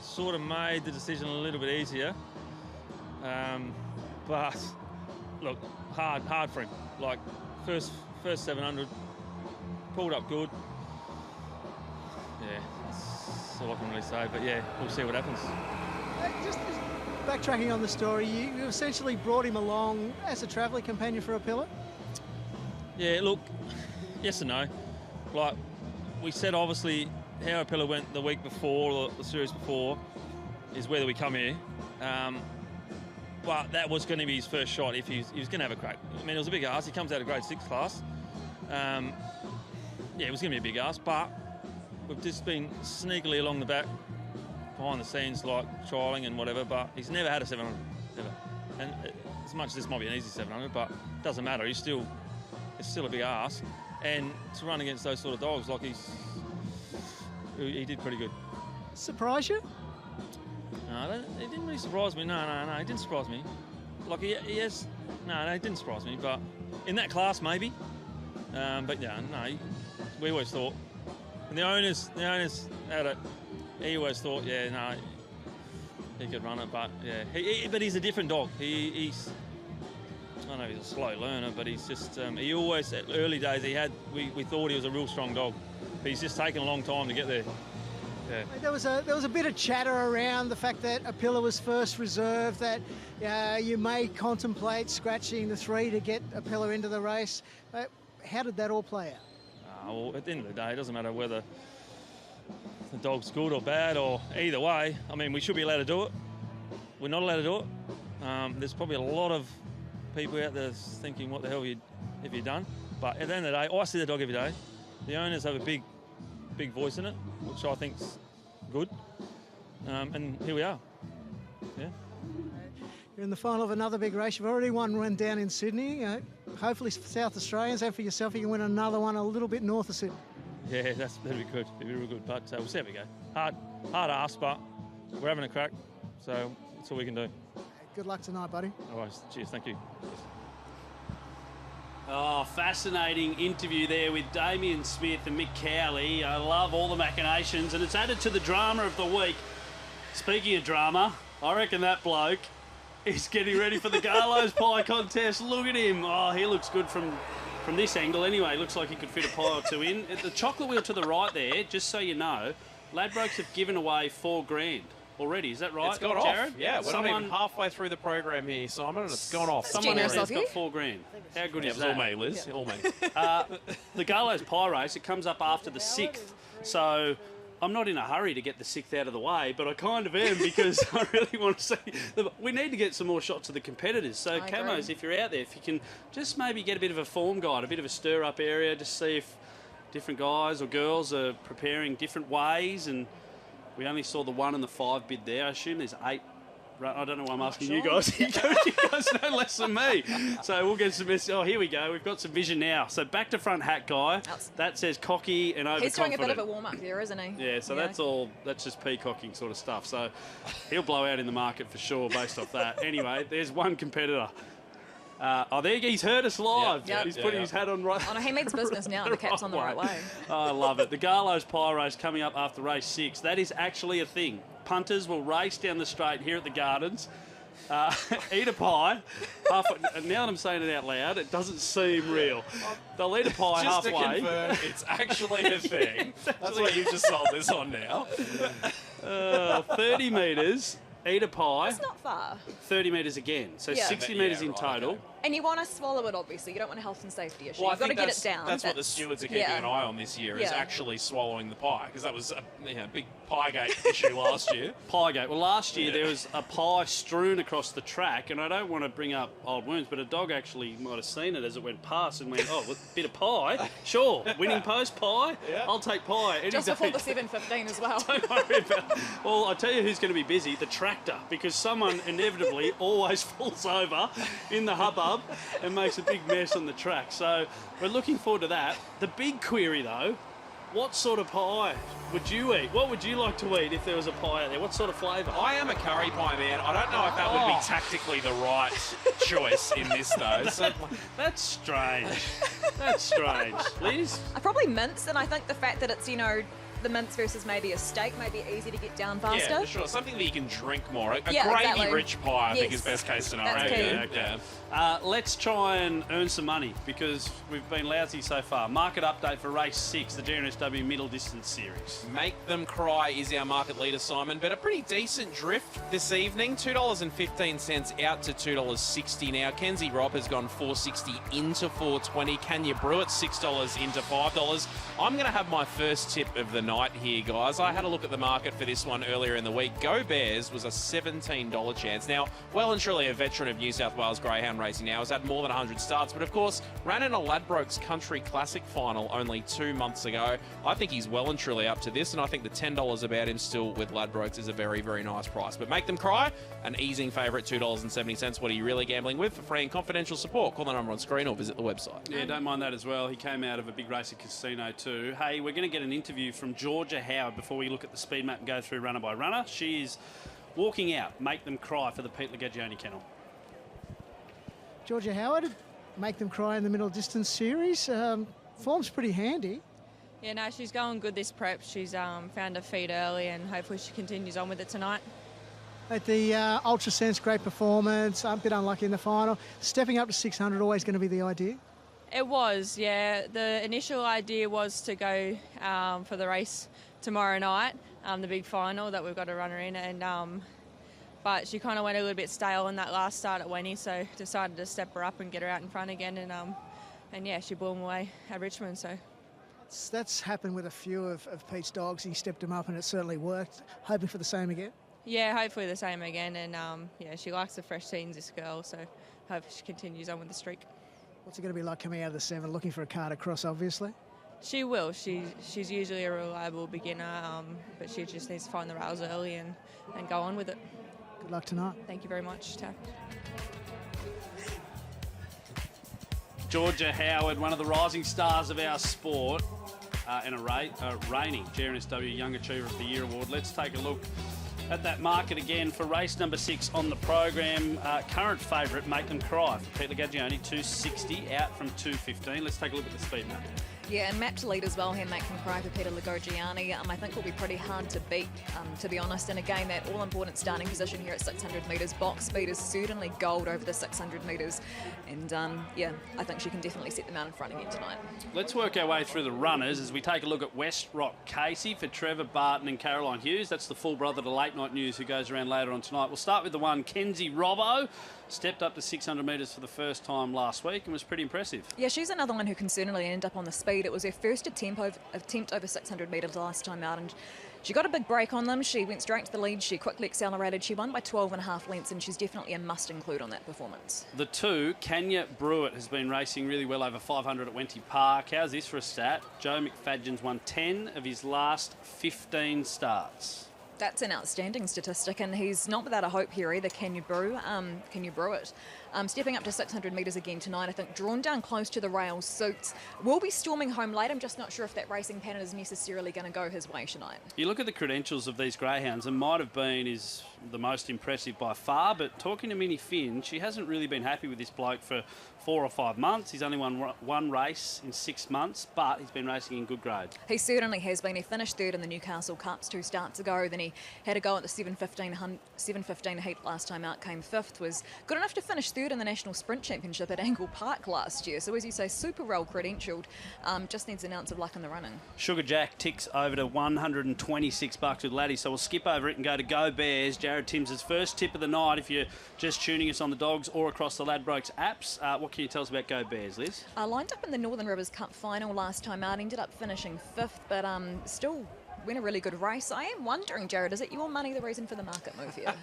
Sort of made the decision a little bit easier, but look, hard for him. Like first 700, pulled up good. Yeah, that's all I can really say. But yeah, we'll see what happens. Just backtracking on the story, you essentially brought him along as a travelling companion for a pillar? Yeah, look, yes and no. Like we said, obviously, how a pillar went the week before or the series before is whether we come here. But that was going to be his first shot if he was going to have a crack. I mean, it was a big ask. He comes out of grade 6 class. Yeah, it was going to be a big ask, but we've just been sneakily along the back, behind the scenes, like trialling and whatever, but he's never had a 700, ever. And as much as this might be an easy 700, but it doesn't matter. It's still a big ask. And to run against those sort of dogs, like he did pretty good. Surprise you? No, it didn't really surprise me. No, it didn't surprise me. Like he has, no, it didn't surprise me. But in that class, maybe. But yeah, no, we always thought, and the owners had it. He always thought, yeah, no, he could run it. But yeah, but he's a different dog. He's, I don't know, he's a slow learner, but he's just, he always, at early days, we thought he was a real strong dog. But he's just taken a long time to get there. Yeah. There was a bit of chatter around the fact that a pillar was first reserve, that you may contemplate scratching the 3 to get a pillar into the race. How did that all play out? Well, at the end of the day, it doesn't matter whether the dog's good or bad or either way. I mean, we should be allowed to do it. We're not allowed to do it. There's probably a lot of people out there thinking, what the hell have you done? But at the end of the day, I see the dog every day. The owners have a big voice in it, which I think's good. And here we are. Yeah. You're in the final of another big race. You've already won one down in Sydney. Hopefully for South Australians and for yourself, you can win another one a little bit north of Sydney. Yeah, that'd be good. It'd be real good. But we'll see how we go. Hard ask, but we're having a crack. So that's all we can do. Good luck tonight, buddy. All right. Cheers. Thank you. Oh, fascinating interview there with Damien Smith and Mick Cowley. I love all the machinations, and it's added to the drama of the week. Speaking of drama, I reckon that bloke is getting ready for the Garlo's pie contest. Look at him. Oh, he looks good from this angle anyway. Looks like he could fit a pie or two in. At the chocolate wheel to the right there, just so you know, Ladbrokes have given away $4,000 already. Is that right? It's gone Jared? off. Yeah, we're not even halfway through the program here, Simon, and it's gone off. Someone else has got $4,000. How good is that? It was all me, Liz. Yeah. All me. The Garlo's pie race, it comes up after the 6th. So I'm not in a hurry to get the 6th out of the way, but I kind of am because I really want to see. We need to get some more shots of the competitors. So, Camos, if you're out there, if you can just maybe get a bit of a form guide, a bit of a stir-up area, just see if different guys or girls are preparing different ways. And we only saw the 1 and the 5 bid there. I assume there's 8 I don't know why I'm asking you guys. You guys know less than me. So we'll get some... Oh, here we go. We've got some vision now. So back to front hat guy. That says cocky and overconfident. He's doing a bit of a warm-up there, isn't he? Yeah, so that's all... That's just peacocking sort of stuff. So he'll blow out in the market for sure based off that. Anyway, there's one competitor. There he's heard us live. Yep. He's putting his hat on right. Oh, no, he means business now, and the cap's on the right way. I love it. The Garlows Pyros coming up after race 6. That is actually a thing. Punters will race down the straight here at the Gardens, eat a pie. Now that I'm saying it out loud, it doesn't seem real. They'll eat a pie just halfway. To confirm, it's actually a thing. That's what you've just sold this on now. 30 metres. Eat a pie. It's not far. 30 metres again. So 60 metres in total. Okay. And you want to swallow it, obviously. You don't want a health and safety issue. Well, You've got to get it down. That's what the stewards are keeping an eye on this year, is actually swallowing the pie, because that was a big Piegate issue last year. Piegate. Well, last year there was a pie strewn across the track, and I don't want to bring up old wounds, but a dog actually might have seen it as it went past and went, oh, a bit of pie? Sure. Winning post pie? Yeah. I'll take pie any Just day. before the 7:15 as well. Don't worry about it. Well, I tell you who's going to be busy, the tractor, because someone inevitably always falls over in the hubbub and makes a big mess on the track. So we're looking forward to that. The big query, though, what sort of pie would you eat? What would you like to eat if there was a pie out there? What sort of flavour? I am a curry pie man. I don't know if that would be tactically the right choice in this, though. That's strange. That's strange. Liz? Probably mince, and I think the fact that it's, the mince versus maybe a steak may be easy to get down faster. Yeah, for sure. Something that you can drink more. A gravy-rich pie, I think, is best case scenario. That's key. Okay. Let's try and earn some money, because we've been lousy so far. Market update for race 6, the GNSW Middle Distance Series. Make Them Cry is our market leader, Simon, but a pretty decent drift this evening. $2.15 out to $2.60 now. Kenzie Robb has gone $4.60 into $4.20. Kanya Brewitt $6 into $5. I'm going to have my first tip of the night here, guys. I had a look at the market for this one earlier in the week. Go Bears was a $17 chance. Now, well and truly a veteran of New South Wales Greyhound racing now, has had more than 100 starts, but of course ran in a Ladbrokes Country Classic final only 2 months ago. I think he's well and truly up to this, and I think the $10 about him still with Ladbrokes is a very, very nice price. But Make Them Cry, an easing favourite, $2.70. What are you really gambling with? For free and confidential support, call the number on screen or visit the website. Yeah, don't mind that as well. He came out of a big racing casino too. Hey, we're going to get an interview from Georgia Howard before we look at the speed map and go through runner by runner. She is walking out, Make Them Cry for the Pete Lagagioni kennel. Georgia Howard, Make Them Cry in the Middle Distance Series. Form's pretty handy. Yeah, no, she's going good this prep. She's found her feet early, and hopefully she continues on with it tonight. At the Ultra Sense, great performance. A bit unlucky in the final. Stepping up to 600, always going to be the idea? It was, yeah. The initial idea was to go for the race tomorrow night, the big final that we've got to run her in, and but she kind of went a little bit stale in that last start at Wenny, so decided to step her up and get her out in front again, and yeah, she blew them away at Richmond. So that's happened with a few of Pete's dogs. He stepped them up, and it certainly worked. Hoping for the same again. Yeah, hopefully the same again, and yeah, she likes the fresh scenes, this girl, so hope she continues on with the streak. What's it going to be like coming out of the 7, looking for a car to cross, obviously? She will. She's usually a reliable beginner, but she just needs to find the rails early and go on with it. Good luck tonight. Thank you very much, Taff. Georgia Howard, one of the rising stars of our sport, and a reigning GNSW Young Achiever of the Year award. Let's take a look at that market again for race number 6 on the program. Current favourite, Make Them Cry, for Pete Lagagioni, $2.60 out from $2.15. Let's take a look at the speed map. Yeah, and map to lead as well here, Make Them Cry for Peter Lagagioni. I think will be pretty hard to beat, to be honest. And again, that all-important starting position here at 600 metres. Box speed is certainly gold over the 600 metres. And yeah, I think she can definitely set them out in front of you tonight. Let's work our way through the runners as we take a look at West Rock Casey for Trevor Barton and Caroline Hughes. That's the full brother to Late Night News who goes around later on tonight. We'll start with the one, Kenzie Robbo. Stepped up to 600 metres for the first time last week and was pretty impressive. Yeah, she's another one who can certainly end up on the speed. It was her first attempt over 600 metres last time out, and she got a big break on them. She went straight to the lead. She quickly accelerated. She won by 12.5 lengths, and she's definitely a must include on that performance. The 2, Kanya Brewitt, has been racing really well over 500 at Wenty Park. How's this for a stat? Joe McFadgen's won 10 of his last 15 starts. That's an outstanding statistic, and he's not without a hope here either. Can you brew it? Stepping up to 600 metres again tonight, I think drawn down close to the rails suits. Will be storming home late. I'm just not sure if that racing pattern is necessarily going to go his way tonight. You look at the credentials of these greyhounds, and Might Have Been is the most impressive by far, but talking to Minnie Finn, she hasn't really been happy with this bloke for 4 or 5 months. He's only won one race in 6 months, but he's been racing in good grade. He certainly has been. He finished third in the Newcastle Cups 2 starts ago. Then he had a go at the 7:15 heat last time out, came 5th. Was good enough to finish third in the National Sprint Championship at Angle Park last year. So as you say, super well credentialed. Just needs an ounce of luck in the running. Sugar Jack ticks over to $126 with Laddie, so we'll skip over it and go to Go Bears. Jared Timms' first tip of the night if you're just tuning us on the Dogs or across the Ladbrokes apps. What can you tell us about Go Bears, Liz? Lined up in the Northern Rivers Cup final last time out, ended up finishing 5th, but still win a really good race. I am wondering, Jared, is it your money the reason for the market move here?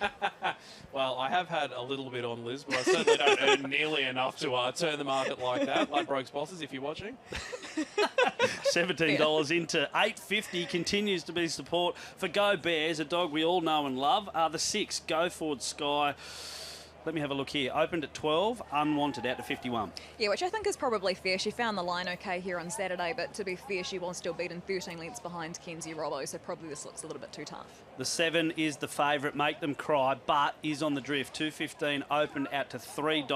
Well, I have had a little bit on Liz, but I certainly don't earn nearly enough to turn the market like that. Ladbrokes bosses, if you're watching. $17 into $8.50 continues to be support for Go Bears, a dog we all know and love. The 6, Go Forward Sky. Let me have a look here. Opened at 12, unwanted out to 51. Yeah, which I think is probably fair. She found the line okay here on Saturday, but to be fair, she was still beaten 13 lengths behind Kenzie Robbo, so probably this looks a little bit too tough. The 7 is the favourite, Make Them Cry, but is on the drift. 2.15 opened out to $3.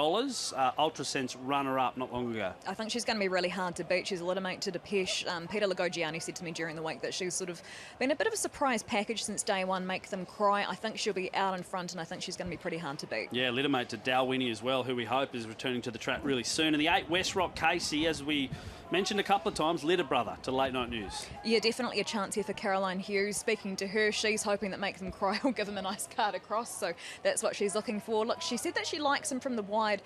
Ultrasense runner-up not long ago. I think she's going to be really hard to beat. She's a little mate to Depeche. Peter Lagogiani said to me during the week that she's sort of been a bit of a surprise package since day one. Make Them Cry. I think she'll be out in front, and I think she's going to be pretty hard to beat. Yeah, littermate to Dalwhinnie as well, who we hope is returning to the track really soon. And the 8, West Rock Casey, as we mentioned a couple of times, litter brother to Late Night News. Yeah, definitely a chance here for Caroline Hughes. Speaking to her, she's hoping that Make Them Cry will give him a nice card across, so that's what she's looking for. Look, she said that she likes him from the wide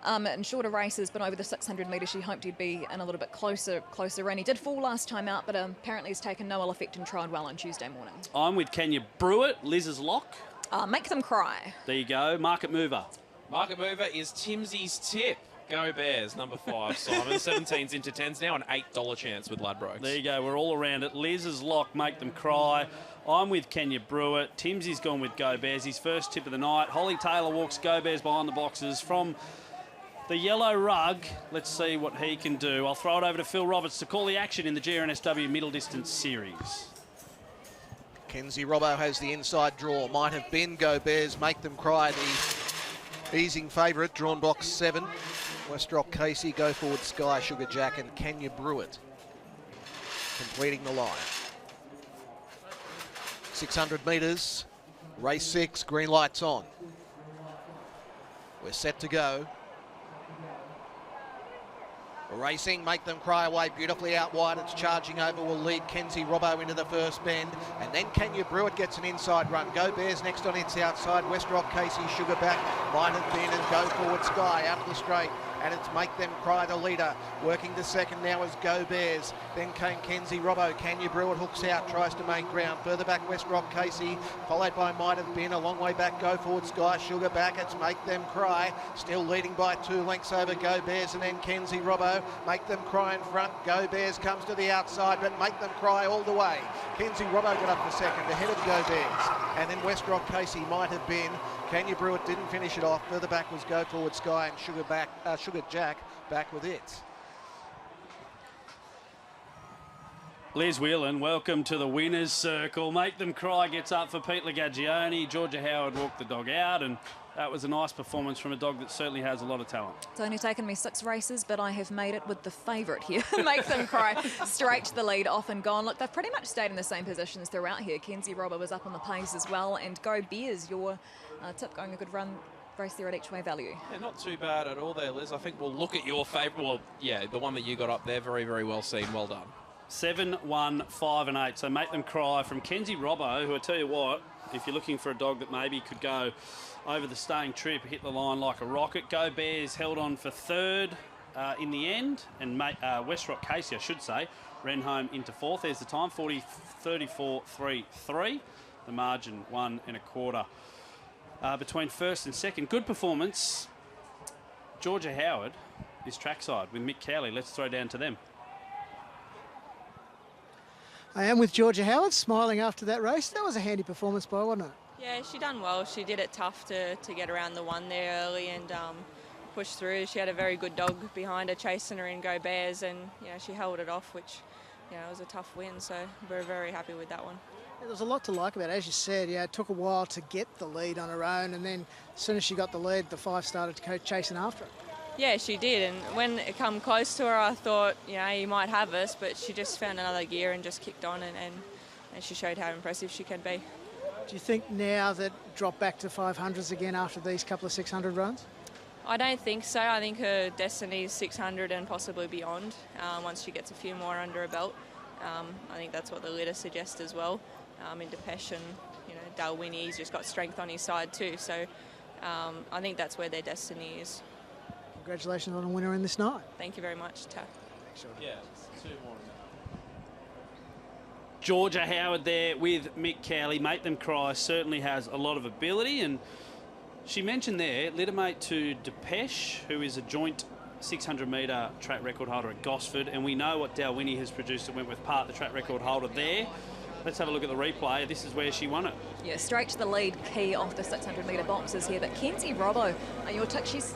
in shorter races, but over the 600 metres she hoped he'd be in a little bit closer in. He did fall last time out, but apparently has taken no ill effect and trialled well on Tuesday morning. I'm with Can You Brew It, Liz's lock. Make Them Cry. There you go. Market mover. Market mover is Timsy's tip. Go Bears, number 5, Simon. 17s into 10s now, an $8 chance with Ladbrokes. There you go. We're all around it. Liz's lock, Make Them Cry. I'm with Can You Brew It. Timsy's gone with Go Bears. His first tip of the night. Holly Taylor walks Go Bears behind the boxes from the yellow rug. Let's see what he can do. I'll throw it over to Phil Roberts to call the action in the GRNSW Middle Distance Series. Kenzie Robbo has the inside draw. Might Have Been Go Bears, Make Them Cry. The easing favourite, drawn box 7. West Rock Casey, Go Forward Sky, Sugar Jack, and Can You Brew It completing the line. 600 metres, race 6, green lights on. We're set to go. Racing, Make Them Cry away beautifully out wide. It's charging over, will lead Kenzie Robbo into the first bend. And then Can You Brew It gets an inside run. Go Bears next on its outside. West Rock Casey, Sugar Back, Might Have Been, and Go Forward Sky out of the straight. And it's Make Them Cry, the leader. Working to second now is Go Bears. Then came Kenzie Robbo. Can You Brew It hooks out, tries to make ground. Further back, West Rock Casey, followed by Might Have Been. A long way back, Go Forward Sky, Sugar Back. It's Make Them Cry. Still leading by 2 lengths over Go Bears, and then Kenzie Robbo. Make Them Cry in front. Go Bears comes to the outside, but Make Them Cry all the way. Kenzie Robbo got up for second, ahead of Go Bears. And then West Rock Casey, Might Have Been. Can You Brew It didn't finish it off. Further back was Go Forward Sky, and Sugar Jack back with it. Les Whelan, welcome to the winner's circle. Make Them Cry gets up for Pete Lagagioni. Georgia Howard walked the dog out, and that was a nice performance from a dog that certainly has a lot of talent. It's only taken me 6 races, but I have made it with the favourite here. Make Them Cry straight to the lead, off and gone. Look, they've pretty much stayed in the same positions throughout here. Kenzie Robbo was up on the pace as well, and Go Bears, your tip, going a good run. Race there at each way value. Yeah, not too bad at all there, Liz. I think we'll look at your favourite. Well, yeah, the one that you got up there. Very, very well seen. Well done. 7, 1, 5 and 8. So Make Them Cry from Kenzie Robbo, who I tell you what, if you're looking for a dog that maybe could go over the staying trip, hit the line like a rocket. Go Bears held on for 3rd in the end, and West Rock Casey, I should say, ran home into 4th. There's the time, 34.33. The margin 1 1/4. Between first and second. Good performance. Georgia Howard is trackside with Mick Cowley. Let's throw down to them. I am with Georgia Howard, smiling after that race. That was a handy performance by, wasn't it? Yeah, she done well. She did it tough to get around the one there early and push through. She had a very good dog behind her chasing her in Go Bears, and she held it off, which it was a tough win. So we're very happy with that one. Yeah, there was a lot to like about it. As you said, it took a while to get the lead on her own, and then as soon as she got the lead, the 5 started to go chasing after her. Yeah, she did, and when it come close to her, I thought, you might have us, but she just found another gear and just kicked on, and she showed how impressive she can be. Do you think now that drop back to 500s again after these couple of 600 runs? I don't think so. I think her destiny is 600 and possibly beyond once she gets a few more under her belt. I think that's what the litter suggests as well. In Depeche and, Dalwhinnie, he's just got strength on his side too, so I think that's where their destiny is. Congratulations on a winner in this night. Thank you very much, Taff. Yeah, 2 more. Georgia Howard there with Mick Cowley. Make Them Cry certainly has a lot of ability, and she mentioned there littermate to Depeche, who is a joint 600-metre track record holder at Gosford, and we know what Dalwhinnie has produced at Wentworth Park, the track record holder there. Let's have a look at the replay. This is where she won it. Yeah, straight to the lead key off the 600-metre boxes here, but Kenzie Robbo, your tip, she's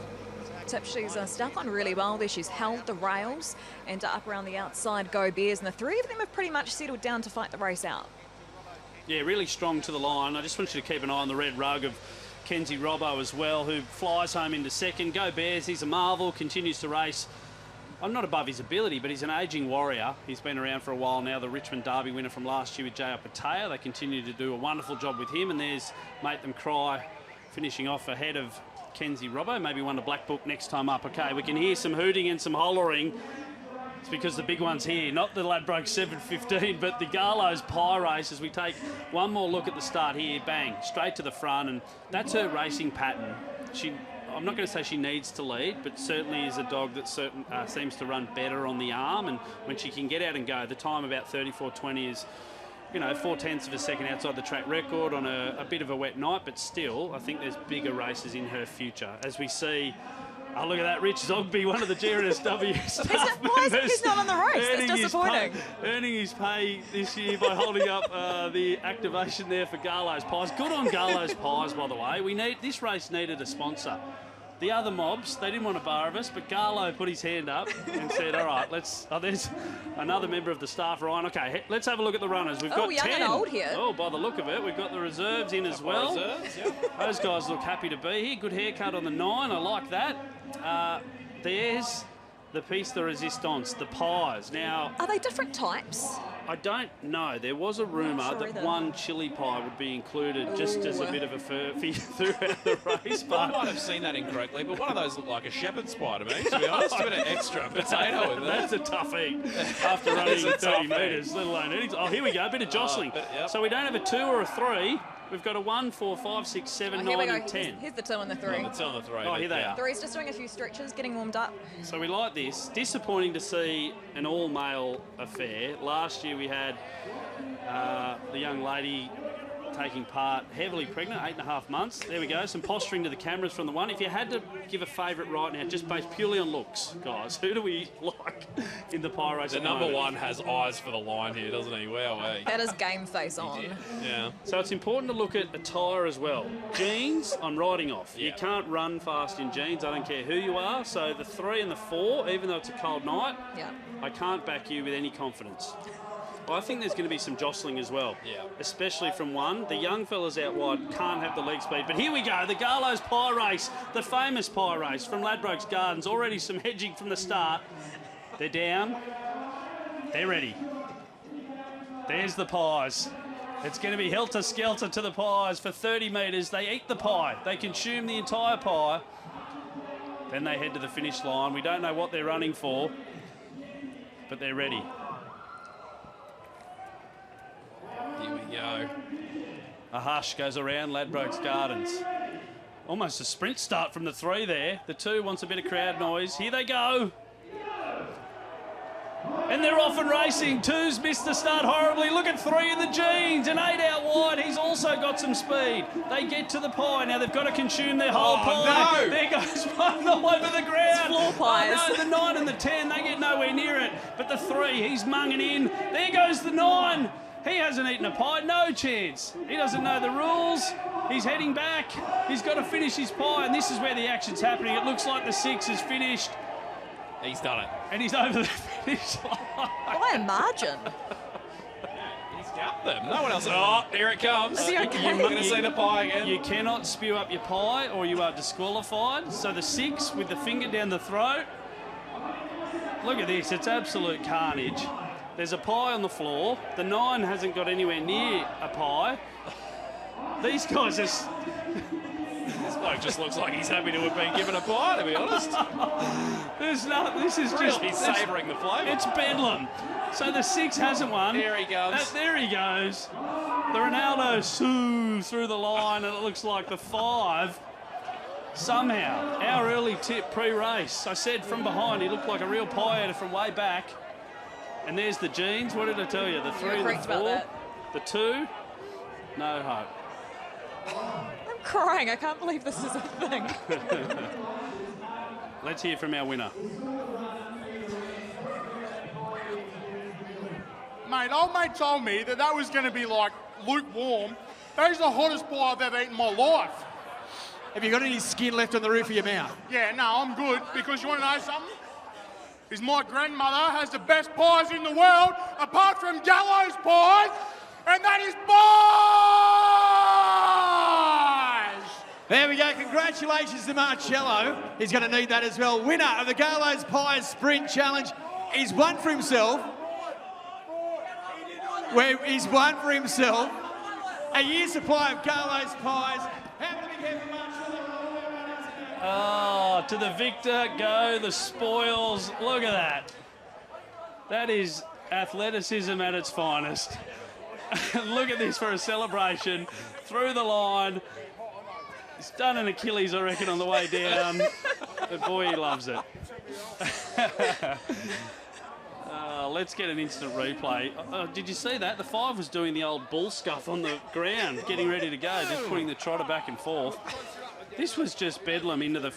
stuck on really well there. She's held the rails and up around the outside Go Bears, and the 3 of them have pretty much settled down to fight the race out. Yeah, really strong to the line. I just want you to keep an eye on the red rug of Kenzie Robbo as well, who flies home into second. Go Bears, he's a marvel, continues to race. I'm not above his ability, but he's an ageing warrior. He's been around for a while now, the Richmond Derby winner from last year with J.R. Patea. They continue to do a wonderful job with him, and there's Make Them Cry finishing off ahead of Kenzie Robbo. Maybe won the Black Book next time up. Okay, we can hear some hooting and some hollering. It's because the big one's here, not the Ladbrokes 7:15, but the Garlow's Pie race. As we take one more look at the start here, bang, straight to the front, and that's her racing pattern. I'm not going to say she needs to lead, but certainly is a dog that seems to run better on the arm, and when she can get out and go, the time about 34.20 is 0.4 of a second outside the track record on a bit of a wet night, but still, I think there's bigger races in her future. As we see, look at that, Rich Zogby, one of the GRSW staff Why is he's not on the race? That's disappointing. Earning his pay this year by holding up the activation there for Garlow's Pies. Good on Garlow's Pies, by the way. This race needed a sponsor. The other mobs, they didn't want a bar of us, but Garlow put his hand up and said, all right, there's another member of the staff, Ryan. Okay, let's have a look at the runners. We've got young 10. and old here. Oh, by the look of it, we've got the reserves in as well. Reserves, yep. Those guys look happy to be here. Good haircut on the 9, I like that. There's the piece de resistance, the pies. Now, are they different types? I don't know. There was a rumour that one chili pie would be included just as a bit of a furphy throughout the race. But I might have seen that incorrectly, but one of those looked like a shepherd's pie to me, to be honest. A bit of extra potato in there. That's a tough eat after running 30 metres, let alone eating. Oh, here we go, a bit of jostling. Yep. So we don't have a 2 or a 3. We've got a 1, 4, 5, 6, 7, 9 and 10. Here's the 2 and the 3. Oh, the 2 and the 3. Oh, here they are. 3's just doing a few stretches, getting warmed up. So we like this. Disappointing to see an all-male affair. Last year we had the young lady taking part, heavily pregnant, 8.5 months. There we go, some posturing to the cameras from the 1. If you had to give a favourite right now, just based purely on looks, guys, who do we like in the pie race? The number 1 has eyes for the line here, doesn't he? Wowee. That is game face on. Yeah. So it's important to look at attire as well. Jeans, I'm writing off. Yeah. You can't run fast in jeans, I don't care who you are. So the 3 and the 4, even though it's a cold night, I can't back you with any confidence. I think there's going to be some jostling as well, especially from 1. The young fellas out wide can't have the leg speed. But here we go, the Garlow's Pie race, the famous pie race from Ladbrokes Gardens. Already some hedging from the start. They're down. They're ready. There's the pies. It's going to be helter-skelter to the pies for 30 metres. They eat the pie. They consume the entire pie. Then they head to the finish line. We don't know what they're running for, but they're ready. Here we go. A hush goes around Ladbrokes Gardens. Almost a sprint start from the 3 there. The 2 wants a bit of crowd noise. Here they go. And they're off and racing. 2's missed the start horribly. Look at 3 in the jeans. And 8 out wide. He's also got some speed. They get to the pie. Now they've got to consume their whole pie. no. There goes one all over the ground. It's floor pies. Oh, no, the 9 and the 10, they get nowhere near it. But the 3, he's munging in. There goes the 9. He hasn't eaten a pie. No chance. He doesn't know the rules. He's heading back. He's got to finish his pie. And this is where the action's happening. It looks like the 6 is finished. He's done it. And he's over the finish line. By a margin. He's got them. No one else. Oh, here it comes. Is he okay? You're going to see the pie again. You cannot spew up your pie or you are disqualified. So the 6 with the finger down the throat. Look at this. It's absolute carnage. There's a pie on the floor. The 9 hasn't got anywhere near a pie. These guys are... This bloke just looks like he's happy to have been given a pie, to be honest. There's no... This is Really just... savouring the flavour. It's bedlam. So the 6 hasn't won. There he goes. There he goes. The Ronaldo soothes through the line, and it looks like the 5... Somehow, our early tip pre-race, I said from behind, he looked like a real pie eater from way back. And there's the jeans. What did I tell you? The 3 and the 4. The 2, no hope. I'm crying. I can't believe this is a thing. Let's hear from our winner. Mate, old mate told me that was going to be like lukewarm. That is the hottest pie I've ever eaten in my life. Have you got any skin left on the roof of your mouth? Yeah, no, I'm good, because you want to know something? Is my grandmother has the best pies in the world, apart from Gallows pies, and that is pies! There we go. Congratulations to Marcello. He's going to need that as well. Winner of the Gallows Pies Sprint Challenge. He's won for himself. He's won for himself a year's supply of Gallows pies. Have a big hand for Marcello. Oh, to the victor go the spoils. Look at that. That is athleticism at its finest. Look at this for a celebration. Through the line. He's done an Achilles, I reckon, on the way down. But boy, he loves it. Let's get an instant replay. Did you see that? The 5 was doing the old bull scuff on the ground, getting ready to go, just putting the trotter back and forth. This was just bedlam into the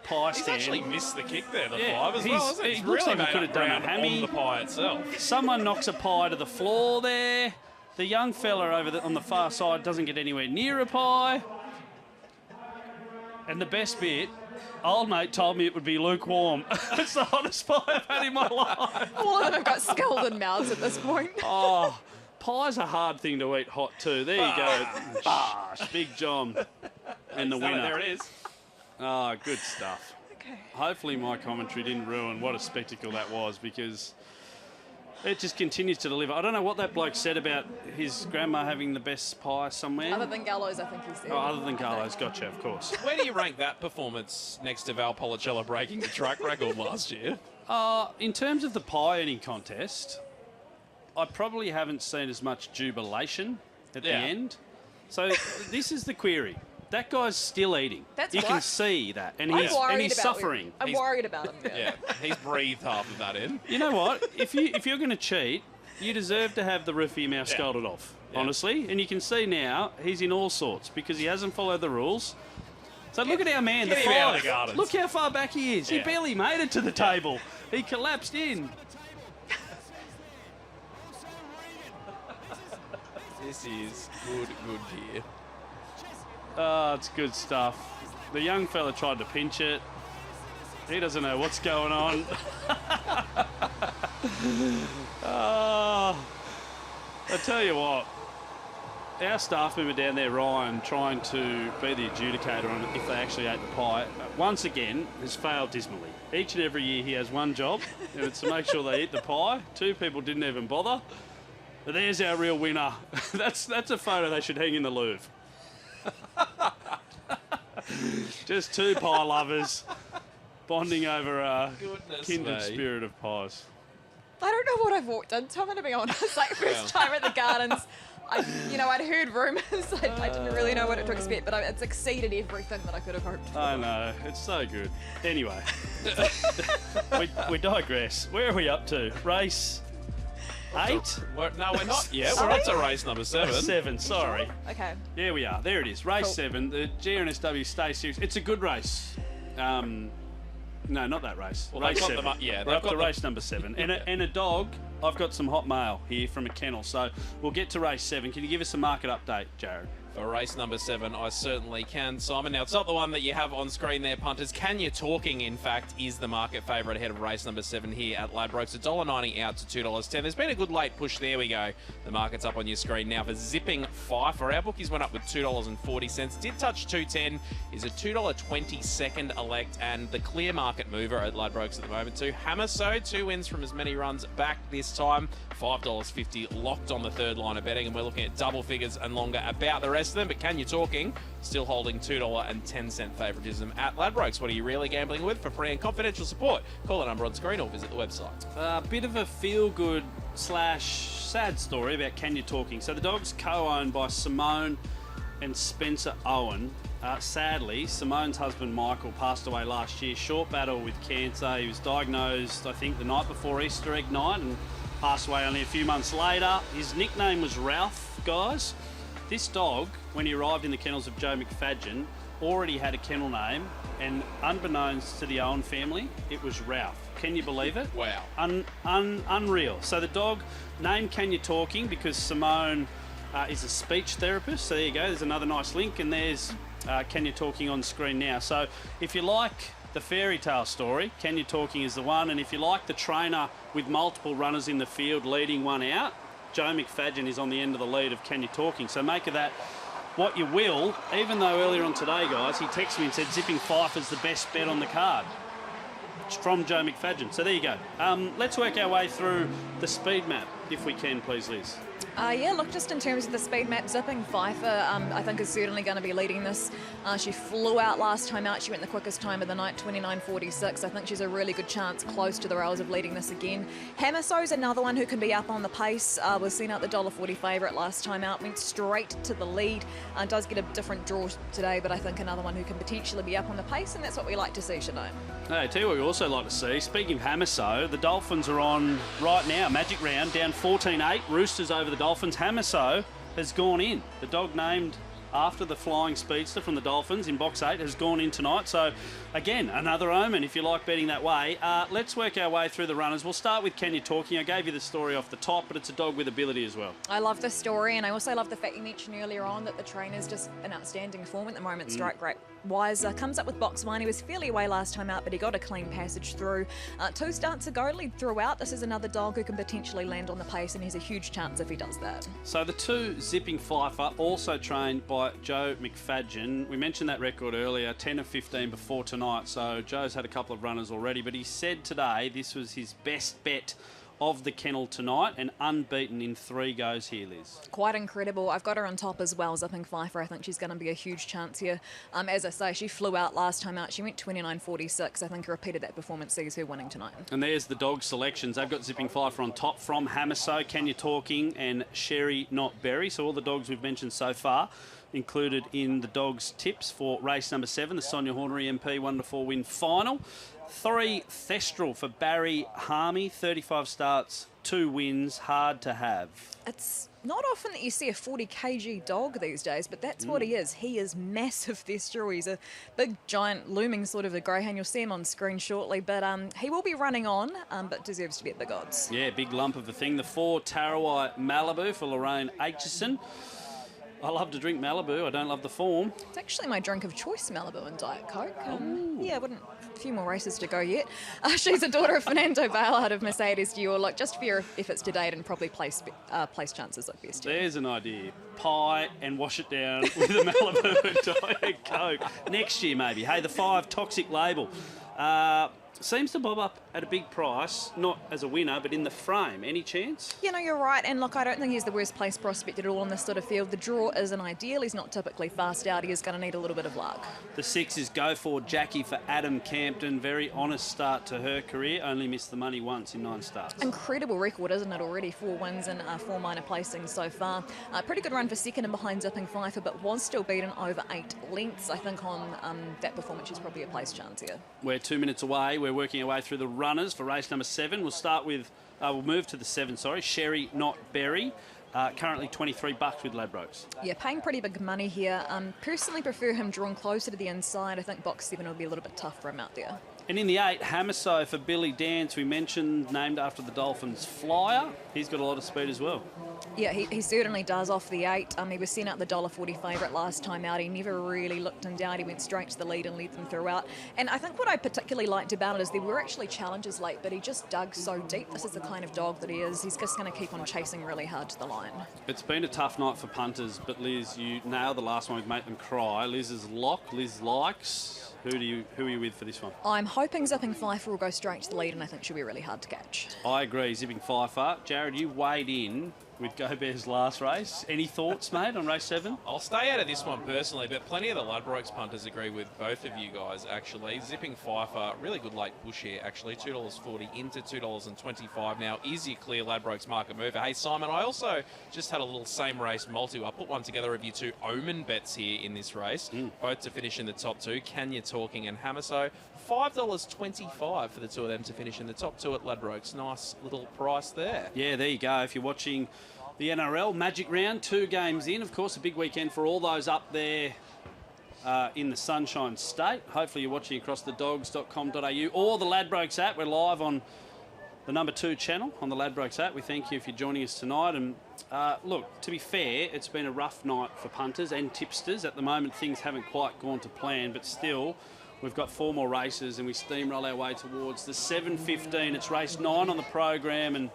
pie stand. He's actually missed the kick there, the 5 as he's, well, hasn't he? He He's looks really like he could have done a hammy. on the pie itself. Someone knocks a pie to the floor there. The young fella over on the far side doesn't get anywhere near a pie. And the best bit, old mate told me it would be lukewarm. It's the hottest pie I've had in my life. All of them have got scalded mouths at this point. Oh, pie's a hard thing to eat hot too. There you go. Bosh, Big John. And the winner. There it is. Oh, good stuff. Okay. Hopefully my commentary didn't ruin what a spectacle that was, because it just continues to deliver. I don't know what that bloke said about his grandma having the best pie somewhere. Other than Gallows, I think he said. Oh, other than Carlos, gotcha, of course. Where do you rank that performance next to Val Policello breaking the track record last year? In terms of the pie eating contest, I probably haven't seen as much jubilation at the end. So this is the query. That guy's still eating. That's you what? can see that, and I'm he's worried about suffering. I'm worried about him. Yeah, he's breathed half of that in. You know what? If you're going to cheat, you deserve to have the roof of your mouth scalded off. Honestly, and you can see now he's in all sorts because he hasn't followed the rules. So look at our man, the get him out of 5. the gardens. Look how far back he is. He Yeah. barely made it to the table. He collapsed in. This is good gear. Oh, it's good stuff. The young fella tried to pinch it. He doesn't know what's going on. Oh, I tell you what, our staff member down there, Ryan, trying to be the adjudicator on if they actually ate the pie, once again has failed dismally. Each and every year he has one job, and it's to make sure they eat the pie. 2 people didn't even bother. But there's our real winner. That's a photo they should hang in the Louvre. Just 2 pie lovers bonding over a kindred spirit of pies. I don't know what I've walked into. I'm going to be honest. Like, first time at the Gardens, I'd heard rumours. I didn't really know what to expect, but it's exceeded everything that I could have hoped for. I know, it's so good. Anyway, we digress. Where are we up to? Race 8? No, we're not yet. We're up to race number 7. 7, sorry. Okay. There we are. There it is. Race Cool. 7. The GNSW Stay Series. It's a good race. No, not that race. Well, race they've got 7. the We're up to race number 7. And a dog. I've got some hot mail here from a kennel, so we'll get to race 7. Can you give us a market update, Jared? For race number 7, I certainly can, Simon. Now, it's not the one that you have on screen there, punters. Can You Talking, in fact, is the market favourite ahead of race number 7 here at Ladbrokes. $1.90 out to $2.10. There's been a good late push. There we go. The market's up on your screen now for Zipping Pfeiffer. Our bookies went up with $2.40. Did touch $2.10. Is a $2.20 second elect, and the clear market mover at Ladbrokes at the moment too. Hammer So, 2 wins from as many runs back this time. $5.50 locked on the third line of betting, and we're looking at double figures and longer about the rest of them. But Can You Talking still holding $2.10 favouritism at Ladbrokes. What are you really gambling with? For free and confidential support, call the number on screen or visit the website. A bit of a feel-good / sad story about Can You Talking. So the dog's co-owned by Simone and Spencer Owen. Sadly, Simone's husband Michael passed away last year. Short battle with cancer. He was diagnosed, I think, the night before Easter egg night and passed away only a few months later. His nickname was Ralph, guys. This dog, when he arrived in the kennels of Joe McFadden, already had a kennel name, and unbeknownst to the Owen family, it was Ralph. Can you believe it? Wow. Unreal. So the dog named Can You Talking because Simone is a speech therapist. So there you go. There's another nice link, and there's Can You Talking on screen now. So if you like the fairy tale story, Can You Talking is the one. And if you like the trainer with multiple runners in the field leading one out, Joe McFadden is on the end of the lead of Can You Talking. So make of that what you will, even though earlier on today, guys, he texted me and said Zipping Pfeiffer's the best bet on the card. It's from Joe McFadden. So there you go. Let's work our way through the speed map, if we can, please, Liz. Yeah, look, just in terms of the speed map, Zipping Pfeiffer, I think is certainly going to be leading this. She flew out last time out. She went the quickest time of the night, 29.46. I think she's a really good chance close to the rails of leading this again. Hammer So's another one who can be up on the pace. Was seen out the $1.40 favourite last time out, went straight to the lead. Does get a different draw today, but I think another one who can potentially be up on the pace, and that's what we like to see, Sinead. Hey, tell you what we also like to see. Speaking of Hammer So, the Dolphins are on right now, magic round, down 14-8. Roosters over the Dolphins. Hammer So has gone in. The dog named after the flying speedster from the Dolphins in box 8 has gone in tonight. So, again, another omen if you like betting that way. Let's work our way through the runners. We'll start with Can You Talking. I gave you the story off the top, but it's a dog with ability as well. I love the story, and I also love the fact you mentioned earlier on that the trainer's just in outstanding form at the moment. Strike Great Wiser comes up with box 1. He was fairly away last time out, but he got a clean passage through. 2 starts ago, lead throughout. This is another dog who can potentially land on the pace, and he's a huge chance if he does that. So the 2, Zipping Pfeiffer, also trained by Joe McFadden. We mentioned that record earlier, 10 of 15 before tonight. So Joe's had a couple of runners already, but he said today this was his best bet of the kennel tonight and unbeaten in 3 goes here, Liz. Quite incredible. I've got her on top as well, Zipping Pfeiffer. I think she's going to be a huge chance here. As I say, she flew out last time out. She went 29.46. I think he repeated that performance, sees her winning tonight. And there's the dog selections. They've got Zipping Pfeiffer on top from Hammer So, Can You Talking, and Sherry Not Berry. So all the dogs we've mentioned so far included in the dogs' tips for race number 7, the Sonia Hornery MP 1-4 win final. 3, Thestral for Barry Harmy, 35 starts, 2 wins, hard to have. It's not often that you see a 40 kg dog these days, but that's what he is. He is massive, Thestral. He's a big, giant, looming sort of a greyhound. You'll see him on screen shortly, but he will be running on, but deserves to be at the odds. Yeah, big lump of a thing. The 4, Tarawai Malibu for Lorraine Aitchison. I love to drink Malibu. I don't love the form. It's actually my drink of choice, Malibu and Diet Coke. Yeah, a few more races to go yet. She's a daughter of Fernando Bale out of Mercedes Dior. Look, just for your efforts to date and probably place chances look best. There's an idea. Pie and wash it down with a Malibu and Diet Coke. Next year, maybe. Hey, the 5, Toxic Label. Seems to bob up at a big price, not as a winner, but in the frame. Any chance? You know, you're right. And look, I don't think he's the worst placed prospect at all on this sort of field. The draw isn't ideal. He's not typically fast out. He is going to need a little bit of luck. The 6 is Go For Jackie for Adam Campton. Very honest start to her career. Only missed the money once in 9 starts. Incredible record, isn't it, already? 4 wins and 4 minor placings so far. Pretty good run for second and behind Zipping Pfeiffer, but was still beaten over 8 lengths. I think on that performance, she's probably a place chance here. We're 2 minutes away. We're working our way through the runners for race number 7. We'll start with, we'll move to the 7, Sherry Not Berry. Currently $23 with Ladbrokes. Yeah, paying pretty big money here. Personally prefer him drawn closer to the inside. I think box 7 will be a little bit tough for him out there. And in the 8, Hamaso for Billy Dance, we mentioned, named after the Dolphins flyer. He's got a lot of speed as well. Yeah, he certainly does off the 8. He was sent out the $1.40 favourite last time out. He never really looked in doubt. He went straight to the lead and led them throughout. And I think what I particularly liked about it is there were actually challenges late, but he just dug so deep. This is the kind of dog that he is. He's just going to keep on chasing really hard to the line. It's been a tough night for punters, but Liz, you nailed the last one with Make Them Cry. Liz is lock. Liz likes. Who are you with for this one? I'm hoping Zipping Pfeiffer will go straight to the lead, and I think she'll be really hard to catch. I agree, Zipping Pfeiffer. Jared, you weighed in with Go Bears last race. Any thoughts, mate, on race 7? I'll stay out of this one personally, but plenty of the Ladbrokes punters agree with both of you guys, actually. Zipping Pfeiffer, really good late push here, actually. $2.40 into $2.25 now. Is your clear Ladbrokes market mover. Hey, Simon, I also just had a little same race multi. I put one together of you 2 Omen bets here in this race, both to finish in the top 2. Kenya Talking and Hamaso. $5.25 for the 2 of them to finish in the top 2 at Ladbrokes. Nice little price there. Yeah, there you go. If you're watching the NRL Magic Round, 2 games in. Of course, a big weekend for all those up there in the Sunshine State. Hopefully you're watching across the dogs.com.au or the Ladbrokes app. We're live on the number 2 channel on the Ladbrokes app. We thank you for joining us tonight. And look, to be fair, it's been a rough night for punters and tipsters. At the moment, things haven't quite gone to plan, but still, we've got 4 more races and we steamroll our way towards the 7:15. It's race 9 on the program and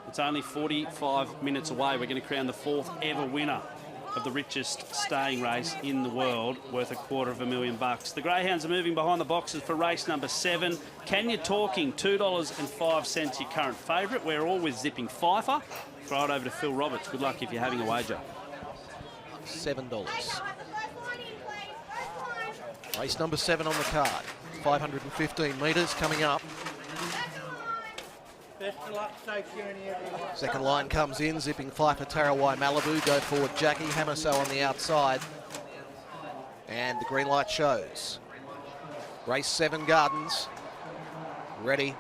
it's only 45 minutes away. We're going to crown the 4th ever winner of the richest staying race in the world, worth $250,000. The Greyhounds are moving behind the boxes for race number 7. Kenya Talking, $2.05, your current favourite. We're all with Zipping Pfeiffer. Throw it over to Phil Roberts. Good luck if you're having a wager. $7. Race number 7 on the card. 515 metres coming up. Second line comes in, Zipping Pfeiffer, Tarawai, Malibu, Go Forward, Jackie, Hamaso on the outside. And the green light shows. Race 7 Gardens, ready.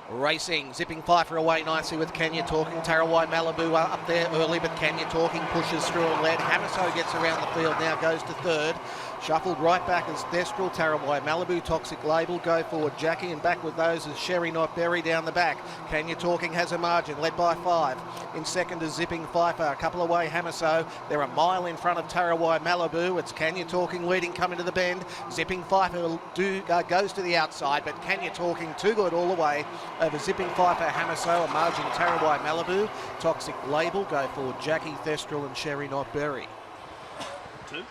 Racing, Zipping Pfeiffer away nicely with Kenya Talking. Tarawai Malibu up there early, but Kenya Talking pushes through and led. Hamaso gets around the field, now goes to 3rd. Shuffled right back as Destral, Tarawai Malibu, Toxic Label, Go Forward Jackie, and back with those as Sherry Not Berry down the back. Kenya Talking has a margin, led by 5. In second is Zipping Pfeiffer, a couple away Hamaso. They're a mile in front of Tarawai Malibu. It's Kenya Talking leading, coming to the bend. Zipping Pfeiffer goes to the outside, but Kenya Talking too good all the way over Zipping Pfeiffer, Hamaso, a margin Tarawai Malibu, Toxic Label, Go Forward Jackie, Thestral and Sherry Not Berry. 2.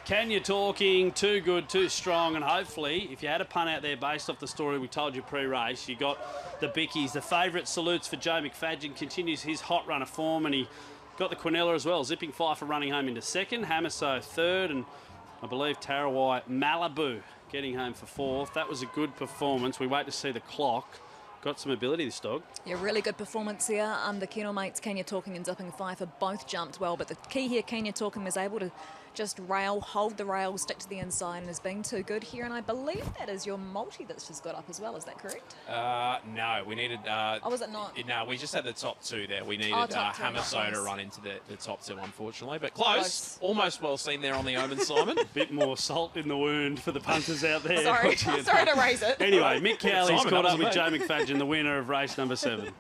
Kenya Talking, too good, too strong, and hopefully, if you had a punt out there based off the story we told you pre-race, you got the Bickies. The favourite salutes for Joe McFadden, continues his hot run of form, and he got the Quinella as well. Zipping Pfeiffer running home into 2nd, Hamaso 3rd, and I believe Tarawai Malibu getting home for 4th. That was a good performance. We wait to see the clock. Got some ability, this dog. Yeah, really good performance here. The kennel mates, Kenya Talking and Zipping Pfeiffer, both jumped well, but the key here, Kenya Talking was able to just hold the rail, stick to the inside, and has been too good here. And I believe that is your multi that's just got up as well. Is that correct? No, we needed... oh, was it not? No, we just had the top 2 there. We needed Hamaso to run into the top 2, unfortunately. But close. Almost well seen there on the Omen, Simon. A bit more salt in the wound for the punters out there. Sorry to raise it. Anyway, Mick Cowley's caught up with Joe McFadden, the winner of race number 7.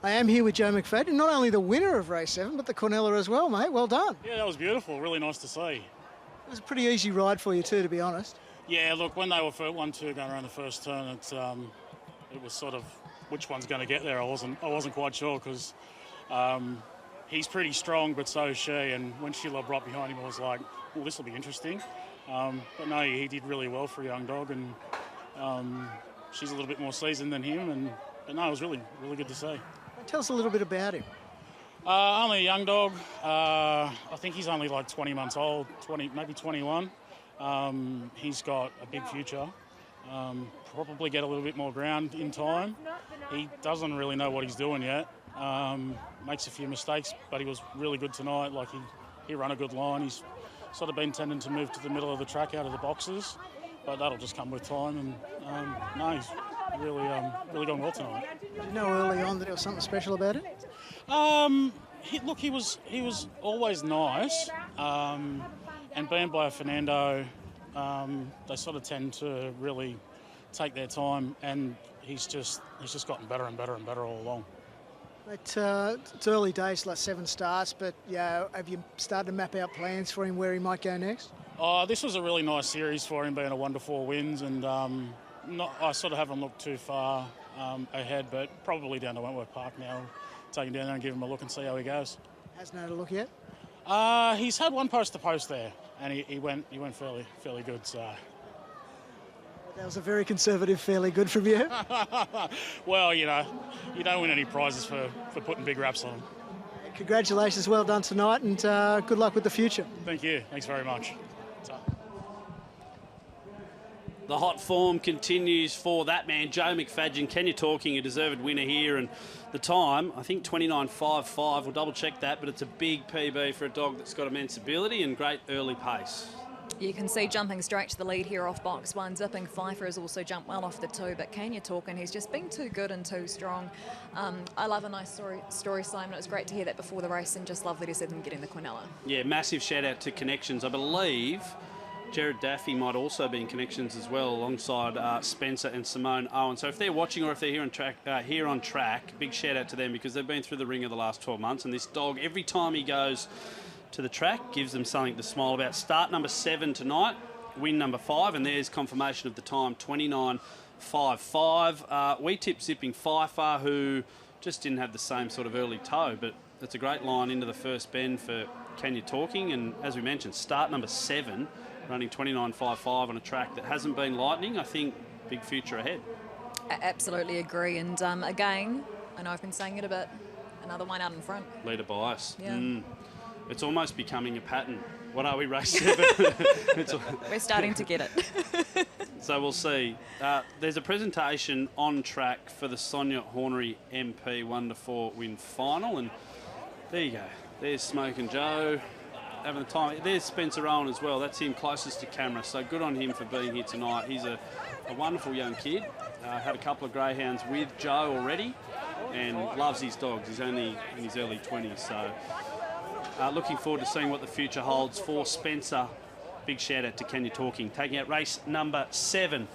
I am here with Joe McFadden, not only the winner of race 7, but the Quinella as well, mate. Well done. Yeah, that was beautiful. Really nice to see. It was a pretty easy ride for you too, to be honest. Yeah, look, when they were 1-2 going around the first turn, it was sort of which one's going to get there. I wasn't quite sure because he's pretty strong, but so is she. And when she lobbed right behind him, I was like, well, this will be interesting. But no, he did really well for a young dog, and she's a little bit more seasoned than him. But no, it was really, really good to see. Tell us a little bit about him. Only a young dog. I think he's only like 20 months old, 20, maybe 21. He's got a big future. Probably get a little bit more ground in time. He doesn't really know what he's doing yet. Makes a few mistakes, but he was really good tonight. Like he ran a good line. He's sort of been tending to move to the middle of the track out of the boxes, but that'll just come with time. And no, he's really gone well tonight. Did you know early on that there was something special about it? He was always nice, and being by a Fernando, they sort of tend to really take their time, and he's just gotten better and better and better all along. It's early days, like 7 starts, but yeah, have you started to map out plans for him where he might go next? This was a really nice series for him, being a 1-4 wins, and I sort of haven't looked too far ahead, but probably down to Wentworth Park now. Take him down there and give him a look and see how he goes. Hasn't had a look yet? He's had one post to post there, and he went fairly good. So. That was a very conservative, fairly good from you. Well, you don't win any prizes for putting big raps on them. Congratulations, well done tonight, and good luck with the future. Thank you. Thanks very much. The hot form continues for that man, Joe McFadden. Kenya Talking, a deserved winner here, and the time, I think 29.55. We'll double check that, but it's a big PB for a dog that's got immense ability and great early pace. You can see jumping straight to the lead here off box 1. Zipping Pfeiffer has also jumped well off the 2, but Kenya Talking, he's just been too good and too strong. I love a nice story, Simon. It was great to hear that before the race, and just lovely to see them getting the Quinella. Yeah, massive shout out to Connections. I believe Jared Daffy might also be in Connections as well, alongside Spencer and Simone Owen. So if they're watching or if they're here on track, big shout out to them, because they've been through the ringer the last 12 months. And this dog, every time he goes to the track, gives them something to smile about. Start number 7 tonight, win number 5, and there's confirmation of the time, 29.55. We tipped Zipping Pfeiffer, who just didn't have the same sort of early toe, but it's a great line into the first bend for Kenya Talking. And as we mentioned, start number 7, running 29.55 on a track that hasn't been lightning. I think big future ahead. Absolutely agree. And again, I know I've been saying it a bit, another one out in front. Leader bias. Yeah. It's almost becoming a pattern. What are we, race 7? We're starting to get it. So we'll see. There's a presentation on track for the Sonia Hornery MP 1-4 win final, and there you go. There's Smoking Joe having the time. There's Spencer Owen as well. That's him closest to camera, so good on him for being here tonight. He's a wonderful young kid. Had a couple of greyhounds with Joe already and loves his dogs. He's only in his early 20s, so looking forward to seeing what the future holds for Spencer. Big shout out to Kenya Talking, taking out race number 7.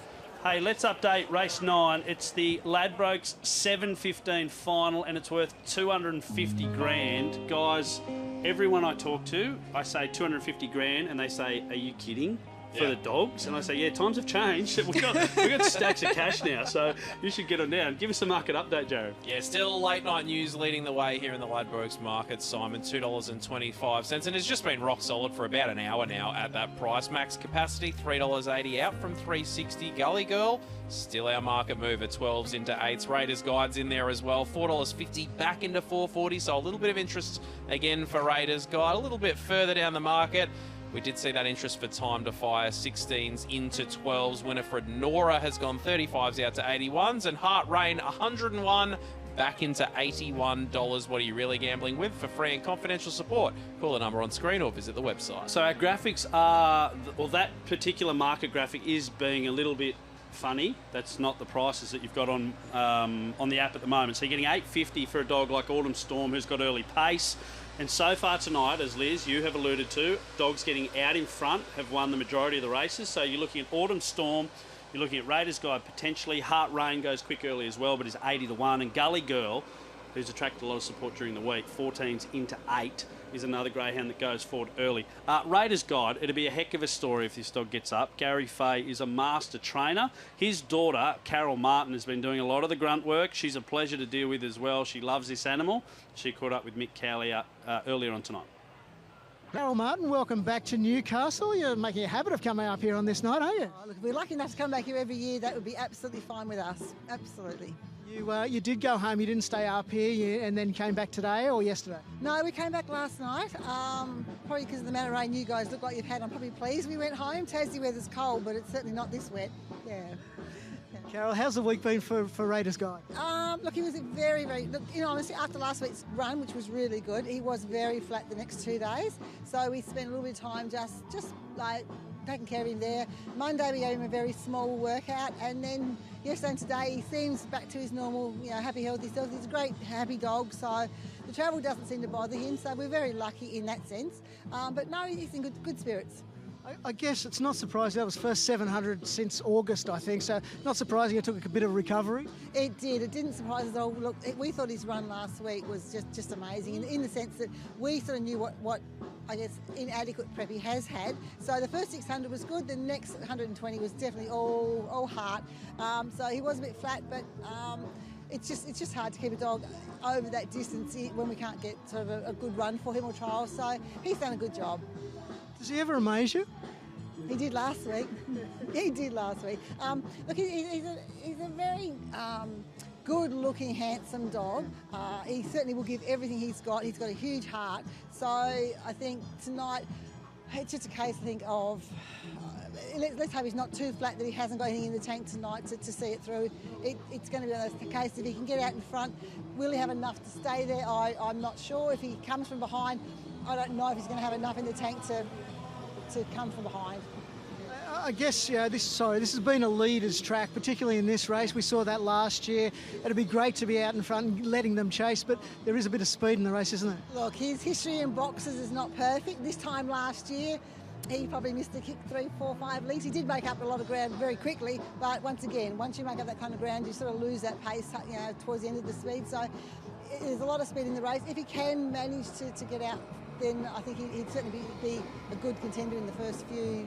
Hey, let's update race 9. It's the Ladbrokes 7:15 final, and it's worth 250 grand. Guys, everyone I talk to, I say 250 grand, and they say, are you kidding? For the dogs, and I say, yeah, times have changed. We've got stacks of cash now, so you should get on down. Give us a market update, Jared. Yeah, still late night news leading the way here in the Ladbrokes market, Simon. $2.25, and it's just been rock solid for about an hour now at that price. Max capacity $3.80 out from $3.60. Gully Girl still our market mover, 12s into 8s. Raiders Guides in there as well, $4.50 back into $4.40. So a little bit of interest again for Raiders Guide. A little bit further down the market, we did see that interest for Time to Fire, 16s into 12s. Winifred Nora has gone 35s out to 81s, and Heart Rain 101 back into $81. What are you really gambling with? For free and confidential support, call the number on screen or visit the website. So our graphics are, well, that particular market graphic is being a little bit funny. That's not the prices that you've got on the app at the moment. So you're getting $8.50 for a dog like Autumn Storm, who's got early pace. And so far tonight, as Liz, you have alluded to, dogs getting out in front have won the majority of the races. So you're looking at Autumn Storm, you're looking at Raiders Guide potentially. Heart Rain goes quick early as well, but is 80-1. And Gully Girl, who's attracted a lot of support during the week, 14s into 8, is another greyhound that goes forward early. Raiders Guide, it'll be a heck of a story if this dog gets up. Gary Fay is a master trainer. His daughter, Carol Martin, has been doing a lot of the grunt work. She's a pleasure to deal with as well. She loves this animal. She caught up with Mick Cowley earlier on tonight. Carol Martin, welcome back to Newcastle. You're making a habit of coming up here on this night, aren't you? Oh, look, if we're lucky enough to come back here every year, that would be absolutely fine with us. Absolutely. You did go home, you didn't stay up here and then came back today or yesterday? No, we came back last night. Probably because of the amount of rain you guys look like you've had. I'm probably pleased we went home. Tassie weather's cold, but it's certainly not this wet. Yeah. Carol, how's the week been for Raiders Guy? Look, he was very, look, honestly, after last week's run, which was really good, he was very flat the next 2 days. So we spent a little bit of time just like taking care of him there. Monday we gave him a very small workout, and then yesterday and today he seems back to his normal, happy, healthy self. He's a great, happy dog, so the travel doesn't seem to bother him, so we're very lucky in that sense. But no, he's in good spirits. I guess it's not surprising. That was first 700 since August, I think, so not surprising it took a bit of recovery. It did. It didn't surprise us at all. Look, we thought his run last week was just amazing in the sense that we sort of knew what I guess, inadequate prep he has had. So the first 600 was good. The next 120 was definitely all heart. So he was a bit flat, but it's just hard to keep a dog over that distance when we can't get sort of a good run for him or trial. So he's done a good job. Does he ever amaze you? He did last week. Look, he's a very good-looking, handsome dog. He certainly will give everything he's got. He's got a huge heart. So I think tonight, it's just a case, I think, of let's hope he's not too flat, that he hasn't got anything in the tank tonight to see it through. It's going to be a case if he can get out in front, will he have enough to stay there? I'm not sure. If he comes from behind, I don't know if he's going to have enough in the tank to come from behind. I guess this has been a leader's track, particularly in this race. We saw that last year. It'd be great to be out in front and letting them chase, but there is a bit of speed in the race, isn't there? Look, his history in boxes is not perfect. This time last year, he probably missed a kick 3, 4, 5 leagues. He did make up a lot of ground very quickly, but once again, once you make up that kind of ground, you sort of lose that pace, towards the end of the speed. So there's a lot of speed in the race. If he can manage to get out, then I think he'd certainly be a good contender in the first few,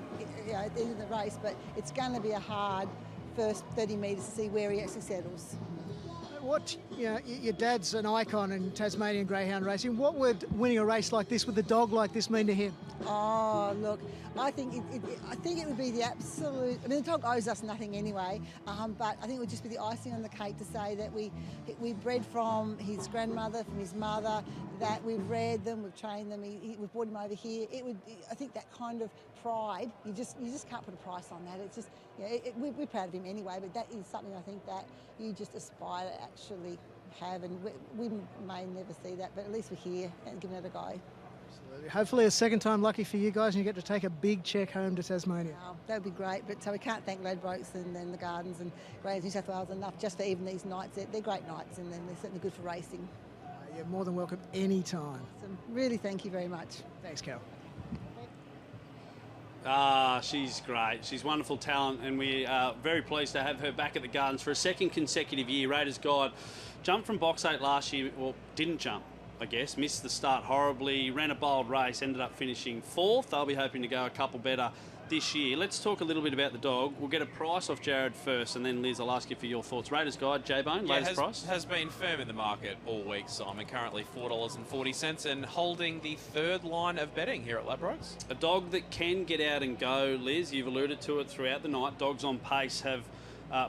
at the end of the race. But it's going to be a hard first 30 metres to see where he actually settles. Your dad's an icon in Tasmanian Greyhound racing. What would winning a race like this with a dog like this mean to him? Oh, look, I think it would be the absolute. I mean, the dog owes us nothing anyway, but I think it would just be the icing on the cake to say that we bred from his grandmother, from his mother, that we've reared them, we've trained them, we've brought him over here. I think that kind of pride, you just can't put a price on that. It's just, we're proud of him anyway, but that is something I think that you just aspire to actually have, and we may never see that, but at least we're here and giving it a go. Absolutely. Hopefully a second time lucky for you guys and you get to take a big check home to Tasmania. Oh, that would be great, but so we can't thank Ladbrokes and the Gardens and Greyhound New South Wales enough just for even these nights. They're great nights, and then they're certainly good for racing. You're more than welcome anytime. So really, thank you very much. Thanks, Carol. She's great. She's wonderful talent, and we are very pleased to have her back at the Gardens for a second consecutive year. Raiders Guide jumped from box 8 last year, or didn't jump, I guess, missed the start horribly, ran a bold race, ended up finishing 4th. They'll be hoping to go a couple better this year. Let's talk a little bit about the dog. We'll get a price off Jared first, and then Liz, I'll ask you for your thoughts. Raiders Guide, J-Bone, latest price? Has been firm in the market all week, Simon. Currently $4.40 and holding the third line of betting here at Ladbrokes. A dog that can get out and go, Liz. You've alluded to it throughout the night. Dogs on pace have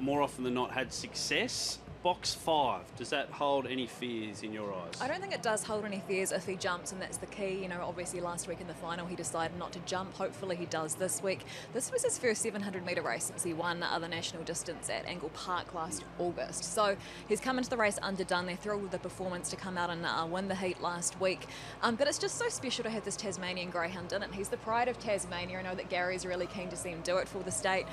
more often than not had success. Box 5, does that hold any fears in your eyes? I don't think it does hold any fears if he jumps, and that's the key. Obviously last week in the final he decided not to jump. Hopefully he does this week. This was his first 700-metre race since he won the national distance at Angle Park last August. So he's come into the race underdone. They're thrilled with the performance to come out and win the heat last week. But it's just so special to have this Tasmanian Greyhound in it. He's the pride of Tasmania. I know that Gary's really keen to see him do it for the state.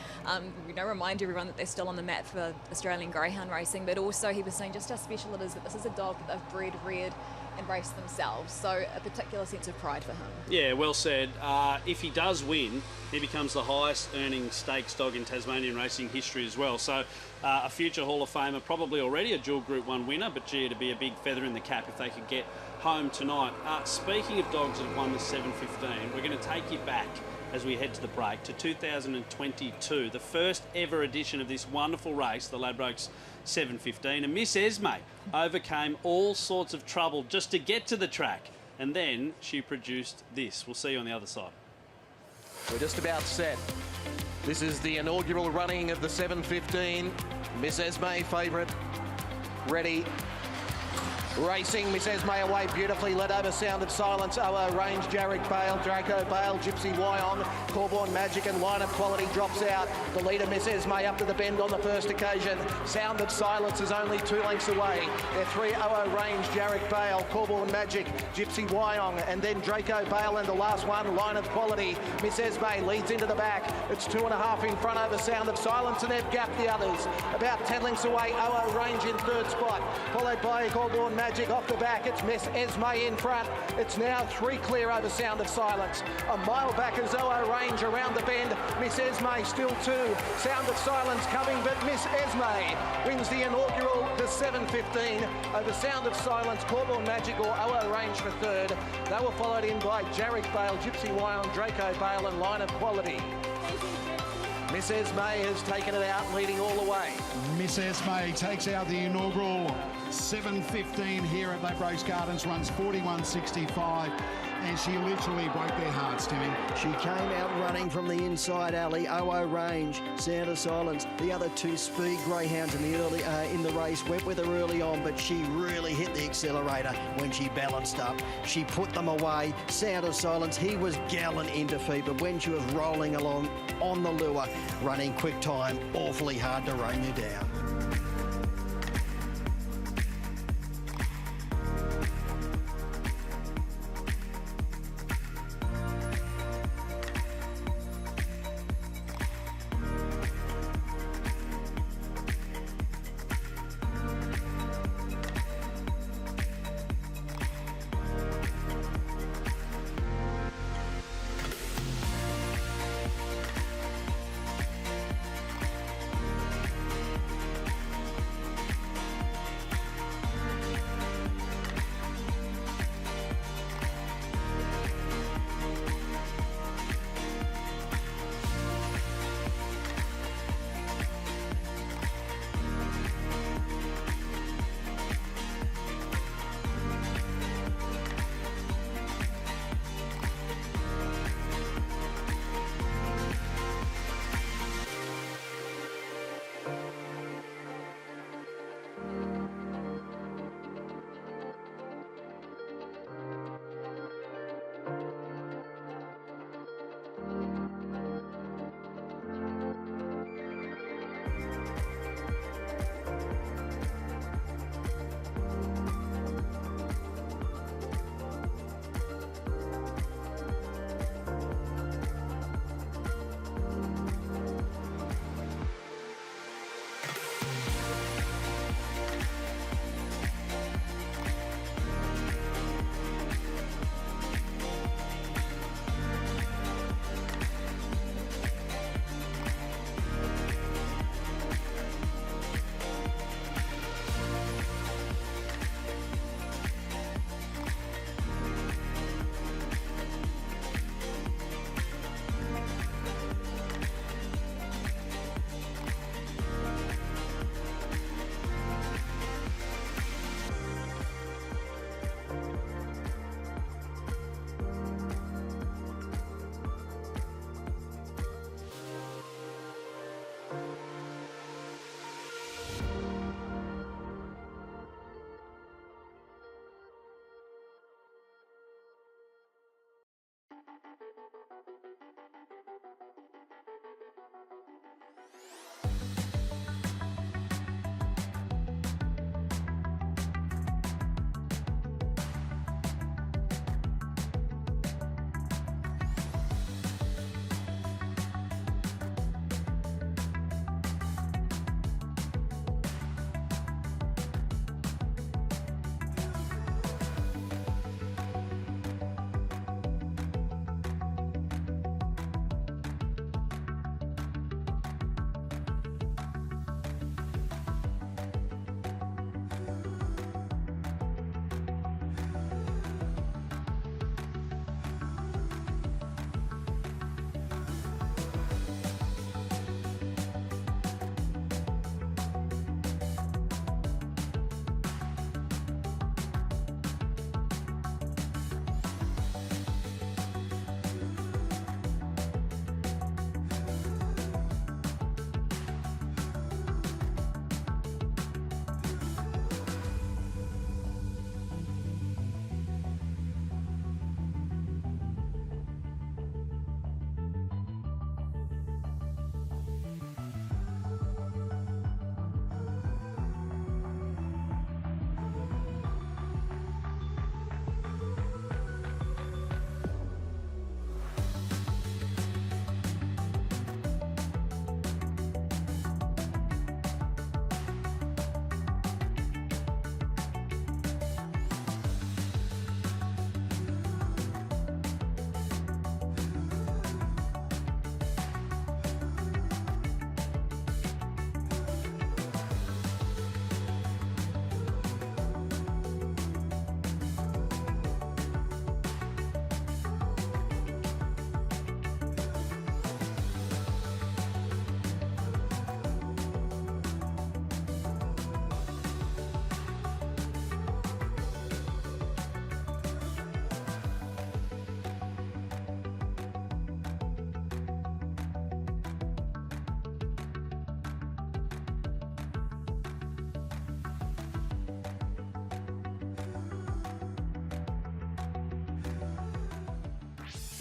Remind everyone that they're still on the map for Australian Greyhound racing, but also he was saying just how special it is that this is a dog that they've bred, reared and raced themselves. So a particular sense of pride for him. Yeah, well said. If he does win, he becomes the highest earning stakes dog in Tasmanian racing history as well. So a future Hall of Famer, probably already a dual Group 1 winner, but gee, it'd be a big feather in the cap if they could get home tonight. Speaking of dogs that have won the 7.15, we're going to take you back as we head to the break to 2022, the first ever edition of this wonderful race, the Ladbrokes 7.15, and Miss Esme overcame all sorts of trouble just to get to the track And then she produced this. We'll see you on the other side. We're just about set. This is the inaugural running of the 7:15. Miss Esme favourite. Ready. Racing, Miss Esme away beautifully, led over Sound of Silence, OO Range, Jarek Bale, Draco Bale, Gypsy Wyong, Corborn Magic and Line of Quality drops out. The leader, Miss Esme, up to the bend on the first occasion. Sound of Silence is only 2 lengths away. They're 3 OO Range, Jarek Bale, Corborn Magic, Gypsy Wyong, and then Draco Bale and the last one, Line of Quality. Miss Esme leads into the back. It's 2.5 in front over Sound of Silence, and they've gapped the others. About 10 lengths away, OO Range in third spot, followed by Corborn Magic off the back. It's Miss Esme in front. It's now 3 clear over Sound of Silence. A mile back is OO Range around the bend. Miss Esme still 2. Sound of Silence coming, but Miss Esme wins the inaugural, the 7:15 over Sound of Silence, Corborn Magic or OO Range for third. They were followed in by Jarek Bale, Gypsy Wyong, Draco Bale and Line of Quality. Miss Esme has taken it out, leading all the way. Miss Esme takes out the inaugural 7:15 here at Ladbrokes Gardens, runs 41.65, and she literally broke their hearts, Timmy. She came out running from the inside alley. OO Range, Sound of Silence. The other 2 speed greyhounds in the race went with her early on, but she really hit the accelerator when she balanced up. She put them away. Sound of Silence, he was gallant in defeat, but when she was rolling along on the lure, running quick time, awfully hard to run you down.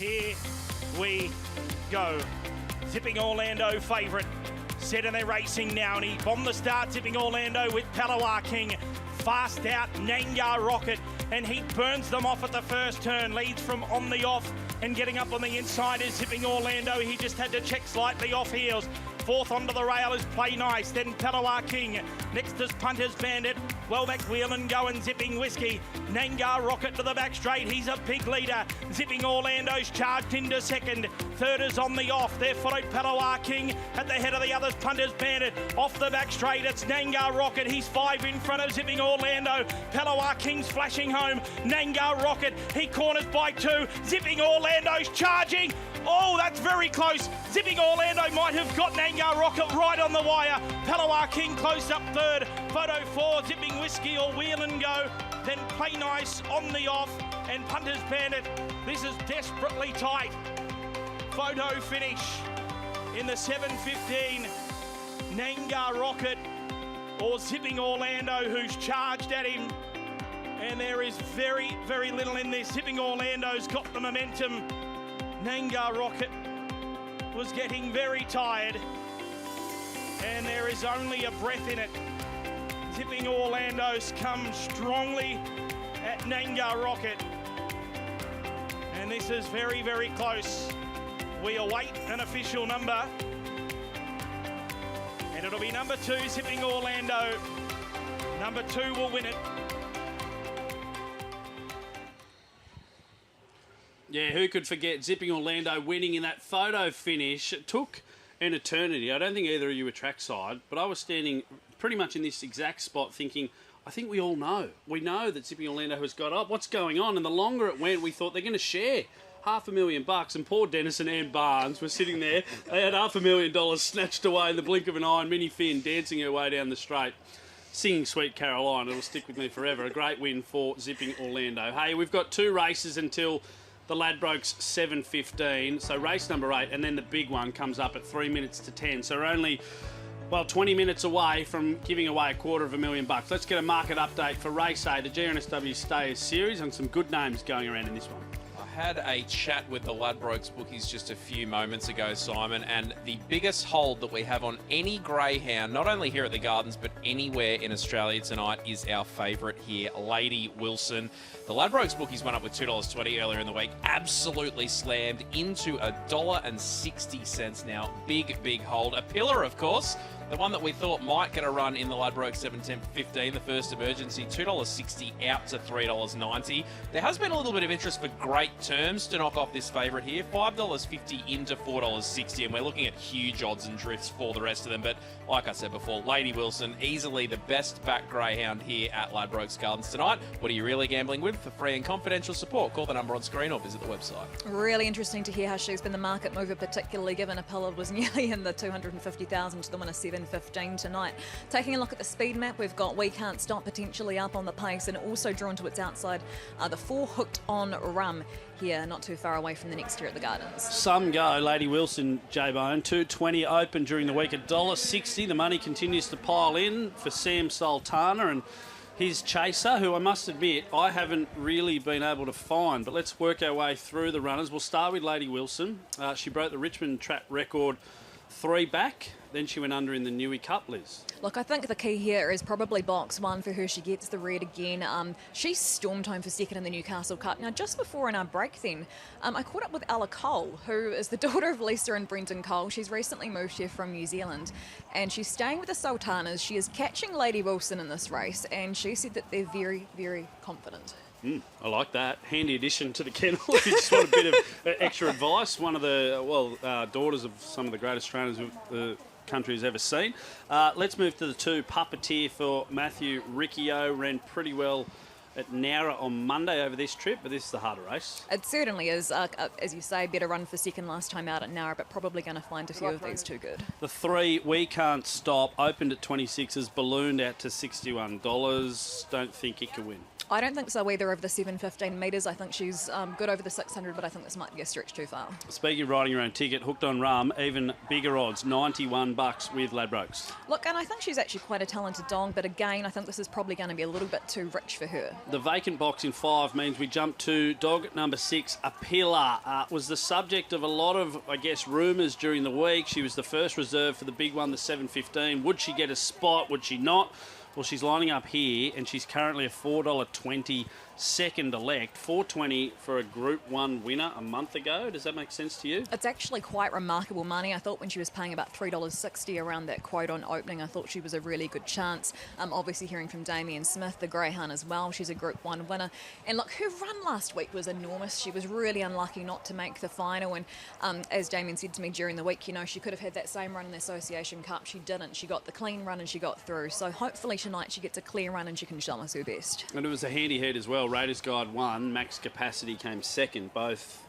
Here we go. Zipping Orlando favourite. Set and they're racing now, and he bombed the start, Zipping Orlando with Palawa King. Fast out, Nangar Rocket, and he burns them off at the first turn. Leads from on the off, and getting up on the inside is Zipping Orlando. He just had to check slightly off heels. Fourth onto the rail is Play Nice, then Palawa King. Next is Punter's Bandit. Well back Whelan going, Zipping Whiskey. Nangar Rocket to the back straight, he's a big leader. Zipping Orlando's charged into second. Third is on the off, there followed Palawa King. At the head of the others, Punter's Bandit. Off the back straight, it's Nangar Rocket. He's 5 in front of Zipping Orlando. Palawa King's flashing home. Nangar Rocket, he corners by 2. Zipping Orlando's charging. Oh, that's very close. Zipping Orlando might have got Nangar Rocket right on the wire. Palawa King close up third. Photo 4, Zipping Whiskey or Whelan go. Then Play Nice on the off, and Punter's Bandit. This is desperately tight. Photo finish in the 7:15. Nangar Rocket or Zipping Orlando, who's charged at him. And there is very, very little in this. Zipping Orlando's got the momentum. Nangar Rocket was getting very tired, and there is only a breath in it. Zipping Orlando's come strongly at Nangar Rocket, and this is very, very close. We await an official number, and it'll be number 2, Zipping Orlando. Number 2 will win it. Yeah, who could forget Zipping Orlando winning in that photo finish? It took an eternity. I don't think either of you were trackside, but I was standing pretty much in this exact spot thinking, I think we all know. We know that Zipping Orlando has got up. What's going on? And the longer it went, we thought they're going to share $500,000. And poor Dennis and Ann Barnes were sitting there. They had $500,000 snatched away in the blink of an eye, and Minnie Finn dancing her way down the straight, singing Sweet Caroline. It'll stick with me forever. A great win for Zipping Orlando. Hey, we've got 2 races until the Ladbrokes 7:15, so race number 8, and then the big one comes up at 3 minutes to 10. So we're only, 20 minutes away from giving away $250,000. Let's get a market update for race 8, the GNSW Stayers Series, and some good names going around in this one. I had a chat with the Ladbrokes bookies just a few moments ago, Simon, and the biggest hold that we have on any greyhound, not only here at the Gardens, but anywhere in Australia tonight, is our favourite here, Lady Wilson. The Ladbrokes bookies went up with $2.20 earlier in the week, absolutely slammed into $1.60 now. Big hold. A pillar, of course, the one that we thought might get a run in the Ladbrokes 7:10-15, the first emergency, $2.60 out to $3.90. There has been a little bit of interest for great terms to knock off this favourite here, $5.50 into $4.60, and we're looking at huge odds and drifts for the rest of them. But like I said before, Lady Wilson, easily the best back greyhound here at Ladbrokes Gardens tonight. What are you really gambling with? For free and confidential support, call the number on screen or visit the website. Really interesting to hear how she's been the market mover, particularly given a pillar was nearly in the $250,000 to the winner 7:15 tonight. Taking a look at the speed map, we've got We Can't Stop potentially up on the pace, and also drawn to its outside the 4 Hooked on Rum here, not too far away from the next year at the Gardens. Some go. Lady Wilson, J-Bone, $2.20 open during the week, $1.60. The money continues to pile in for Sam Sultana and his chaser, who I must admit I haven't really been able to find. But let's work our way through the runners. We'll start with Lady Wilson. She broke the Richmond trap record 3 back. Then she went under in the Newey Cup, Liz. Look, I think the key here is probably box 1 for her. She gets the red again. She stormed home for second in the Newcastle Cup. Now, just before in our break then, I caught up with Ella Cole, who is the daughter of Lisa and Brendan Cole. She's recently moved here from New Zealand, and she's staying with the Sultanas. She is catching Lady Wilson in this race, and she said that they're very, very confident. I like that. Handy addition to the kennel if you just want a bit of extra advice. One of the daughters of some of the greatest trainers the country has ever seen. Let's move to the 2. Puppeteer for Matthew Riccio. Ran pretty well at Nowra on Monday over this trip, but this is the harder race. It certainly is. As you say, better run for second last time out at Nowra, but probably going to find a few of these too good. The 3, We Can't Stop, opened at 26s, ballooned out to $61. Don't think it can win. I don't think so either over the 7:15 metres. I think she's good over the 600, but I think this might be a stretch too far. Speaking of riding your own ticket, Hooked on Rum, even bigger odds, $91 with Ladbrokes. Look, and I think she's actually quite a talented dog, but again, I think this is probably going to be a little bit too rich for her. The vacant box in 5 means we jump to dog number 6, Apila. Was the subject of a lot of, I guess, rumours during the week. She was the first reserve for the big one, the 7.15. Would she get a spot? Would she not? Well, she's lining up here, and she's currently a $4.20 second elect. $4.20 for a Group 1 winner a month ago. Does that make sense to you? It's actually quite remarkable money. I thought when she was paying about $3.60 around that quote on opening, I thought she was a really good chance. Obviously hearing from Damien Smith, the Greyhound as well. She's a Group 1 winner. And look, her run last week was enormous. She was really unlucky not to make the final. And as Damien said to me during the week, you know, she could have had that same run in the Association Cup. She didn't. She got the clean run and she got through. So hopefully tonight she gets a clear run and she can show us her best. And it was a handy head as well. Raiders Guide 1, Max Capacity came second. Both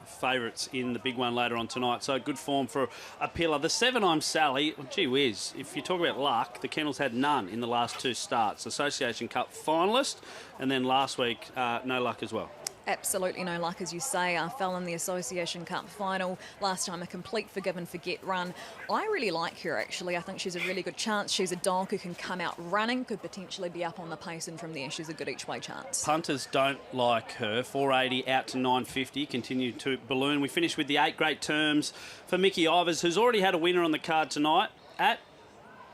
favourites in the big one later on tonight. So good form for Apila. The 7, I'm Sally. Well, gee whiz, if you talk about luck, the Kennels had none in the last 2 starts. Association Cup finalist, and then last week, no luck as well. Absolutely no luck, as you say. Fell in the Association Cup final. Last time a complete forgive and forget run. I really like her, actually. I think she's a really good chance. She's a dog who can come out running, could potentially be up on the pace, and from there she's a good each way chance. Punters don't like her. 480 out to 950. Continue to balloon. We finish with the 8 great terms for Mickey Ivers, who's already had a winner on the card tonight at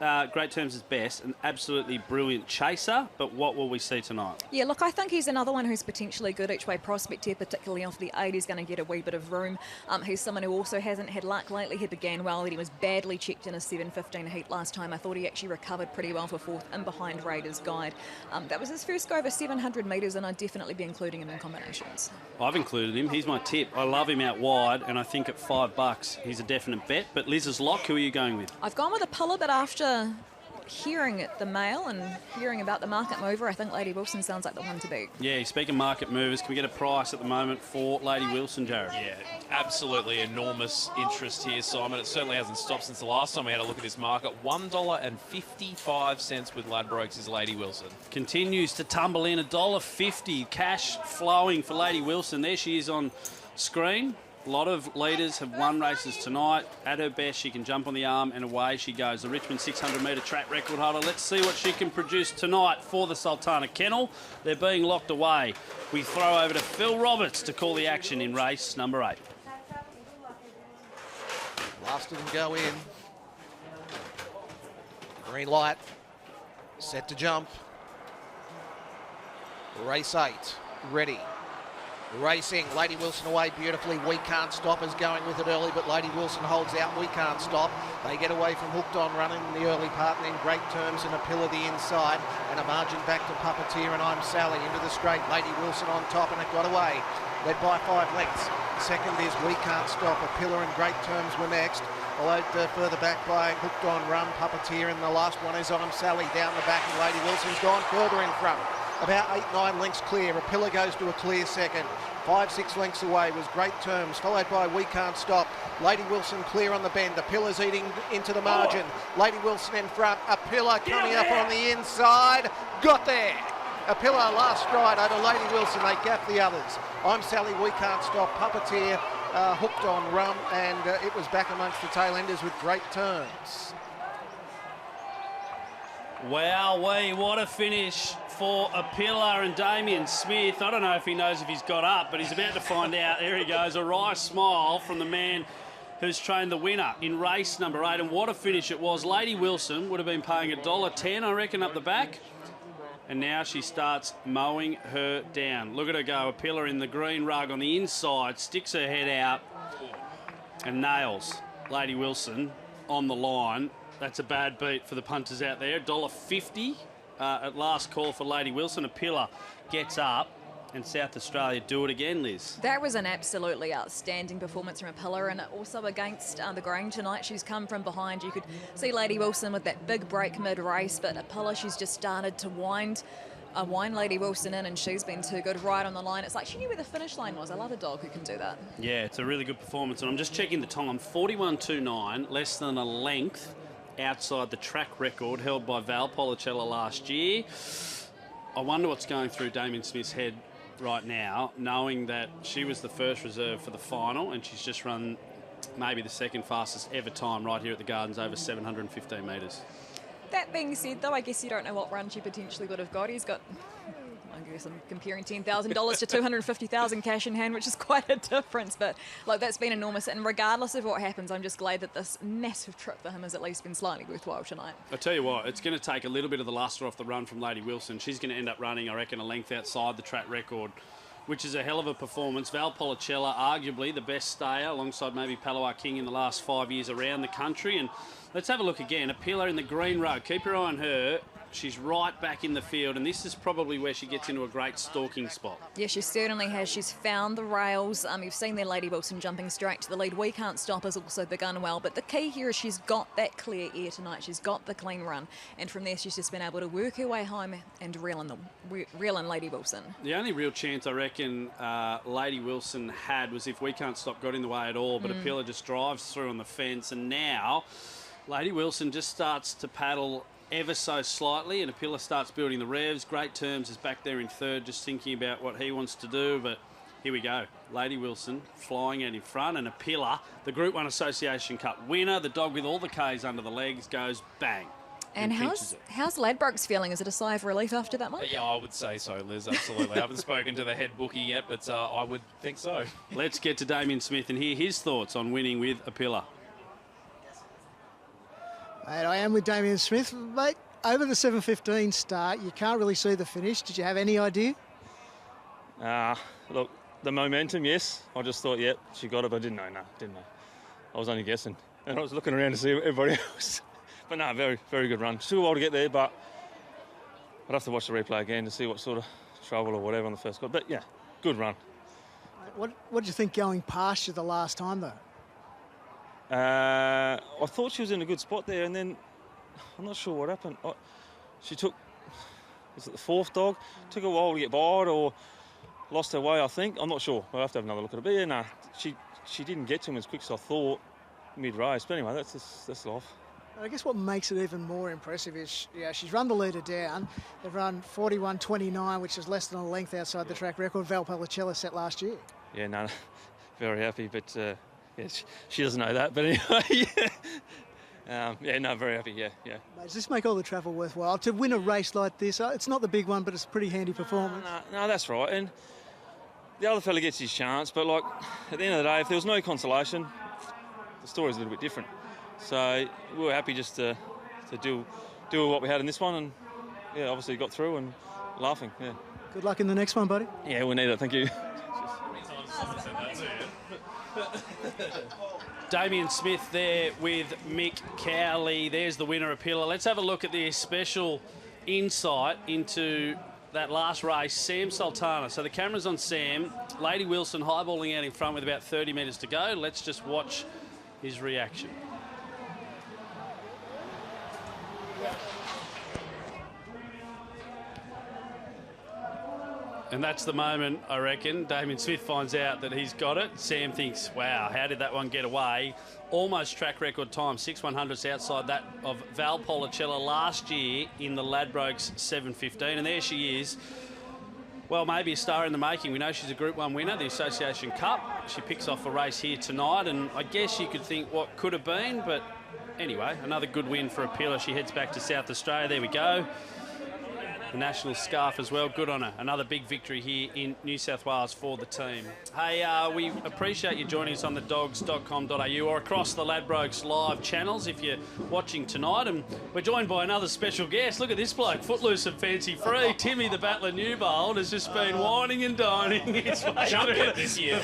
Great Terms is best, an absolutely brilliant chaser, but what will we see tonight? Yeah, look, I think he's another one who's potentially a good each-way prospect here, particularly off the 8. He's going to get a wee bit of room. He's someone who also hasn't had luck lately. He began well, and he was badly checked in a 7.15 heat last time. I thought he actually recovered pretty well for 4th in behind Raiders Guide. That was his first go over 700 metres, and I'd definitely be including him in combinations. I've included him. He's my tip. I love him out wide, and I think at $5 he's a definite bet. But Liz's lock, who are you going with? I've gone with Apila, but after hearing the mail and hearing about the market mover, I think Lady Wilson sounds like the one to beat. Yeah, speaking of market movers, can we get a price at the moment for Lady Wilson, Jared? Yeah, absolutely enormous interest here, Simon. It certainly hasn't stopped since the last time we had a look at this market. $1.55 with Ladbrokes is Lady Wilson. Continues to tumble in, $1.50. Cash flowing for Lady Wilson. There she is on screen. A lot of leaders have won races tonight. At her best, she can jump on the arm and away she goes. The Richmond 600-metre track record holder. Let's see what she can produce tonight for the Sultana Kennel. They're being locked away. We throw over to Phil Roberts to call the action in race number 8. Last of them go in. Green light. Set to jump. Race 8. Ready. Racing, Lady Wilson away beautifully. We Can't Stop is going with it early, but Lady Wilson holds out. We Can't Stop. They get away from Hooked On Running in the early part, and then Great Terms and Apila the inside, and a margin back to Puppeteer and I'm Sally into the straight. Lady Wilson on top, and it got away. Led by 5 lengths. Second is We Can't Stop. Apila and Great Terms were next. Followed further back by Hooked On Run, Puppeteer, and the last one is I'm Sally down the back, and Lady Wilson's gone further in front. About 8-9 lengths clear. Apila goes to a clear second. 5-6 lengths away was Great Terms, followed by We Can't Stop. Lady Wilson clear on the bend. Apila's eating into the margin. Lady Wilson in front. Apila coming up on the inside. Got there. Apila last stride over Lady Wilson. They gap the others. I'm Sally, We Can't Stop. Puppeteer Hooked On Rum, and it was back amongst the tail enders with Great Terms. Wowee, what a finish for Apila and Damien Smith. I don't know if he knows if he's got up, but he's about to find out. There he goes, a wry smile from the man who's trained the winner in race number 8. And what a finish it was. Lady Wilson would have been paying $1.10, I reckon, up the back. And now she starts mowing her down. Look at her go. Apila in the green rug on the inside, sticks her head out and nails Lady Wilson on the line. That's a bad beat for the punters out there. $1.50 at last call for Lady Wilson. Apila gets up, and South Australia do it again, Liz. That was an absolutely outstanding performance from Apila, and also against the grain tonight. She's come from behind. You could see Lady Wilson with that big break mid-race, but Apila, she's just started to wind Lady Wilson in, and she's been too good right on the line. It's like she knew where the finish line was. I love a dog who can do that. Yeah, it's a really good performance, and I'm just checking the time. 41.29, less than a length outside the track record held by Val Policella last year. I wonder what's going through Damien Smith's head right now, knowing that she was the first reserve for the final, and she's just run maybe the second fastest ever time right here at the Gardens, over 715 metres. That being said, though, I guess you don't know what run she potentially would have got. He's got... I guess I'm comparing $10,000 to $250,000 cash in hand, which is quite a difference. But like that's been enormous. And regardless of what happens, I'm just glad that this massive trip for him has at least been slightly worthwhile tonight. I tell you what, it's going to take a little bit of the luster off the run from Lady Wilson. She's going to end up running, I reckon, a length outside the track record, which is a hell of a performance. Val Policella, arguably the best stayer, alongside maybe Palawa King in the last 5 years around the country. And let's have a look again. Apilla in the green row. Keep your eye on her. She's right back in the field, and this is probably where she gets into a great stalking spot. Yeah, she certainly has. She's found the rails. You've seen there Lady Wilson jumping straight to the lead. We Can't Stop has also begun well, but the key here is she's got that clear air tonight. She's got the clean run, and from there she's just been able to work her way home and reel in Lady Wilson. The only real chance I reckon Lady Wilson had was if We Can't Stop got in the way at all, but Apilla just drives through on the fence, and now Lady Wilson just starts to paddle ever so slightly, and Apilla starts building the revs. Great Terms is back there in third, just thinking about what he wants to do, but here we go. Lady Wilson flying out in front, and Apilla, the Group 1 Association Cup winner, the dog with all the Ks under the legs, goes bang. And how's Ladbrokes feeling? Is it a sigh of relief after that one? Yeah, I would say so, Liz, absolutely. I haven't spoken to the head bookie yet, but I would think so. Let's get to Damien Smith and hear his thoughts on winning with Apilla. Mate, I am with Damien Smith. Mate, over the 7:15 start, you can't really see the finish. Did you have any idea? Look, the momentum, yes. I just thought, yep, she got it, but I didn't know. I was only guessing. And I was looking around to see everybody else. But no, very, very good run. Still a while to get there, but I'd have to watch the replay again to see what sort of trouble or whatever on the first cut. But yeah, good run. What did you think going past you the last time, though? I thought she was in a good spot there, and then I'm not sure what happened. She took, was it the fourth dog? Took a while to get by it, or lost her way, I think. I'm not sure. I'll have to have another look at it. But yeah, no, she didn't get to him as quick as I thought mid-race. But anyway, that's life. I guess what makes it even more impressive is, she's run the leader down. They've run 41.29, which is less than a length outside the track record Val Policella set last year. Yeah, no, very happy, but yeah, she doesn't know that. But anyway, yeah, no, very happy, yeah. Mate, does this make all the travel worthwhile? To win a race like this, it's not the big one, but it's a pretty handy performance. No, that's right. And the other fella gets his chance, but like at the end of the day, if there was no consolation, the story's a little bit different. So we were happy just to do what we had in this one, and yeah, obviously got through and laughing. Yeah. Good luck in the next one, buddy. Yeah, we need it. Thank you. Damien Smith there with Mick Cowley. There's the winner, Apilla. Let's have a look at the special insight into that last race, Sam Sultana. So the camera's on Sam. Lady Wilson highballing out in front with about 30 metres to go. Let's just watch his reaction. And that's the moment, I reckon, Damien Smith finds out that he's got it. Sam thinks, wow, how did that one get away? Almost track record time, 6/100ths outside that of Val Policella last year in the Ladbrokes 7:15. And there she is. Well, maybe a star in the making. We know she's a Group 1 winner, the Association Cup. She picks off a race here tonight, and I guess you could think what could have been, but anyway, another good win for Apilla. She heads back to South Australia. There we go. The national scarf as well. Good on her. Another big victory here in New South Wales for the team. Hey, we appreciate you joining us on the dogs.com.au or across the Ladbrokes live channels if you're watching tonight. And we're joined by another special guest. Look at this bloke, footloose and fancy free. Timmy the Battler Newbold has just been whining and dining his way through this year.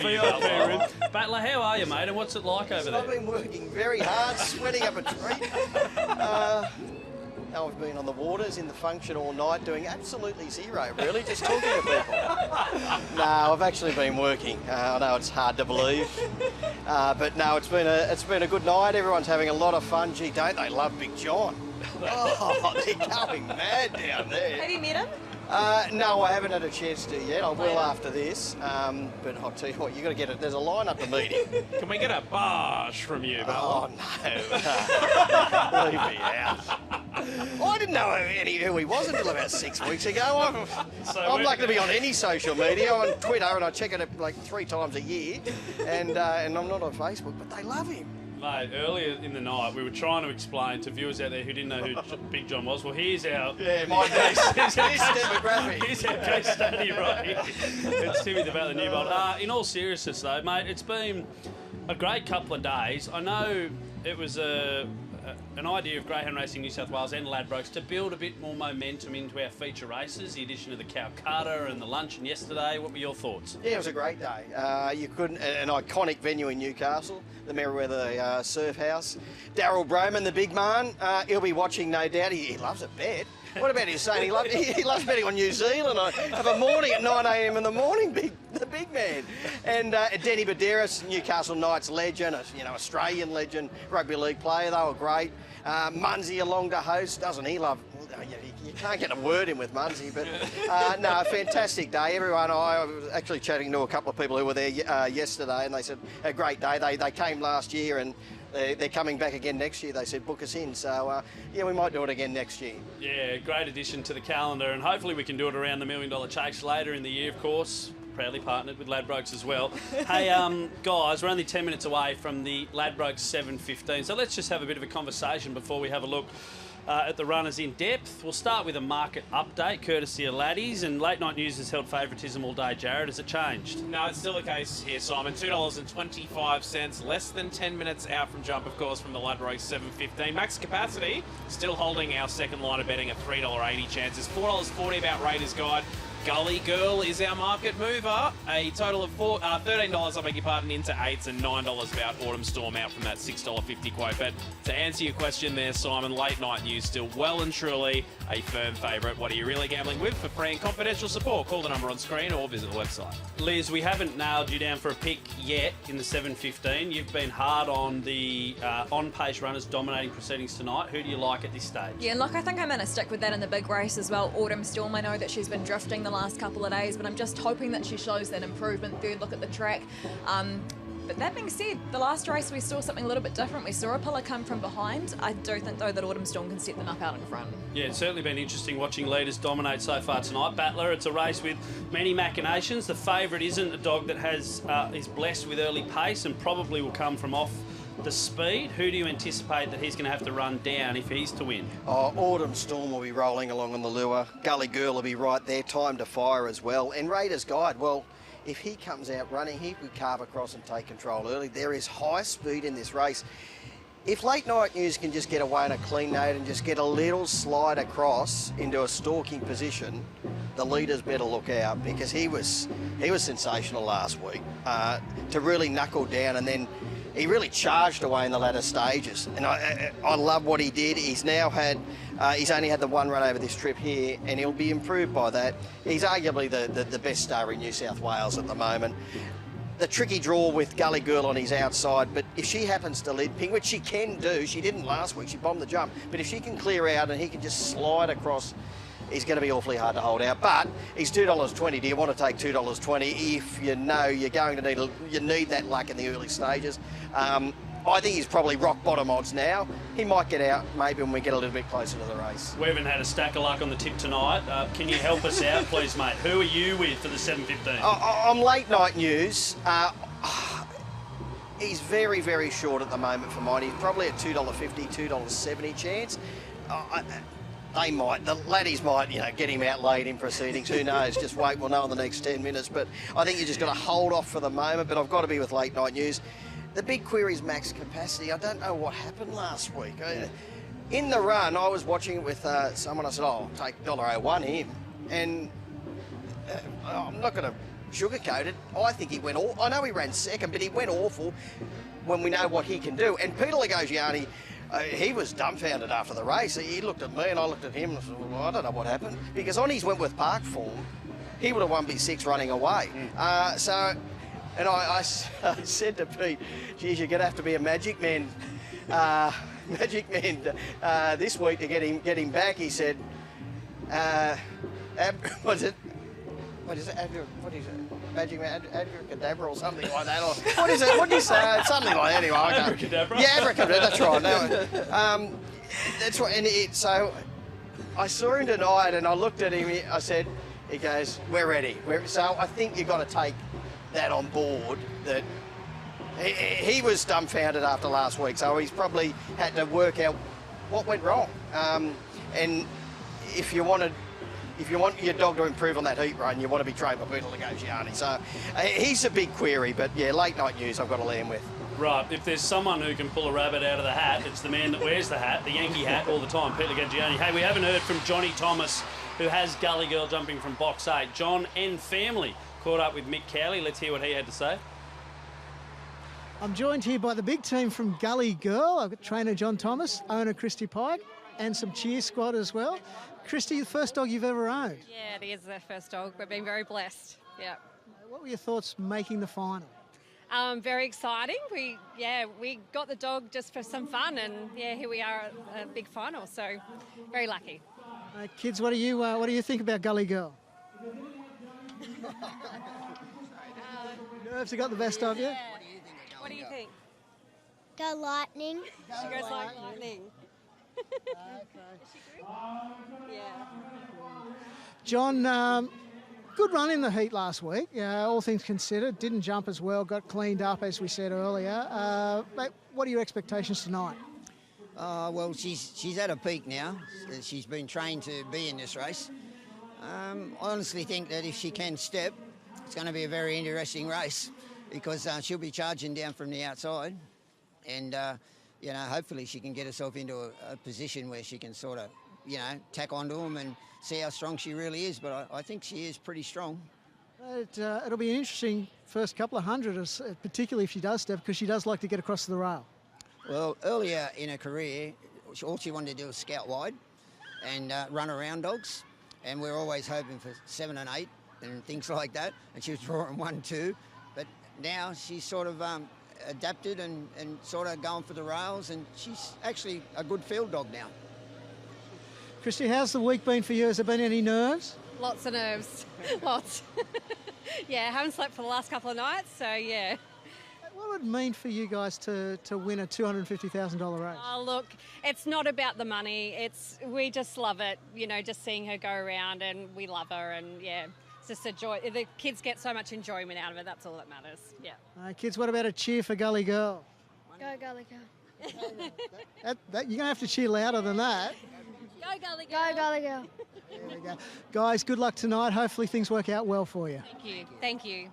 Battler, how are you, mate? And what's it like over there? I've been working very hard, sweating up a treat. I've been on the waters in the function all night doing absolutely zero, really, just talking to people. No, I've actually been working. I know it's hard to believe, but no, it's been a good night. Everyone's having a lot of fun. Gee, don't they love Big John? Oh, they're going mad down there. Have you met him? No, I haven't had a chance to yet. I will after this. But I'll tell you what, you got to get it. There's a line up to meet him. Can we get a barge from you, Bella? Oh no! Leave me out. I didn't know who he was until about 6 weeks ago. I'm lucky to be on any social media. I'm on Twitter and I check it like 3 times a year, and I'm not on Facebook. But they love him. Mate, earlier in the night, we were trying to explain to viewers out there who didn't know who Big John was. Well, here's our demographic. Here's our case study right here. It's Timmy about the Newbold. In all seriousness, though, mate, it's been a great couple of days. I know it was an idea of Greyhound Racing New South Wales and Ladbrokes to build a bit more momentum into our feature races, the addition of the Calcutta and the luncheon yesterday. What were your thoughts? Yeah, it was a great day. You couldn't, an iconic venue in Newcastle, the Merewether Surf House. Daryl Broman, the big man, he'll be watching, no doubt. He loves a bet. What about his saying he loves betting on New Zealand of a morning at 9 a.m. in the morning, the big man. And Denny Baderas, Newcastle Knights legend, Australian legend, rugby league player, they were great. Munsey along to host, doesn't he love? You can't get a word in with Munsey, but no, fantastic day. Everyone, I was actually chatting to a couple of people who were there yesterday, and they said a great day. They came last year, and they're coming back again next year. They said book us in, so yeah, we might do it again next year. Yeah, great addition to the calendar, and hopefully we can do it around the $1 Million Chase later in the year, of course. Proudly partnered with Ladbrokes as well. Hey, guys, we're only 10 minutes away from the Ladbrokes 7:15, so let's just have a bit of a conversation before we have a look at the runners in depth. We'll start with a market update, courtesy of Laddies, and Late Night News has held favouritism all day. Jared, has it changed? No, it's still the case here, Simon. $2.25, less than 10 minutes out from jump, of course, from the Ladbrokes 7:15. Max capacity, still holding our second line of betting at $3.80 chances. $4.40 about Raiders Guide. Gully Girl is our market mover. A total of $13, I beg your pardon, into 8s, and $9 about Autumn Storm out from that $6.50 quote. But to answer your question there, Simon, Late Night News still well and truly a firm favourite. What are you really gambling with? For free and confidential support, call the number on screen or visit the website. Liz, we haven't nailed you down for a pick yet in the 7:15. You've been hard on the on-pace runners dominating proceedings tonight. Who do you like at this stage? Yeah, look, I think I'm going to stick with that in the big race as well. Autumn Storm, I know that she's been drifting the last couple of days, but I'm just hoping that she shows that improvement. Third look at the track. But that being said, the last race we saw something a little bit different. We saw a pillar come from behind. I do think, though, that Autumn Storm can set them up out in front. Yeah, it's certainly been interesting watching leaders dominate so far tonight. Battler, it's a race with many machinations. The favourite isn't a dog that is blessed with early pace and probably will come from off the speed. Who do you anticipate that he's going to have to run down if he's to win? Autumn Storm will be rolling along on the lure. Gully Girl will be right there. Time to fire as well. And Raiders Guide, well, if he comes out running, he could carve across and take control early. There is high speed in this race. If Late Night News can just get away on a clean note and just get a little slide across into a stalking position, the leaders better look out, because he was sensational last week to really knuckle down, and then he really charged away in the latter stages, and I love what he did. He's now had, he's only had the one run over this trip here, and he'll be improved by that. He's arguably the best star in New South Wales at the moment. The tricky draw with Gully Girl on his outside, but if she happens to lead ping, which she can do, she didn't last week, she bombed the jump, but if she can clear out and he can just slide across, he's going to be awfully hard to hold out. But he's $2.20. Do you want to take $2.20 if you know you're going to need that luck in the early stages? I think he's probably rock bottom odds now. He might get out maybe when we get a little bit closer to the race. We haven't had a stack of luck on the tip tonight. Can you help us out, please, mate? Who are you with for the 7:15? On Late Night News, he's very, very short at the moment for mine. He's probably at $2.50, $2.70 chance. The laddies might, get him out late in proceedings. Who knows? Just wait. We'll know in the next 10 minutes. But I think you just got to hold off for the moment. But I've got to be with Late Night News. The big query is max capacity. I don't know what happened last week. In the run, I was watching it with someone. I said, I'll take $1.01 him. And I'm not going to sugarcoat it. I think he went awful. I know he ran second, but he went awful when we know what he can do. And Peter Lagosiani, he was dumbfounded after the race. He looked at me and I looked at him and said, well, I don't know what happened. Because on his Wentworth Park form, he would have won B6 running away. And I said to Pete, geez, you're going to have to be a magic man this week to get him back. He said, what is it? Magic man, abracadabra or something like that. Or, what is it? What do you say? Something like that. Anyway, abracadabra? Yeah, abracadabra, that's right. That's right. And so I saw him tonight and I looked at him, I said, he goes, we're ready. So I think you've got to take that on board, that he was dumbfounded after last week, so he's probably had to work out what went wrong. And if you want your dog to improve on that heat run, you want to be trained by Peter Legagiani. So he's a big query, but yeah, late night news I've got to land with. Right, if there's someone who can pull a rabbit out of the hat, it's the man that wears the hat, the Yankee hat, all the time, Peter Legagiani. Hey, we haven't heard from Johnny Thomas, who has Gully Girl jumping from box 8. John and family caught up with Mick Cowley. Let's hear what he had to say. I'm joined here by the big team from Gully Girl. I've got trainer John Thomas, owner Christy Pike, and some cheer squad as well. Christy, the first dog you've ever owned. Yeah, it is the first dog. We've been very blessed. Yeah. What were your thoughts making the final? Very exciting. We got the dog just for some fun, and yeah, here we are at a big final. So very lucky. Kids, what do you think about Gully Girl? Nerves have got the best of you. What do you think? Go Lightning. She goes like lightning. Yeah. John, good run in the heat last week. All things considered, didn't jump as well, got cleaned up as we said earlier. Mate, what are your expectations tonight? Well, she's at a peak now. She's been trained to be in this race. I honestly think that if she can step, it's going to be a very interesting race because she'll be charging down from the outside, and hopefully she can get herself into a position where she can sort of, tack onto them and see how strong she really is. But I think she is pretty strong. It'll be an interesting first couple of hundred, particularly if she does step, because she does like to get across the rail. Well, earlier in her career, all she wanted to do was scout wide and run around dogs. And we're always hoping for 7 and 8 and things like that. And she was drawing 1, 2. But now she's sort of adapted and sort of going for the rails. And she's actually a good field dog now. Christy, how's the week been for you? Has there been any nerves? Lots of nerves. Lots. Yeah, haven't slept for the last couple of nights, so yeah. What would it mean for you guys to win a $250,000 race? Oh, look, it's not about the money. We just love it, just seeing her go around, and we love her, and yeah, it's just a joy. The kids get so much enjoyment out of it. That's all that matters. Yeah. Kids, what about a cheer for Gully Girl? Go Gully Girl. You're going to have to cheer louder than that. Go Gully Girl. Go Gully Girl. There we go. Guys, good luck tonight. Hopefully things work out well for you. Thank you. Thank you.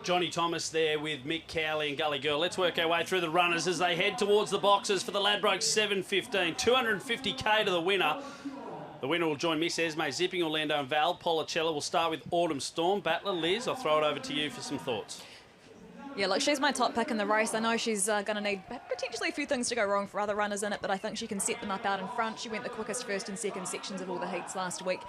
Johnny Thomas there with Mick Cowley and Gully Girl. Let's work our way through the runners as they head towards the boxes for the Ladbrokes 7:15. $250K to the winner. The winner will join Miss Esme, Zipping Orlando and Val Policella. We'll start with Autumn Storm. Battler, Liz, I'll throw it over to you for some thoughts. Yeah, look, she's my top pick in the race. I know she's going to need potentially a few things to go wrong for other runners in it, but I think she can set them up out in front. She went the quickest first and second sections of all the heats last week,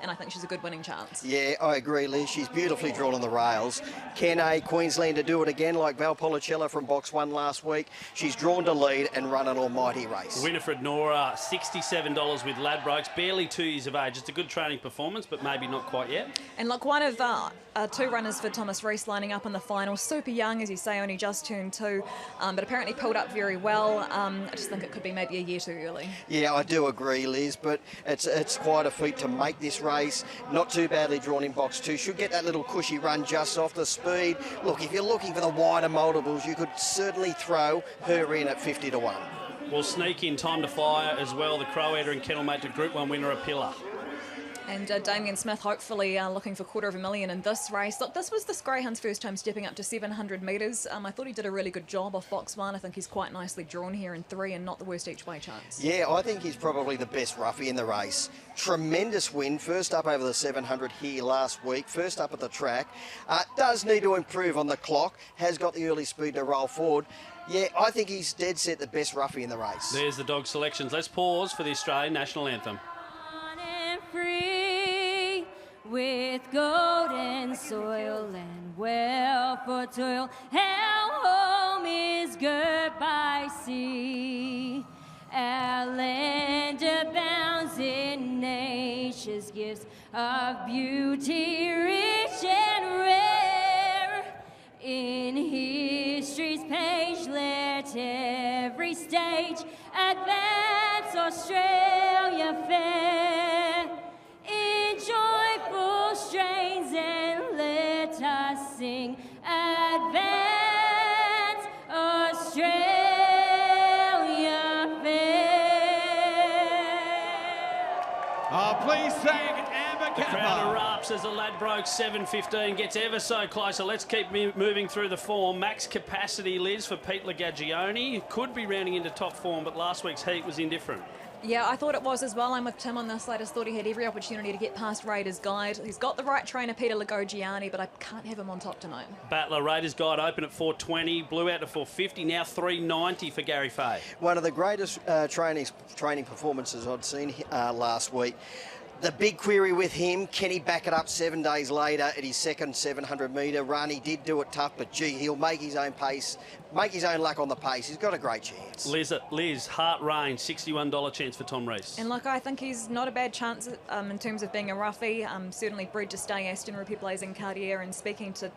and I think she's a good winning chance. Yeah, I agree, Liz. She's beautifully drawn on the rails. Can a Queenslander do it again like Val Policella from box 1 last week? She's drawn to lead and run an almighty race. Winifred Nora, $67 with Ladbrokes, barely 2 years of age. It's a good training performance, but maybe not quite yet. And look, one of 2 runners for Thomas Rees lining up in the final. Super young, as you say, only just turned 2, but apparently pulled up very well. I just think it could be maybe a year too early. Yeah, I do agree, Liz, but it's quite a feat to make this race. Not too badly drawn in box 2. Should get that little cushy run just off the speed. Look, if you're looking for the wider multiples, you could certainly throw her in at 50 to 1. We'll sneak in Time to Fire as well. The Crow Eater and Kennelmate to Group 1 winner, a pillar. And Damien Smith hopefully looking for $250,000 in this race. Look, this was this Greyhound's first time stepping up to 700 metres. I thought he did a really good job off box 1. I think he's quite nicely drawn here in 3 and not the worst each way chance. Yeah, I think he's probably the best roughie in the race. Tremendous win, first up over the 700 here last week, first up at the track. Does need to improve on the clock, has got the early speed to roll forward. Yeah, I think he's dead set the best roughie in the race. There's the dog selections. Let's pause for the Australian National Anthem. Free with golden soil and well for toil, our home is girt by sea. Our land abounds in nature's gifts of beauty rich and rare. In history's page, let every stage advance Australia fair in joyful strains, and let us Oh, please thank Amber The crowd Kappa. erupts as the Ladbrokes 7.15 gets ever so closer. Let's keep moving through the form. Max capacity, Liz, for Pete Lagagione. Could be rounding into top form, but last week's heat was indifferent. Yeah, I thought it was as well. I'm with Tim on this. I just thought he had every opportunity to get past Raiders Guide. He's got the right trainer, Peter Lagogiani, but I can't have him on top tonight. Battler, Raiders Guide open at 420, blew out to 450, now 390 for Gary Fay. One of the greatest training performances I'd seen last week. The big query with him, can he back it up 7 days later at his second 700-metre run? He did do it tough, but gee, he'll make his own pace, make his own luck on the pace. He's got a great chance. Liz, Heart Rain, $61 chance for Tom Rees. And look, I think he's not a bad chance in terms of being a roughie. Certainly bred to stay Aston Rupee Blazing Cartier, and speaking to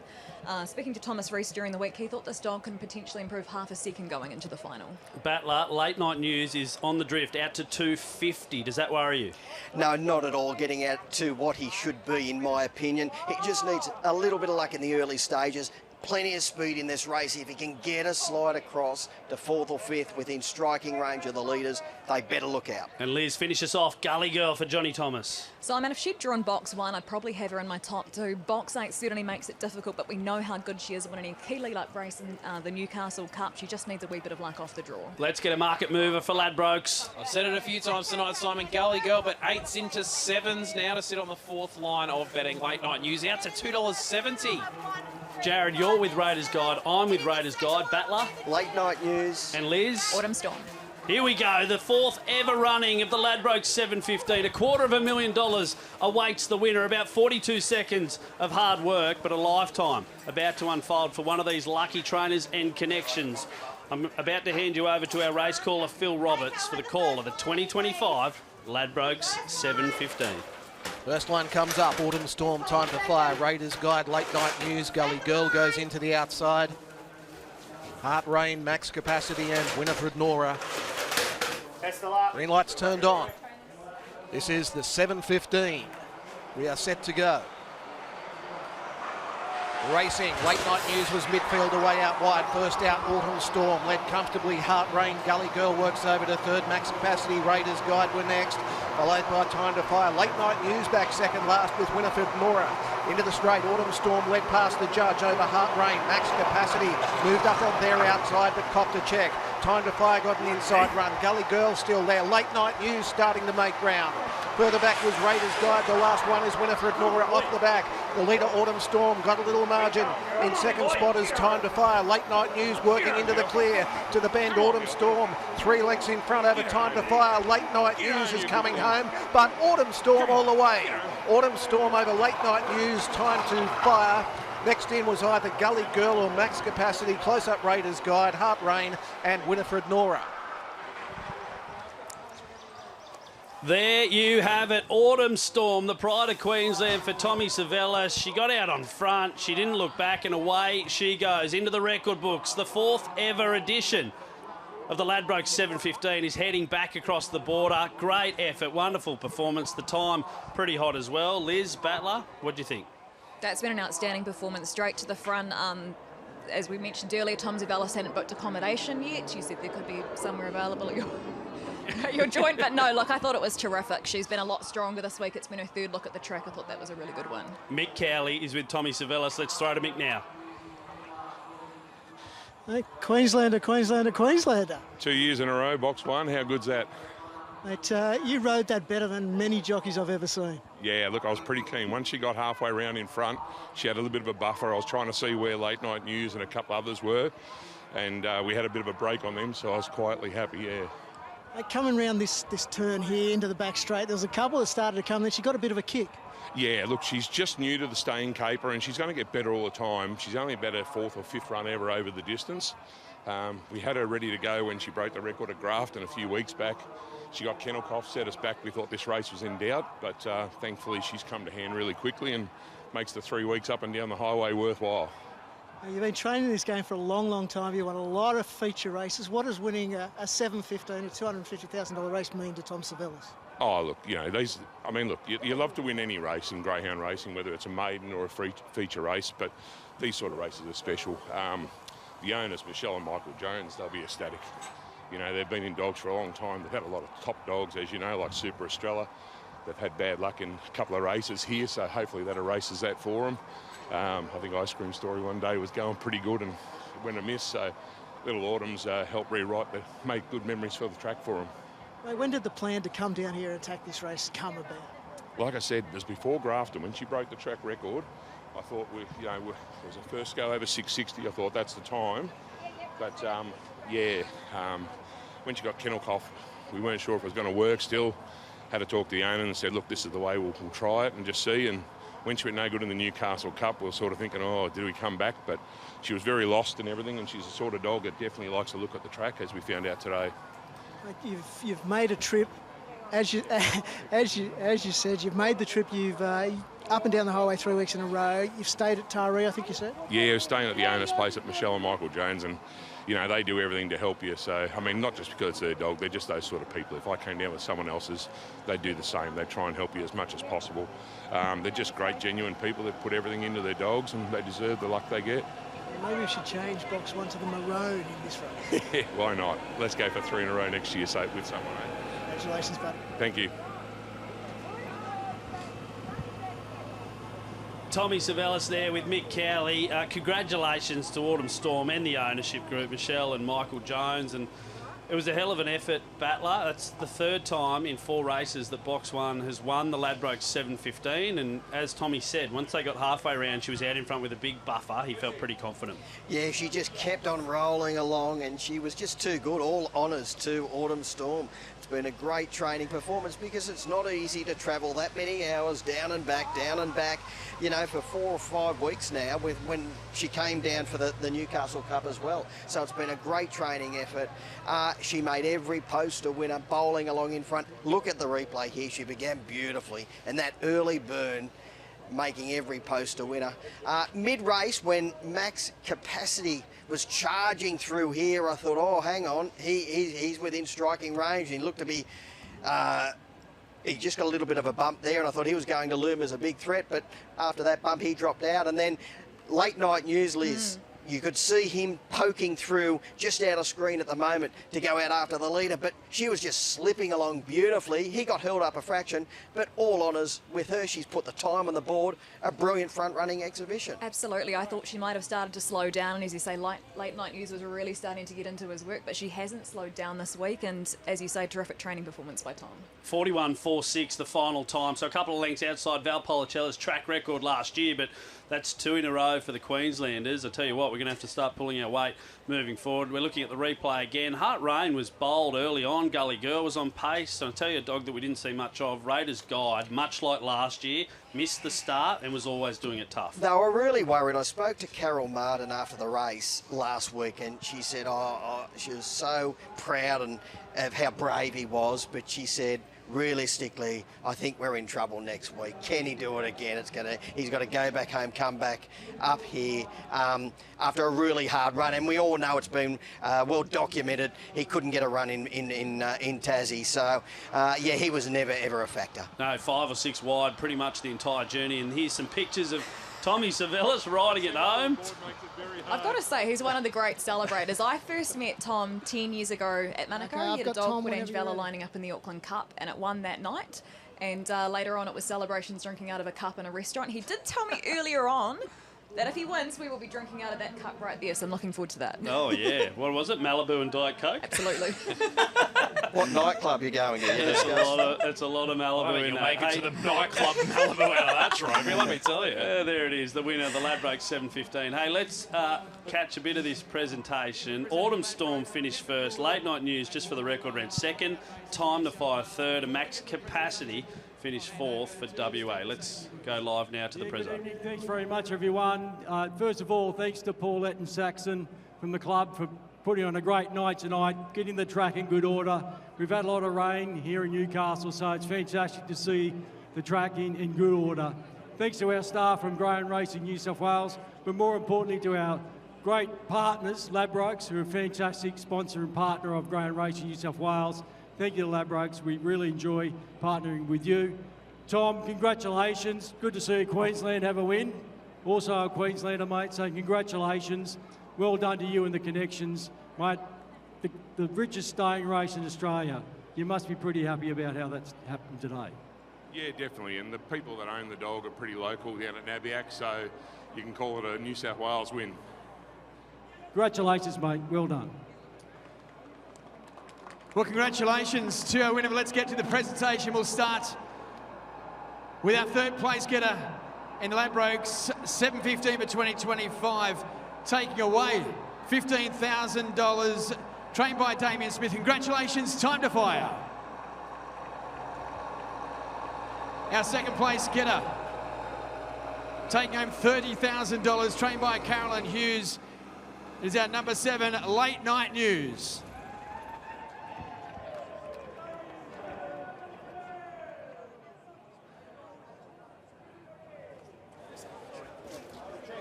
Thomas Rees during the week, he thought this dog can potentially improve half a second going into the final. Battler, Late Night News is on the drift, out to 250. Does that worry you? No, not at all. Getting out to what he should be, in my opinion. He just needs a little bit of luck in the early stages. Plenty of speed in this race. If he can get a slide across to 4th or 5th within striking range of the leaders, they better look out. And Liz, finish us off. Gully Girl for Johnny Thomas. Simon, if she'd drawn box 1, I'd probably have her in my top 2. Box 8 certainly makes it difficult, but we know how good she is winning a key lead-up race in the Newcastle Cup. She just needs a wee bit of luck off the draw. Let's get a market mover for Ladbrokes. I've said it a few times tonight, Simon. Gully Girl, but 8s into 7s now to sit on the 4th line of betting. Late Night News out to $2.70. Jared, you're with Raiders Guide. I'm with Raiders Guide. Battler. Late Night News. And Liz. Autumn Storm. Here we go, the 4th ever running of the Ladbrokes 7.15. $250,000 awaits the winner. About 42 seconds of hard work, but a lifetime about to unfold for one of these lucky trainers and connections. I'm about to hand you over to our race caller, Phil Roberts, for the call of the 2025 Ladbrokes 7.15. First one comes up, Autumn Storm, Time to Fly, Raiders Guide, Late Night News, Gully Girl goes into the outside. Heart Rain, Max Capacity and Winifred Nora. Green light's turned on. This is the 7.15. We are set to go. Racing, Late Night News was midfield away out wide. First out, Autumn Storm, led comfortably. Heart Rain, Gully Girl works over to 3rd. Max Capacity, Raiders Guide were next. Followed by Time to Fire. Late Night News back second last with Winifred Nora. Into the straight, Autumn Storm led past the judge over Heart Rain. Max Capacity moved up on their outside but copped a check. Time to Fire got an inside run. Gully Girl still there. Late Night News starting to make ground. Further back was Raiders Guide. The last one is Winifred Nora off the back. The leader, Autumn Storm, got a little margin. In second spot is Time to Fire. Late Night News working into the clear. To the bend, Autumn Storm. 3 lengths in front over Time to Fire. Late Night News is coming home, but Autumn Storm all the way. Autumn Storm over Late Night News. Time to Fire. Next in was either Gully Girl or Max Capacity. Close-up Raiders Guide, Heart Rain and Winifred Nora. There you have it, Autumn Storm, the pride of Queensland for Tommy Savellas. She got out on front, she didn't look back, and away she goes into the record books. The 4th ever edition of the Ladbrokes 7.15 is heading back across the border. Great effort, wonderful performance. The time pretty hot as well. Liz, Battler, what do you think? That's been an outstanding performance, straight to the front. As we mentioned earlier, Tom Zavellis hadn't booked accommodation yet. You said there could be somewhere available at your joint, but no, look, I thought it was terrific. She's been a lot stronger this week. It's been her 3rd look at the track. I thought that was a really good one. Mick Cowley is with Tommy Savellas. Let's throw to Mick now. Hey, Queenslander. 2 years in a row, box 1. How good's that? Mate, you rode that better than many jockeys I've ever seen. Yeah, look, I was pretty keen. Once she got halfway round in front, she had a little bit of a buffer. I was trying to see where Late Night News and a couple others were, and we had a bit of a break on them, so I was quietly happy, yeah. Coming round this turn here into the back straight, there was a couple that started to come, then she got a bit of a kick. Yeah, look, she's just new to the staying caper, and she's going to get better all the time. She's only about her 4th or 5th run ever over the distance. We had her ready to go when she broke the record at Grafton a few weeks back. She got kennel cough, set us back. We thought this race was in doubt, but thankfully she's come to hand really quickly and makes the 3 weeks up and down the highway worthwhile. You've been training this game for a long, long time. You won a lot of feature races. What does winning a 7.15, a $250,000 race mean to Tom Savellas? Oh, look, you know, you love to win any race in greyhound racing, whether it's a maiden or a feature race, but these sort of races are special. The owners, Michelle and Michael Jones, they'll be ecstatic. You know, they've been in dogs for a long time. They've had a lot of top dogs, as you know, like Super Estrella. they've had bad luck in a couple of races here, so hopefully that erases that for them. I think Ice Cream Story one day was going pretty good and went amiss, so Little Autumn's helped rewrite, make good memories for the track for them. Mate, when did the plan to come down here and attack this race come about? Like I said, it was before Grafton. When she broke the track record, I thought it was a first go over 660. I thought that's the time. But when she got kennel cough, we weren't sure if it was going to work still. Had to talk to the owner and said, look, this is the way, we'll try it and just see. And when she went no good in the Newcastle Cup, we were sort of thinking, oh, did we come back? But she was very lost and everything, and she's the sort of dog that definitely likes to look at the track, as we found out today. You've made a trip, as you said, you've made the trip. You've up and down the highway 3 weeks in a row. You've stayed at Taree, I think you said. Yeah, I was staying at the owner's place at Michelle and Michael Jones, and they do everything to help you. So I mean, not just because it's their dog, they're just those sort of people. If I came down with someone else's, they'd do the same. They try and help you as much as possible. They're just great, genuine people that put everything into their dogs, and they deserve the luck they get. Maybe we should change box 1 to the maroon in this race. Why not? Let's go for 3 in a row next year, so with someone. Congratulations, buddy. Thank you. Tommy Savellis there with Mick Cowley. Congratulations to Autumn Storm and the ownership group, Michelle and Michael Jones. And it was a hell of an effort, Battler. That's the third time in 4 races that Box 1 has won the Ladbrokes 7:15. And as Tommy said, once they got halfway around, she was out in front with a big buffer. He felt pretty confident. Yeah, she just kept on rolling along, and she was just too good. All honours to Autumn Storm. It's been a great training performance because it's not easy to travel that many hours down and back, for 4 or 5 weeks now, when she came down for the Newcastle Cup as well. So it's been a great training effort. She made every poster winner, bowling along in front. Look at the replay here. She began beautifully, and that early burn making every poster winner. Mid-race, when Max Capacity was charging through here, I thought, oh, hang on, he's within striking range. He looked to be... he just got a little bit of a bump there, and I thought he was going to loom as a big threat, but after that bump, he dropped out. And then Late Night News, Liz, you could see him poking through just out of screen at the moment to go out after the leader, but she was just slipping along beautifully. He got held up a fraction, but all honours with her. She's put the time on the board. A brilliant front-running exhibition. Absolutely. I thought she might have started to slow down, and as you say, Late Night News was really starting to get into his work, but she hasn't slowed down this week, and as you say, terrific training performance by Tom. 41.46 the final time, so a couple of lengths outside Val Policella's track record last year, but that's 2 in a row for the Queenslanders. I tell you what, we're going to have to start pulling our weight moving forward. We're looking at the replay again. Heart Rain was bowled early on. Gully Girl was on pace. And I'll tell you a dog that we didn't see much of, Raiders Guide, much like last year, missed the start and was always doing it tough. They were really worried. I spoke to Carol Martin after the race last week, and she said she was so proud of how brave he was, but she said, realistically, I think we're in trouble next week. Can he do it again? He's got to go back home, come back up here after a really hard run, and we all know it's been well documented. He couldn't get a run in Tassie, so he was never ever a factor. No, 5 or 6 wide, pretty much the entire journey. And here's some pictures of Tommy Savellis riding it home. I've got to say, he's one of the great celebrators. I first met Tom 10 years ago at Manukau. Okay, he had a I've got dog Tom called whenever Angela you're lining up in the Auckland Cup, and it won that night. And later on, it was celebrations drinking out of a cup in a restaurant. He did tell me earlier on that if he wins, we will be drinking out of that cup right there, so I'm looking forward to that. Oh, yeah. What was it, Malibu and Diet Coke? Absolutely. What nightclub are you going to? It's a lot of Malibu in you'll that. make it to the nightclub Malibu out of that trophy, let me tell you. There it is, the winner of the Ladbrokes 7:15. Hey, let's catch a bit of this presentation. Autumn Storm finished first. Late Night News, just for the record, ran second. Time to Fire third. And Max Capacity finished 4th for WA. Let's go live now to the Good preso. evening. Thanks very much, everyone. First of all, thanks to Paulette and Saxon from the club for putting on a great night tonight, getting the track in good order. We've had a lot of rain here in Newcastle, so it's fantastic to see the track in good order. Thanks to our staff from Greyhound Racing New South Wales, but more importantly to our great partners, Ladbrokes, who are a fantastic sponsor and partner of Greyhound Racing New South Wales. Thank you to Ladbrokes. We really enjoy partnering with you. Tom, congratulations. Good to see Queensland have a win. Also a Queenslander, mate, so congratulations. Well done to you and the connections, mate. The richest staying race in Australia. You must be pretty happy about how that's happened today. Yeah, definitely. And the people that own the dog are pretty local down at Nabiac, so you can call it a New South Wales win. Congratulations, mate. Well done. Well, congratulations to our winner. But let's get to the presentation. We'll start with our third place getter in the Ladbrokes 7:15 for 2025, taking away $15,000, trained by Damien Smith. Congratulations, Time to Fire. Our second place getter, taking home $30,000, trained by Carolyn Hughes, is our number 7, Late Night News.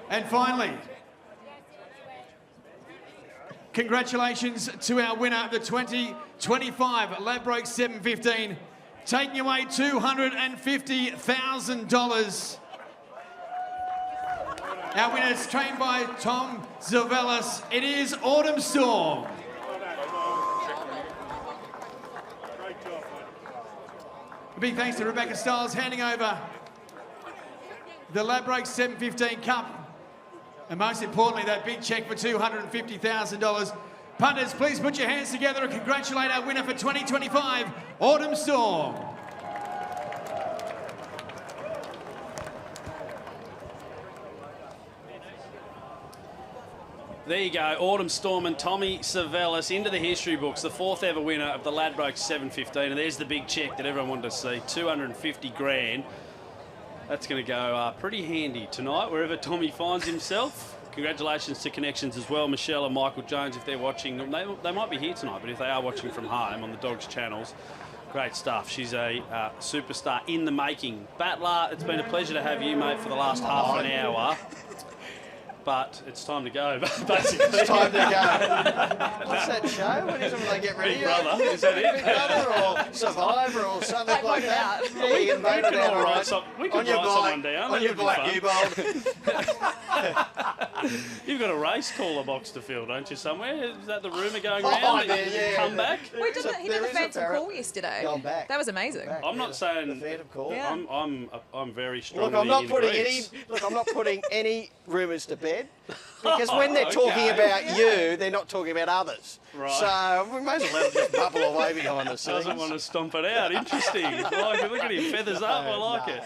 And finally, congratulations to our winner of the 2025 Ladbrokes 7:15, taking away $250,000. Our winner is trained by Tom Zavelis. It is Autumn Storm. A big thanks to Rebecca Stiles, handing over the Ladbrokes 7:15 Cup. And most importantly, that big cheque for $250,000. Punters, please put your hands together and congratulate our winner for 2025, Autumn Storm. There you go, Autumn Storm and Tommy Savellis into the history books, the 4th ever winner of the Ladbrokes 7:15. And there's the big cheque that everyone wanted to see, 250 grand. That's going to go pretty handy tonight, wherever Tommy finds himself. Congratulations to Connections as well, Michelle and Michael Jones, if they're watching. They might be here tonight, but if they are watching from home on the Dogs channels, great stuff. She's a superstar in the making. Battler, it's been a pleasure to have you, mate, for the last half an hour. But it's time to go, basically. It's time to go. What's that show? What is it when they get ready? Big Brother, is that it? Big Brother or Survivor or something like that? Yeah, you can vote it out, all right? we could write someone down. On your black Newbold. You've got a race caller box to fill, don't you, somewhere? Is that the rumour going Oh, around? yeah, that you yeah. come back? He did the Phantom Call yesterday. Gone back. That was amazing. I'm not saying. The Phantom Call. Yeah. I'm very strongly Look, I'm not in putting agreement. I'm not putting any rumours to bed, because when they're talking about you, they're not talking about others. Right. So we may as well let them just bubble away behind the scenes. Doesn't want to stomp it out. Interesting. I like it. Look at him, feathers up. I like it.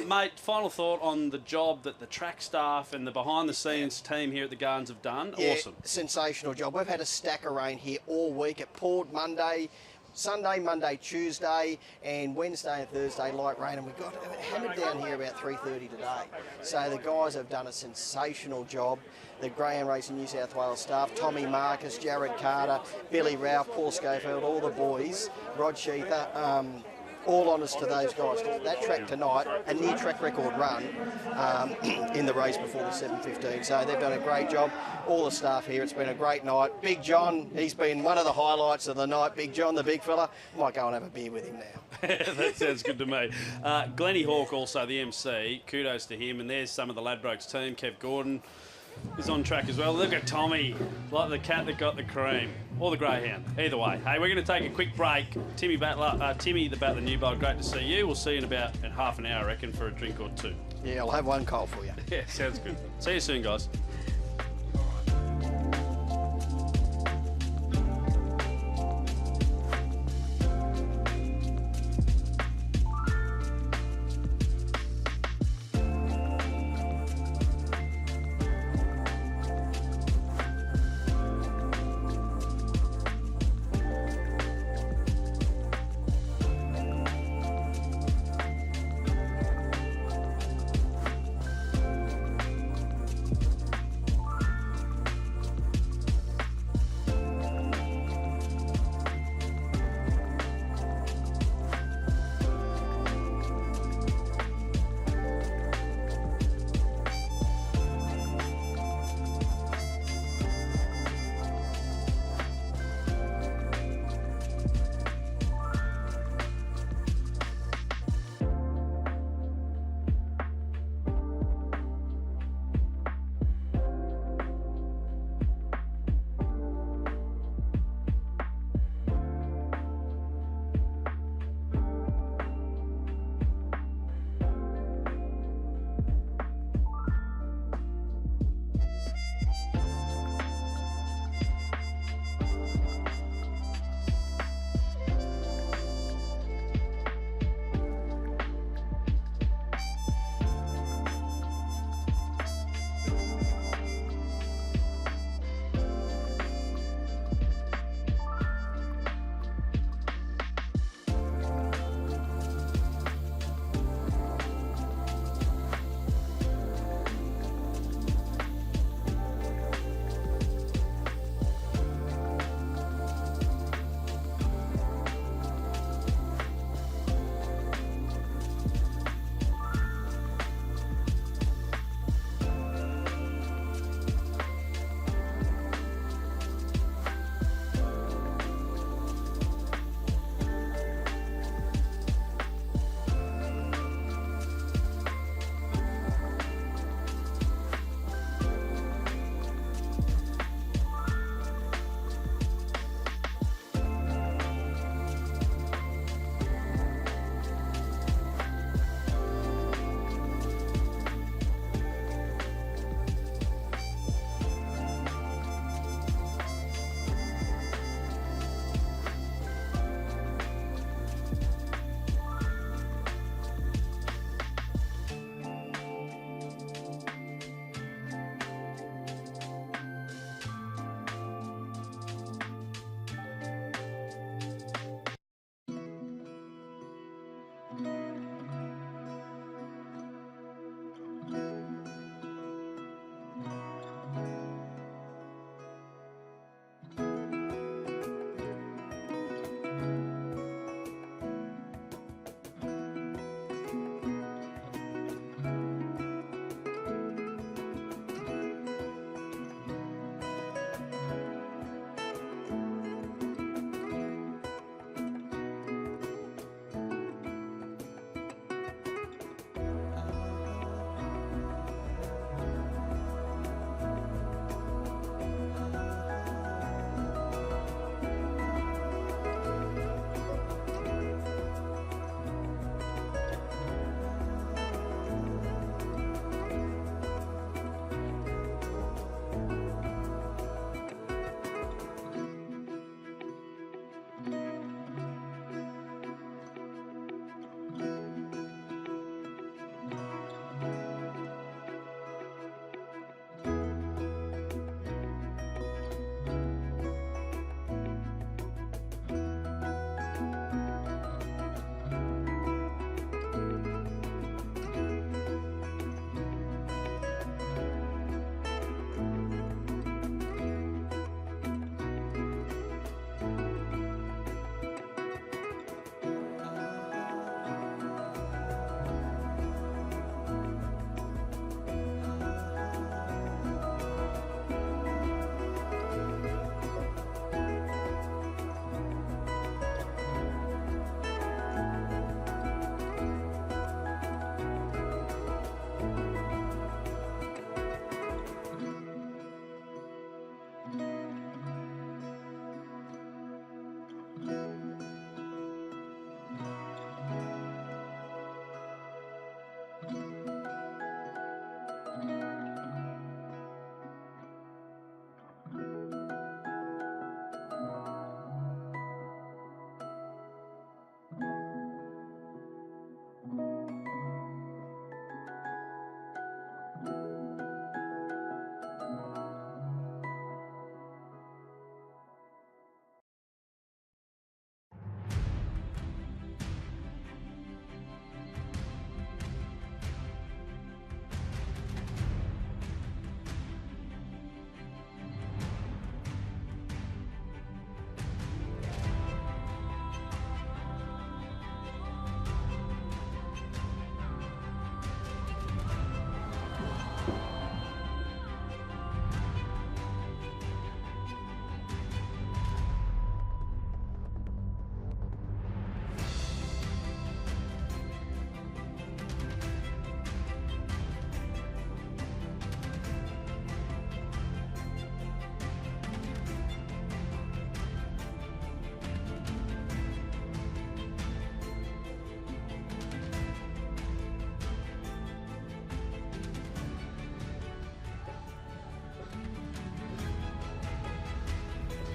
Mate, final thought on the job that the track staff and the behind-the-scenes team here at the Gardens have done. Yeah, Awesome. sensational job. We've had a stack of rain here all week. It poured Monday, Sunday, Monday, Tuesday, and Wednesday and Thursday light rain, and we got it hammered down here about 3:30 today. So the guys have done a sensational job. The Greyhound Racing New South Wales staff, Tommy Marcus, Jared Carter, Billy Ralph, Paul Schofield, all the boys, Rod Sheether, all honours to those guys. That track tonight, a near track record run in the race before the 7:15. So they've done a great job. All the staff here, it's been a great night. Big John, he's been one of the highlights of the night. Big John, the big fella. Might go and have a beer with him now. That sounds good to me. Glennie Hawke, also the MC. Kudos to him. And there's some of the Ladbrokes team. Kev Gordon is on track as well. Look at Tommy, like the cat that got the cream. Or the Greyhound. Either way. Hey, we're going to take a quick break. Timmy the Battler Newbold, great to see you. We'll see you in about half an hour, I reckon, for a drink or two. Yeah, I'll have one cold for you. Yeah, sounds good. See you soon, guys.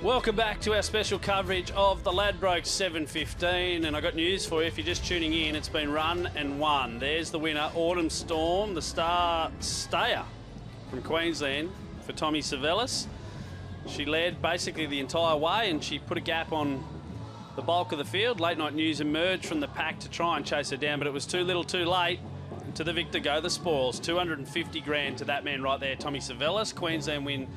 Welcome back to our special coverage of the Ladbrokes 7:15, and I got news for you. If you're just tuning in, it's been run and won. There's the winner, Autumn Storm, the star stayer from Queensland for Tommy Savellis. She led basically the entire way, and she put a gap on the bulk of the field. Late Night News emerged from the pack to try and chase her down, but it was too little too late. To the victor go the spoils. 250 grand to that man right there, Tommy Savellis. Queensland win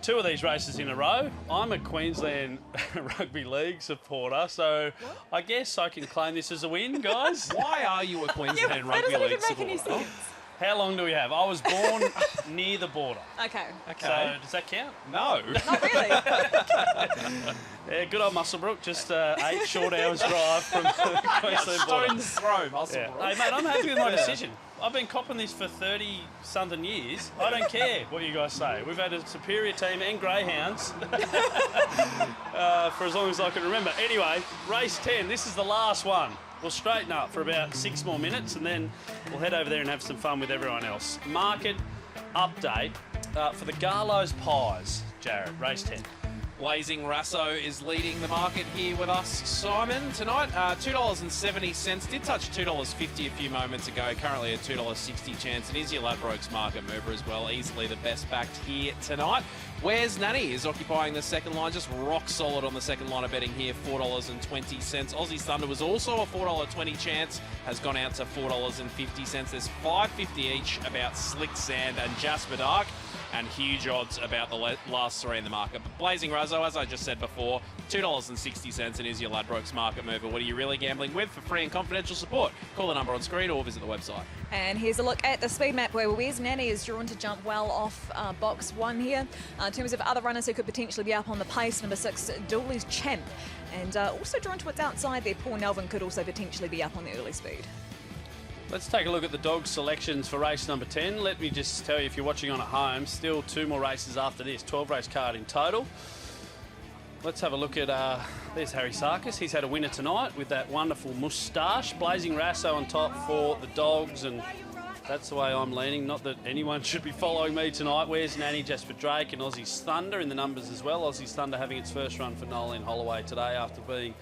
2 of these races in a row. I'm a Queensland Rugby League supporter, so I guess I can claim this as a win, guys. Why are you a Queensland Rugby League supporter? How long do we have? I was born near the border. Okay. So does that count? No. Not really. Yeah, good old Musselbrook. Just 8 short hours drive from the Queensland border. Stone's throw, Musselbrook. Hey, mate, I'm happy with my decision. I've been copping this for 30-something years. I don't care what you guys say. We've had a superior team and greyhounds for as long as I can remember. Anyway, race 10. This is the last one. We'll straighten up for about 6 more minutes, and then we'll head over there and have some fun with everyone else. Market update for the Garlow's Pies, Jared, race 10. Blazing Rasso is leading the market here with us, Simon, tonight. $2.70. Did touch $2.50 a few moments ago. Currently a $2.60 chance. It is your Ladbrokes market mover as well. Easily the best backed here tonight. Where's Nanny is occupying the second line. Just rock solid on the second line of betting here. $4.20. Aussie Thunder was also a $4.20 chance. Has gone out to $4.50. There's $5.50 each about Slick Sand and Jasper Dark. And huge odds about the last 3 in the market. But Blazing Razzo, as I just said before, $2.60 and is your Ladbrokes market mover. What are you really gambling with? For free and confidential support, call the number on screen or visit the website. And here's a look at the speed map where Where's Nanny is drawn to jump well off box 1 here. In terms of other runners who could potentially be up on the pace, number 6, Dooley's Champ. And also drawn to its outside there, Paul Nelvin could also potentially be up on the early speed. Let's take a look at the dog selections for race number 10. Let me just tell you, if you're watching on at home, still 2 more races after this, 12 race card in total. Let's have a look at, there's Harry Sarkis. He's had a winner tonight with that wonderful moustache. Blazing Rasso on top for the dogs, and that's the way I'm leaning. Not that anyone should be following me tonight. Where's Nanny, Jasper Drake, and Aussie's Thunder in the numbers as well. Aussie's Thunder having its first run for Nolan Holloway today after being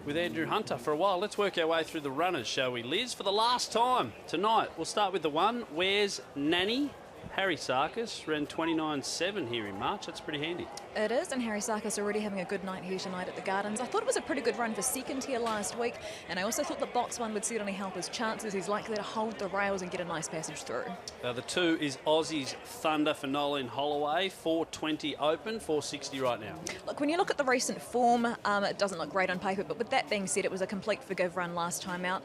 with Andrew Hunter for a while. Let's work our way through the runners, shall we, Liz? For the last time tonight, we'll start with the one. Where's Nanny? Harry Sarkis ran 29.7 here in March. That's pretty handy. It is, and Harry Sarkis already having a good night here tonight at the Gardens. I thought it was a pretty good run for second here last week, and I also thought that box 1 would certainly help his chances. He's likely to hold the rails and get a nice passage through. The 2 is Aussie's Thunder for Nolan Holloway. 4.20 open, 4.60 right now. Look, when you look at the recent form, it doesn't look great on paper, but with that being said, it was a complete forgive run last time out.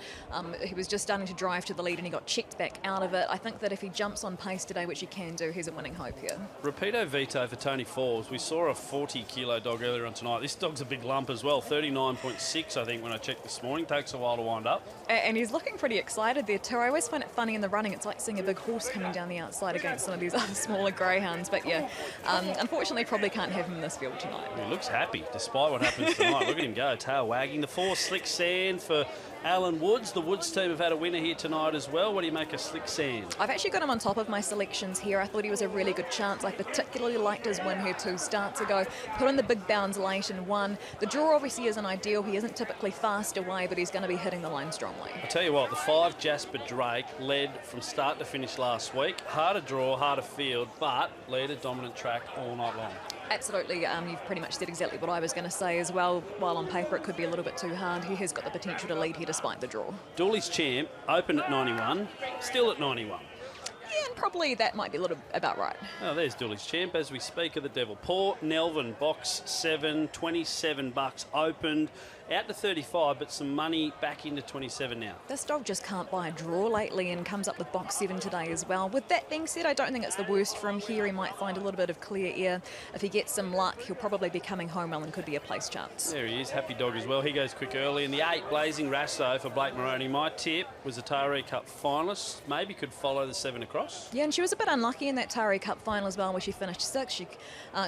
He was just starting to drive to the lead and he got checked back out of it. I think that if he jumps on pace today, which he can do, he's a winning hope here. Rapido Vito for Tony Forbes. We saw a 40-kilo dog earlier on tonight. This dog's a big lump as well, 39.6 I think when I checked this morning. Takes a while to wind up. And he's looking pretty excited there too. I always find it funny in the running. It's like seeing a big horse coming down the outside against some of these other smaller greyhounds. But yeah, unfortunately probably can't have him in this field tonight. He looks happy despite what happens tonight. Look at him go, tail wagging. The 4, Slick Sand for Alan Woods. The Woods team have had a winner here tonight as well. What do you make of Slick Sand? I've actually got him on top of my selections here. I thought he was a really good chance. I particularly liked his win here 2 starts ago. Put in the big bounds late and won. The draw obviously isn't ideal. He isn't typically fast away, but he's going to be hitting the line strongly. I tell you what, the 5, Jasper Drake, led from start to finish last week. Harder draw, harder field, but led a dominant track all night long. Absolutely, you've pretty much said exactly what I was going to say as well. While on paper it could be a little bit too hard, he has got the potential to lead here despite the draw. Dooley's Champ, open at 91, still at 91. Yeah, and probably that might be a little about right. Oh, there's Dooley's Champ as we speak of the Devil. Paul Nelvin, box 7, $27 opened. Out to 35, but some money back into 27 now. This dog just can't buy a draw lately and comes up with box 7 today as well. With that being said, I don't think it's the worst for him here. He might find a little bit of clear air. If he gets some luck, he'll probably be coming home well and could be a place chance. There he is, happy dog as well. He goes quick early. And the 8, Blazing Rasso for Blake Moroney. My tip was a Taree Cup finalist. Maybe could follow the 7 across. Yeah, and she was a bit unlucky in that Taree Cup final as well, where she finished 6th. She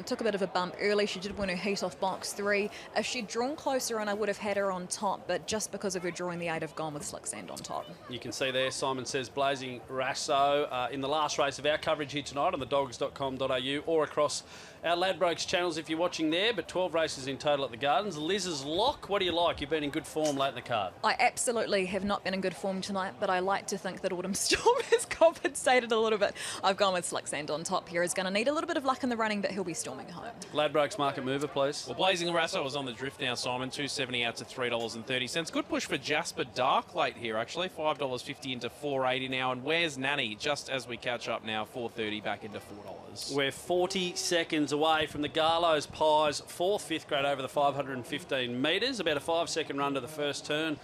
took a bit of a bump early. She did win her heat off box 3. If she'd drawn closer on, I would have had her on top, but just because of her drawing, the 8 have gone with Slick Sand on top. You can see there, Simon says Blazing Rasso in the last race of our coverage here tonight on the dogs.com.au or across our Ladbrokes channels if you're watching there, but 12 races in total at the Gardens. Liz's lock, what do you like? You've been in good form late in the card. I absolutely have not been in good form tonight, but I like to think that Autumn Storm has compensated a little bit. I've gone with Slick Sand on top here. He's going to need a little bit of luck in the running, but he'll be storming home. Ladbrokes market mover, please. Well, Blazing Rasso was on the drift now, Simon. $2.70 out to $3.30. Good push for Jasper Dark late here, actually. $5.50 into $4.80 now. And Where's Nanny? Just as we catch up now, $4.30 back into $4. We're 40 seconds away from the Garlows Pies, 4th, 5th grade over the 515 metres. About a 5-second run to the first turn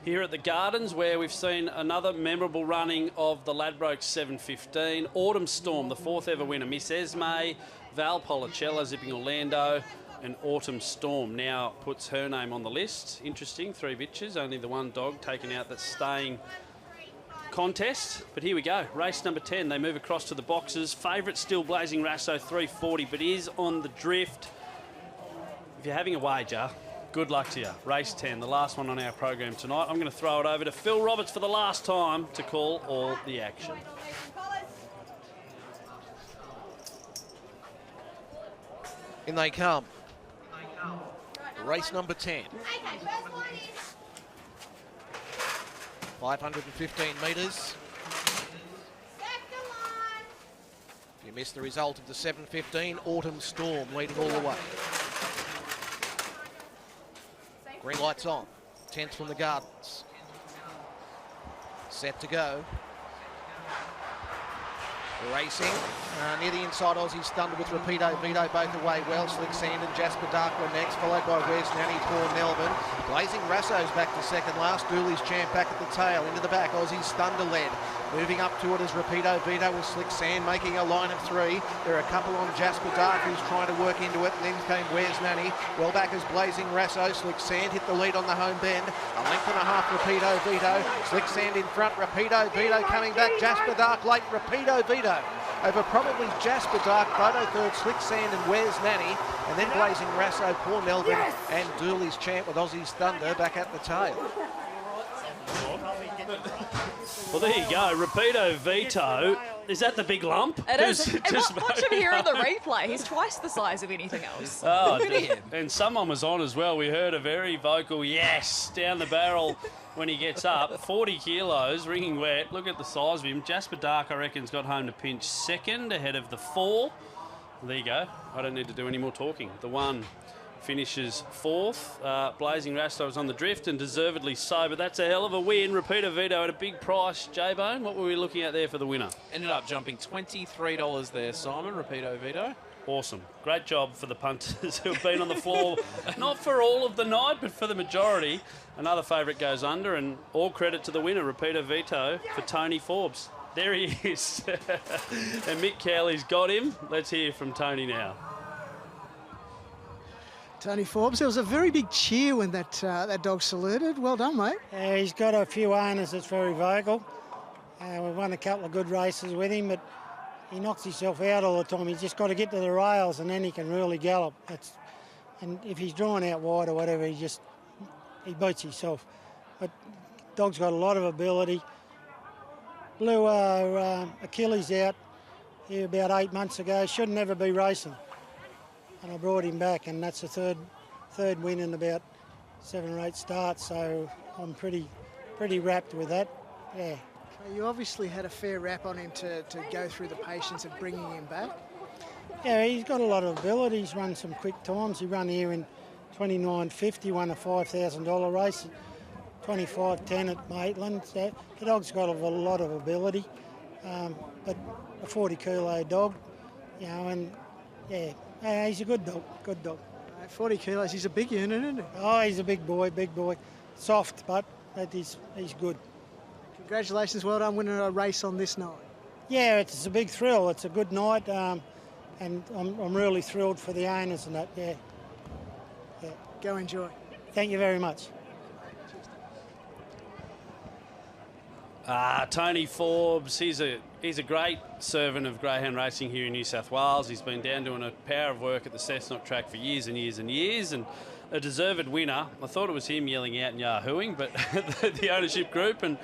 here at the Gardens, where we've seen another memorable running of the Ladbrokes 715. Autumn Storm, the 4th ever winner. Miss Esme, Val Policella zipping Orlando, and Autumn Storm now puts her name on the list. Interesting, 3 bitches, only the one dog taken out that's staying contest. But here we go, race number 10. They move across to the boxes. Favourite still Blazing Rasso, 340, but is on the drift. If you're having a wager, good luck to you. Race 10, the last one on our program tonight. I'm going to throw it over to Phil Roberts for the last time to call all the action. In they come. Race number 10. 515 metres. If you missed the result of the 715, Autumn Storm leading all the way. Green lights on. 10th from the Gardens. Set to go. Racing near the inside. Aussie stunned with Rapido Vito both away well. Slick Sand and Jasper Dark were next, followed by Where's Nanny, Poor Melbourne. Blazing Rasso's back to second last. Dooley's Champ back at the tail. Into the back, Aussie's Thunder led. Moving up to it is Rapido Vito with Slick Sand making a line of 3. There are a couple on Jasper Dark who's trying to work into it. And then came Where's Nanny. Well back is Blazing Rasso. Slick Sand hit the lead on the home bend. A length and a half Rapido Vito. Slick Sand in front. Rapido Vito coming back. Jasper Dark late. Rapido Vito over probably Jasper Dark, Photo third, Slick Sand and Where's Nanny, and then Blazing Rasso, Poor Melbourne, and Dooley's Champ with Aussie's Thunder back at the tail. Well, there you go. Rapido Vito. Is that the big lump? It is. And watch him here in the replay. He's twice the size of anything else. Oh, and someone was on as well. We heard a very vocal yes down the barrel when he gets up. 40 kilos, ringing wet. Look at the size of him. Jasper Dark, I reckon's got home to pinch second ahead of the 4. There you go. I don't need to do any more talking. The 1 finishes 4th. Blazing Rasso was on the drift and deservedly so, but that's a hell of a win. Rapido Vito at a big price. J-Bone, what were we looking at there for the winner? Ended up jumping $23 there, Simon. Rapido Vito. Awesome. Great job for the punters who have been on the floor, not for all of the night, but for the majority. Another favourite goes under, and all credit to the winner, Rapido Vito, for Tony Forbes. There he is. And Mick Cowley's got him. Let's hear from Tony now. Tony Forbes, there was a very big cheer when that dog saluted. Well done, mate. He's got a few owners that's very vocal. We've won a couple of good races with him, but he knocks himself out all the time. He's just got to get to the rails and then he can really gallop. And if he's drawn out wide or whatever, he beats himself. But dog's got a lot of ability. Blew Achilles out here about 8 months ago. Should never be racing. And I brought him back, and that's the third win in about 7 or 8 starts. So I'm pretty wrapped with that. Yeah. You obviously had a fair rap on him to go through the patience of bringing him back. Yeah, he's got a lot of ability. He's run some quick times. He ran here in 29.50, won a $5,000 race, 25.10 at Maitland. So the dog's got a lot of ability, but a 40-kilo dog, you know, and yeah, he's a good dog, good dog. 40 kilos, he's a big unit, isn't he? Oh, he's a big boy. Soft, but he's good. Congratulations, well done winning a race on this night. Yeah, it's a big thrill. It's a good night, and I'm really thrilled for the owners and that, yeah. Go enjoy. Thank you very much. Tony Forbes, he's a great servant of greyhound racing here in New South Wales. He's been down doing a power of work at the Cessnock track for years and years and years, and a deserved winner. I thought it was him yelling out and yahooing, but the ownership group and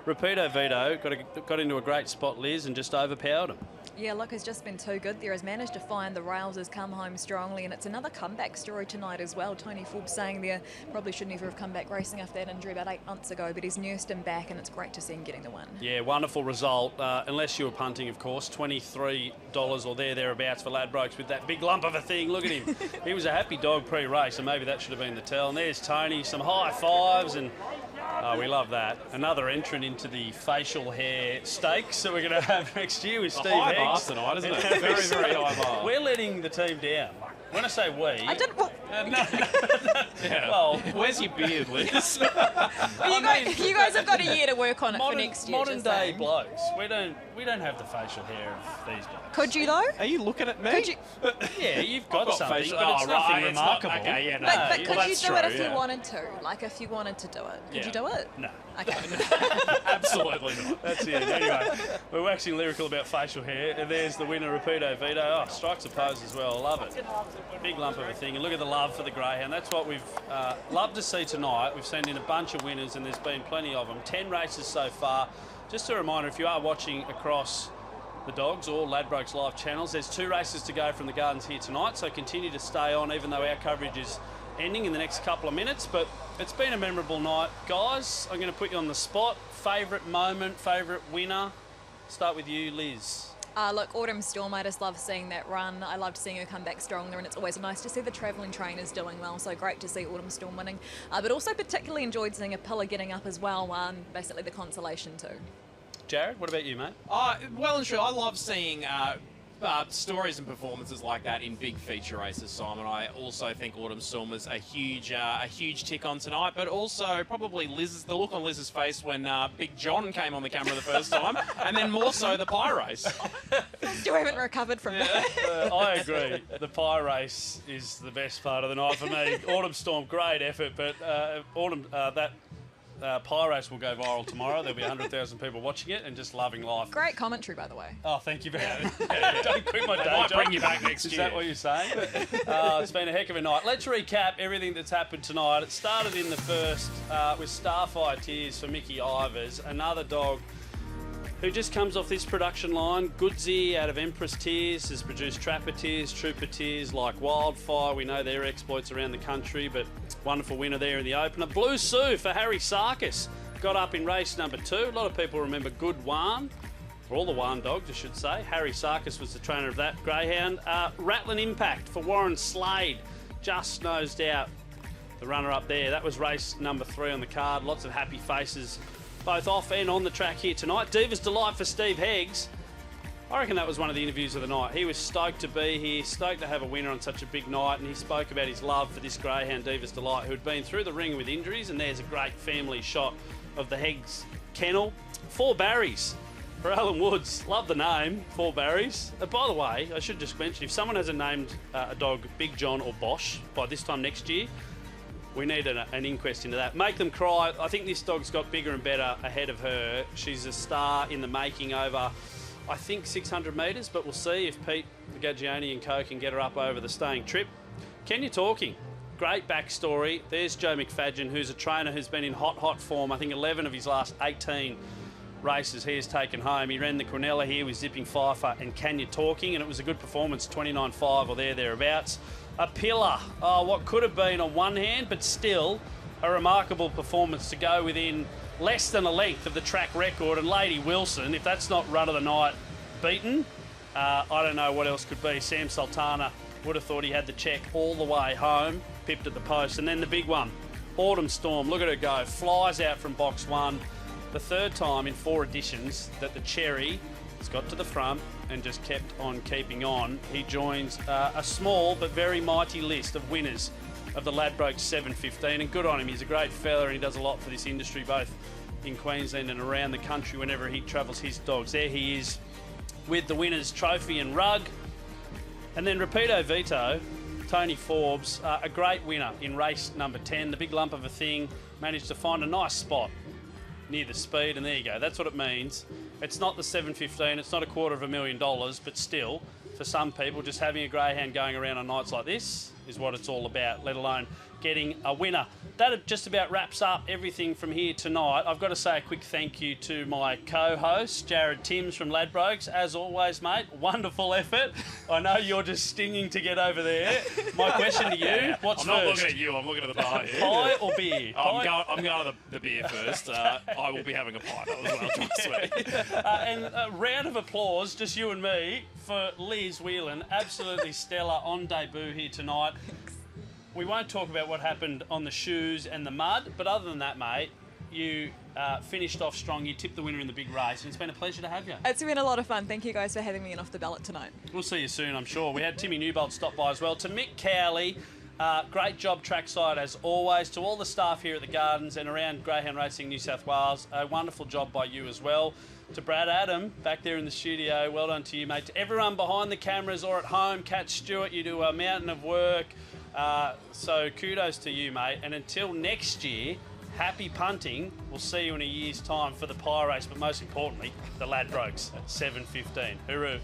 Rapido Vito got into a great spot, Liz, and just overpowered him. Yeah, look, has just been too good there. Has managed to find the rails, has come home strongly, and it's another comeback story tonight as well. Tony Forbes saying there probably shouldn't ever have come back racing after that injury about 8 months ago, but he's nursed him back, and it's great to see him getting the win. Yeah, wonderful result. Unless you were punting, of course, $23 or thereabouts for Ladbrokes with that big lump of a thing. Look at him. He was a happy dog pre-race, and maybe that should have been the tell. And there's Tony, some high fives, and we love that. Another entrant into the facial hair stakes that we're going to have next year with Steve high bar Higgs. tonight, isn't it? Very, very high bar. We're letting the team down. When I say we... I didn't... Well, Yeah. Well, where's your beard, Liz? you guys have got a year to work on it for next year. Modern just day saying. blokes. We don't have the facial hair of these blokes. Could you though? Are you looking at me? Could you? Yeah, you've got something, facial- but it's oh, nothing right, it's not- remarkable. okay, yeah, no. But could well, you that's do it true, if yeah. you wanted to? Like if you wanted to do it, could Yeah. you do it? No. Okay. Absolutely not. That's it. Anyway, we're waxing lyrical about facial hair. And there's the winner, Rapido Vito. Oh, strikes a pose as well. Love it. Big lump of a thing. And look at the love for the Greyhound. That's what we've loved to see tonight. We've sent in a bunch of winners, and there's been plenty of them. 10 races so far. Just a reminder, if you are watching across the Dogs or Ladbrokes live channels, there's 2 races to go from the Gardens here tonight, so continue to stay on, even though our coverage is ending in the next couple of minutes. But it's been a memorable night. Guys, I'm going to put you on the spot. Favourite moment, favourite winner? Start with you, Liz. Look, Autumn Storm, I just love seeing that run. I loved seeing her come back stronger, and it's always nice to see the travelling trainers doing well, so great to see Autumn Storm winning. But also particularly enjoyed seeing a pillar getting up as well, basically the consolation too. Jared, what about you, mate? Well and true. I love seeing stories and performances like that in big feature races, Simon. I also think Autumn Storm was a huge tick on tonight, but also probably the look on Liz's face when Big John came on the camera the first time, and then more so the pie race. Still haven't recovered from that. I agree. The pie race is the best part of the night for me. Autumn Storm, great effort, but pie race will go viral tomorrow. There'll be 100,000 people watching it and just loving life. Great commentary, by the way. Oh, thank you very much. Don't quit my day might job. bring you back next Is year. that what you're saying? It's been a heck of a night. Let's recap everything that's happened tonight. It started in the first with Starfire Tears for Mickey Ivers, another dog who just comes off this production line. Goodsy out of Empress Tears has produced Trapper Tears, Trooper Tears like wildfire. We know their exploits around the country, but wonderful winner there in the opener. Blue Sue for Harry Sarkis got up in race number 2. A lot of people remember Good Wan, for all the Wan dogs, I should say. Harry Sarkis was the trainer of that greyhound. Rattling Impact for Warren Slade, just nosed out the runner up there. That was race number 3 on the card. Lots of happy faces both off and on the track here tonight. Diva's Delight for Steve Higgs. I reckon that was one of the interviews of the night. He was stoked to be here, stoked to have a winner on such a big night, and he spoke about his love for this greyhound, Diva's Delight, who had been through the ring with injuries, and there's a great family shot of the Higgs kennel. 4 Barrys for Alan Woods. Love the name, 4 Barrys. By the way, I should just mention, if someone hasn't named a dog Big John or Bosch by this time next year, we need an inquest into that. Make them cry. I think this dog's got bigger and better ahead of her. She's a star in the making over, I think, 600 metres, but we'll see if Pete Gaggioni and co can get her up over the staying trip. Kenya Talking, great backstory. There's Joe McFadgen, who's a trainer who's been in hot form. I think 11 of his last 18 races he has taken home. He ran the Quinella here with Zipping Pfeiffer and Kenya Talking, and it was a good performance, 29.5 or thereabouts. A pillar, what could have been on one hand, but still a remarkable performance to go within less than a length of the track record. And Lady Wilson, if that's not run of the night beaten, I don't know what else could be. Sam Sultana would have thought he had the check all the way home, pipped at the post. And then the big one, Autumn Storm, look at her go, flies out from box 1. The 3rd time in 4 editions that the Cherry has got to the front and just kept on keeping on. He joins a small but very mighty list of winners of the Ladbrokes 715, and good on him. He's a great fella and he does a lot for this industry, both in Queensland and around the country whenever he travels his dogs. There he is with the winner's trophy and rug. And then Rapido Vito, Tony Forbes, a great winner in race number 10. The big lump of a thing, managed to find a nice spot near the speed, and there you go. That's what it means. It's not the 715, it's not $250,000, but still, for some people, just having a greyhound going around on nights like this is what it's all about, let alone getting a winner. that just about wraps up everything from here tonight. I've got to say a quick thank you to my co-host, Jared Timms from Ladbrokes. As always, mate, wonderful effort. I know you're just stinging to get over there. My question to you, what's I'm not first? looking at you, I'm looking at the bar here. Pie or beer? I'm going to the beer first. I will be having a pint as well, trust me. And a round of applause, just you and me, for Liz Whelan. Absolutely stellar on debut here tonight. We won't talk about what happened on the shoes and the mud, but other than that, mate, you finished off strong. You tipped the winner in the big race, and it's been a pleasure to have you. It's been a lot of fun. Thank you guys for having me in Off the Ballot tonight. We'll see you soon, I'm sure. We had Timmy Newbold stop by as well. To Mick Cowley, great job trackside as always. To all the staff here at the Gardens and around Greyhound Racing New South Wales, a wonderful job by you as well. To Brad Adam, back there in the studio, well done to you, mate. To everyone behind the cameras or at home, Kat Stewart, you do a mountain of work. So kudos to you, mate. And until next year, happy punting. We'll see you in a year's time for the pie race, but most importantly, the Ladbrokes at 7:15. Hooroo.